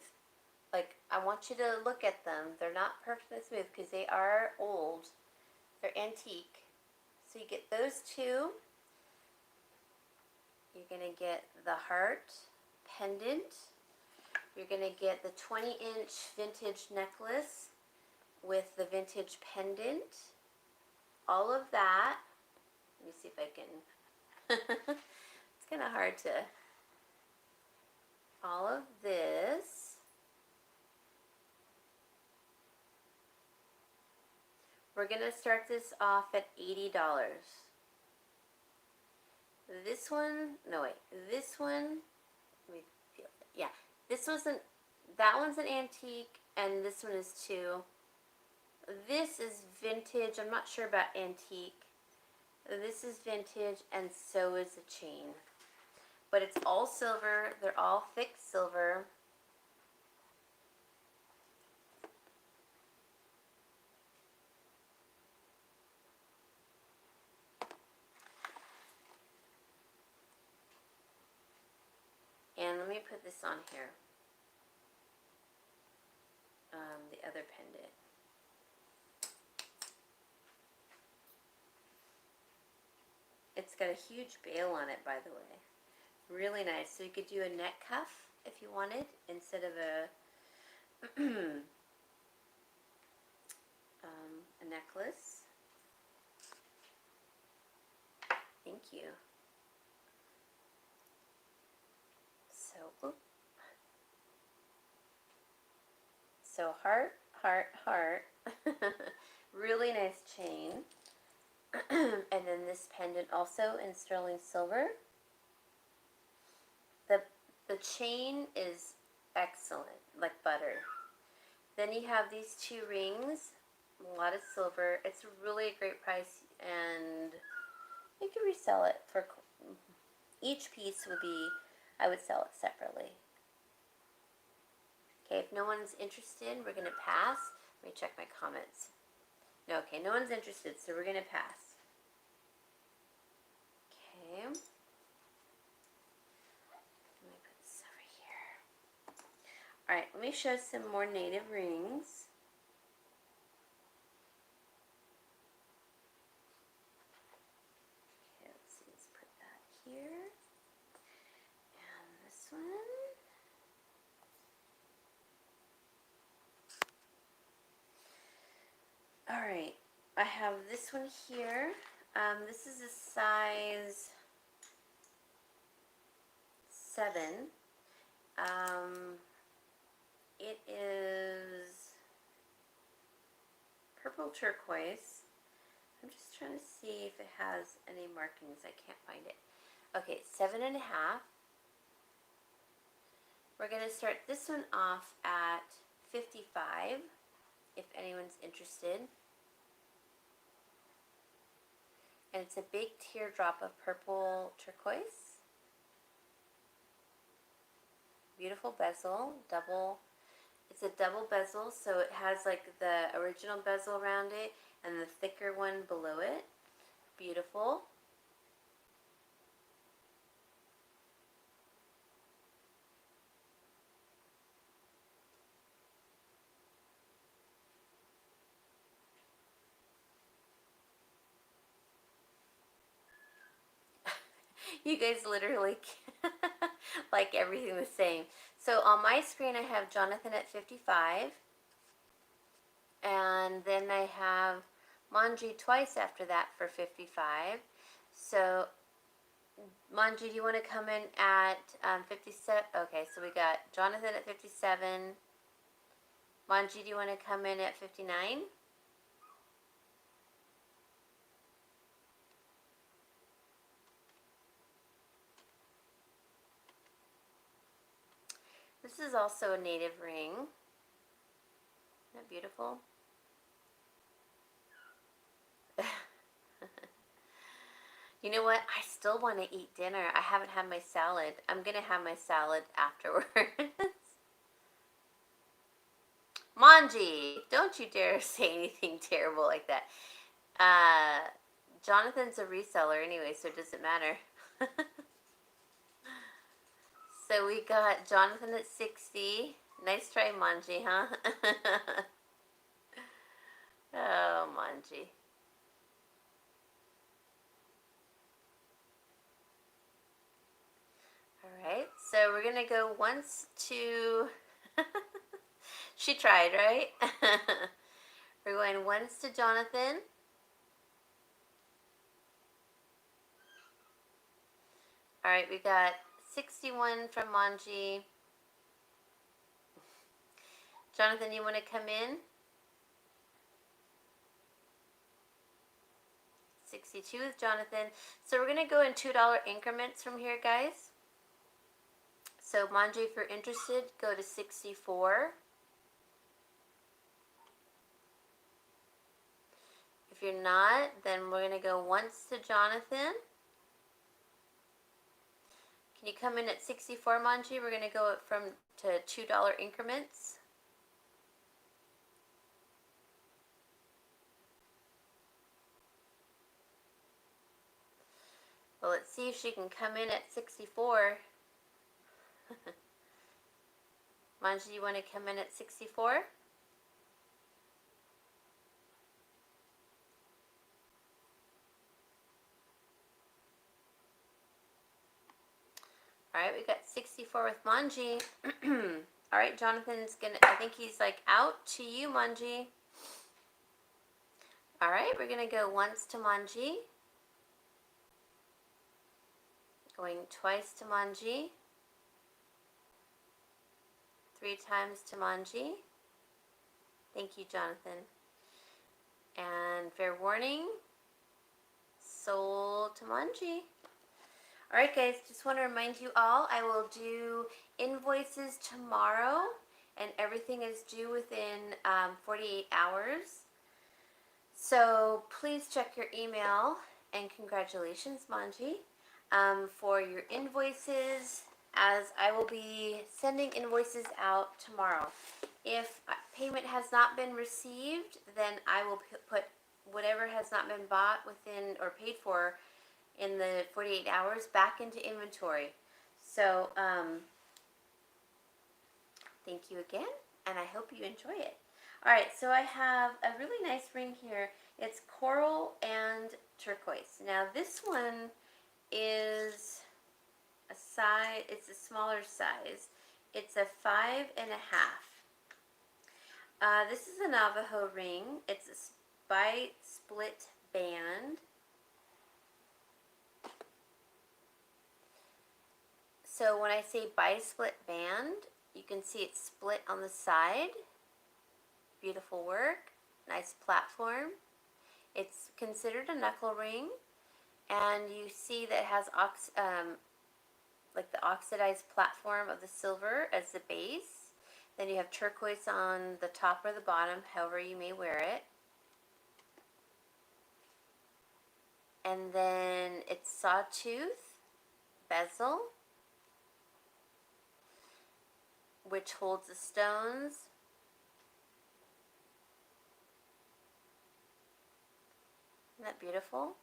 Speaker 1: Like, I want you to look at them. They're not perfect and smooth because they are old. They're antique. So you get those 2. You're going to get the heart pendant. You're going to get the 20-inch vintage necklace with the vintage pendant. All of that. Let me see if I can. It's kind of hard to. All of this. We're going to start this off at $80. This one, no wait, this one, let me feel it. Yeah, this wasn't, that one's an antique, and this one is too. This is vintage. I'm not sure about antique. This is vintage, and so is the chain. But it's all silver. They're all thick silver. And let me put this on here. The other pendant. It's got a huge bail on it, by the way. Really nice. So you could do a neck cuff if you wanted instead of a necklace. Thank you. So heart, heart, heart. Really nice chain. And then this pendant also in sterling silver. The chain is excellent, like butter. Then you have these 2 rings, a lot of silver. It's really a great price, and you can resell it for, each piece would be, I would sell it separately. Okay, if no one's interested, we're going to pass. Let me check my comments. No, okay, no one's interested, so we're going to pass. Okay. Let me put this over here. Alright, let me show some more native rings. Okay, let's see, let's put that here. And this one. Alright, I have this one here. This is a size 7. It is purple turquoise. I'm just trying to see if it has any markings. I can't find it. Okay, 7.5. We're going to start this one off at $55, if anyone's interested. And it's a big teardrop of purple turquoise. Beautiful bezel, double. It's a double bezel, so it has like the original bezel around it and the thicker one below it. Beautiful. You guys literally like everything the same. So on my screen I have Jonathan at 55. And then I have Manji twice after that for 55. So Manji, do you want to come in at 57? Okay, so we got Jonathan at 57. Manji, do you want to come in at 59? This is also a native ring. Isn't that beautiful? You know what? I still want to eat dinner. I haven't had my salad. I'm going to have my salad afterwards. Manji, don't you dare say anything terrible like that. Jonathan's a reseller anyway, so it doesn't matter. So we got Jonathan at 60. Nice try, Manji, huh? Oh, Manji. Alright, so we're going to go once to... She tried, right? We're going once to Jonathan. Alright, we got 61 from Manji. Jonathan, you want to come in? 62 with Jonathan. So we're going to go in $2 increments from here, guys. So Manji, if you're interested, go to 64. If you're not, then we're going to go once to Jonathan. Can you come in at 64, Manji? We're going to go from to $2 increments. Well, let's see if she can come in at 64. Manji, you want to come in at 64? Alright, we got 64 with Manji. Alright, Jonathan's gonna, I think he's like out to you, Manji. Alright, we're gonna go once to Manji. Going twice to Manji. 3 times to Manji. Thank you, Jonathan. And fair warning, sold to Manji. Alright guys, just want to remind you all, I will do invoices tomorrow, and everything is due within 48 hours. So please check your email, and congratulations, Manji, for your invoices, as I will be sending invoices out tomorrow. If payment has not been received, then I will put whatever has not been bought within or paid for in the 48 hours back into inventory. So thank you again, and I hope you enjoy it. Alright, so I have a really nice ring here. It's coral and turquoise. Now this one is a size, it's a smaller size. It's a 5.5. This is a Navajo ring. It's a split band. So when I say bi-split band, you can see it's split on the side. Beautiful work, nice platform. It's considered a knuckle ring, and you see that it has like the oxidized platform of the silver as the base. Then you have turquoise on the top or the bottom, however you may wear it. And then it's sawtooth bezel, which holds the stones. Isn't that beautiful?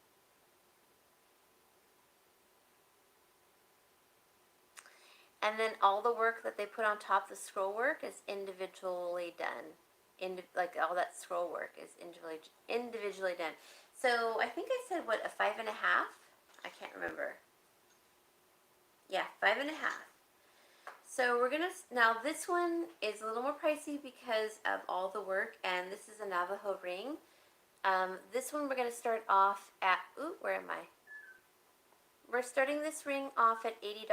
Speaker 1: And then all the work that they put on top, the scroll work, is individually done. Like all that scroll work is individually done. So I think I said, what, a 5.5? I can't remember. Yeah, 5.5. So we're gonna, now this one is a little more pricey because of all the work, and this is a Navajo ring. This one we're gonna start off at, ooh, where am I? we're starting this ring off at $80.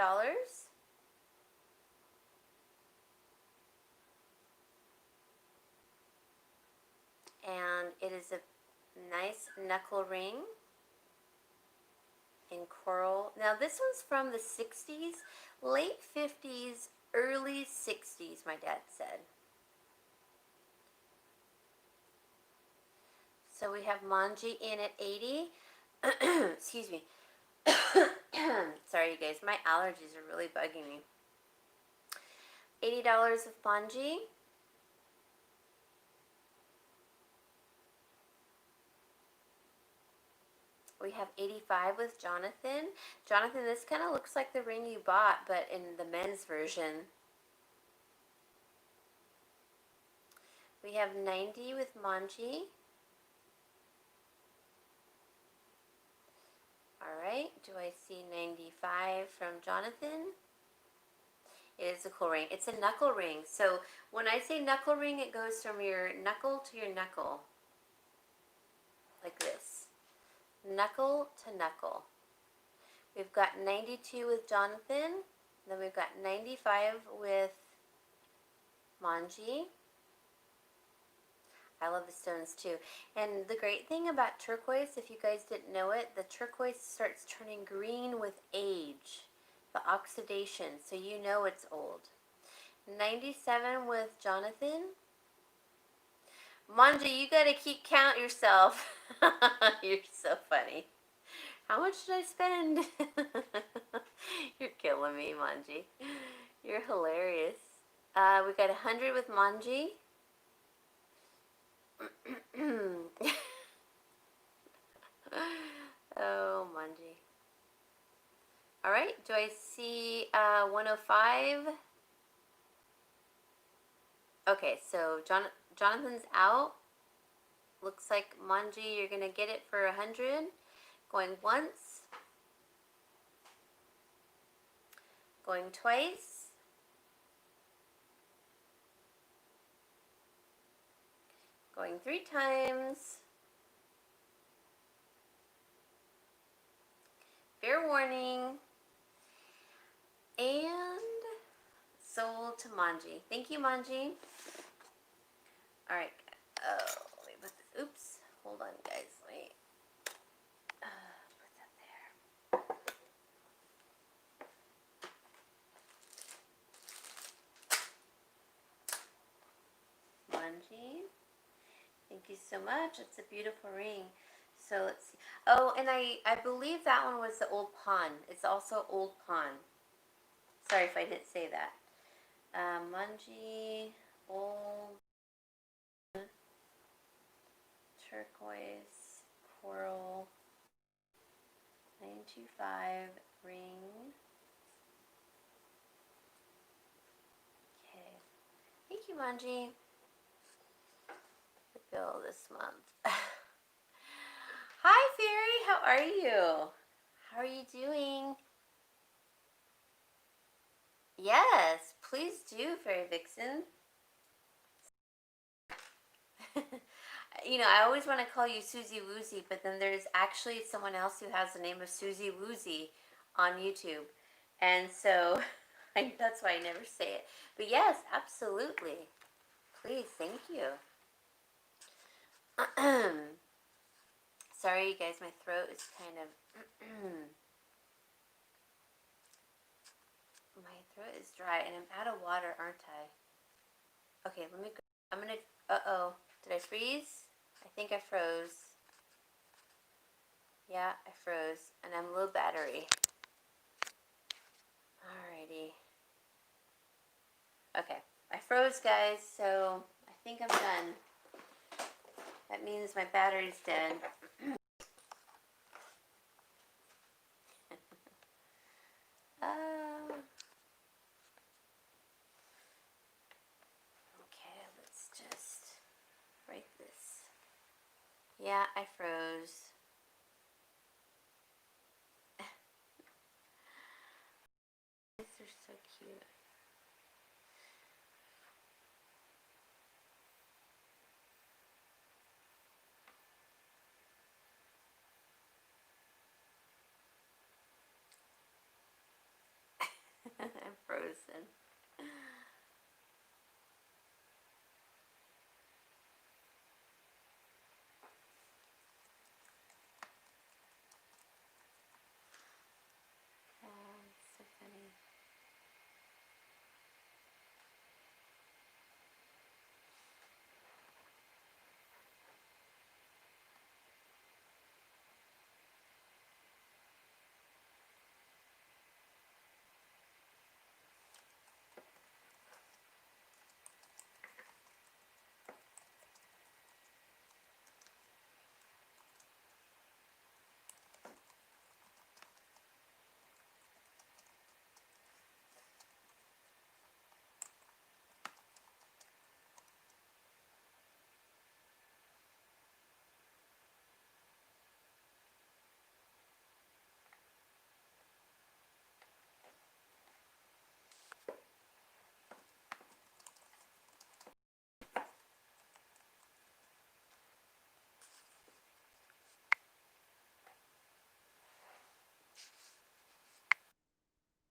Speaker 1: And it is a nice knuckle ring in coral. Now this one's from the 60s, late 50s, early 60s, my dad said. So we have Manji in at 80. Excuse me. Sorry, you guys. My allergies are really bugging me. $80 of Manji. We have 85 with Jonathan. Jonathan, this kind of looks like the ring you bought, but in the men's version. We have 90 with Manji. Alright, do I see 95 from Jonathan? It is a cool ring. It's a knuckle ring. So when I say knuckle ring, it goes from your knuckle to your knuckle. Like this. Knuckle to knuckle. We've got 92 with Jonathan. Then we've got 95 with Manji. I love the stones too. And the great thing about turquoise, if you guys didn't know it, the turquoise starts turning green with age. The oxidation, so you know it's old. 97 with Jonathan. Manji, you gotta keep count yourself. You're so funny. How much did I spend? You're killing me, Manji. You're hilarious. We got 100 with Manji. Oh, Manji. Alright, do I see 105? Okay, so Jonathan's out. Looks like Manji, you're going to get it for 100. Going once. Going twice. Going 3 times. Fair warning. And sold to Manji. Thank you, Manji. Alright. Oh, let me put this. Oops. Hold on, guys. Let me put that there. Manji. Thank you so much. It's a beautiful ring. So let's see. Oh, and I believe that one was the old pawn. It's also old pawn. Sorry if I didn't say that. Manji, old, turquoise, coral, 925 ring. Okay. Thank you, Manji. The bill this month. Hi, Fairy. How are you? How are you doing? Yes, please do, Fairy Vixen. You know, I always want to call you Susie Woozy, but then there's actually someone else who has the name of Susie Woozy on YouTube. And so that's why I never say it. But yes, absolutely. Please, thank you. Sorry, you guys, my throat is kind of... My throat is dry, and I'm out of water, aren't I? Okay, let me go. I'm gonna... Uh-oh. Did I freeze? I think I froze. Yeah, I froze. And I'm low battery. Alrighty. Okay. I froze, guys, so I think I'm done. That means my battery's dead. Okay, let's just break this. Yeah, I froze. These are so cute. frozen.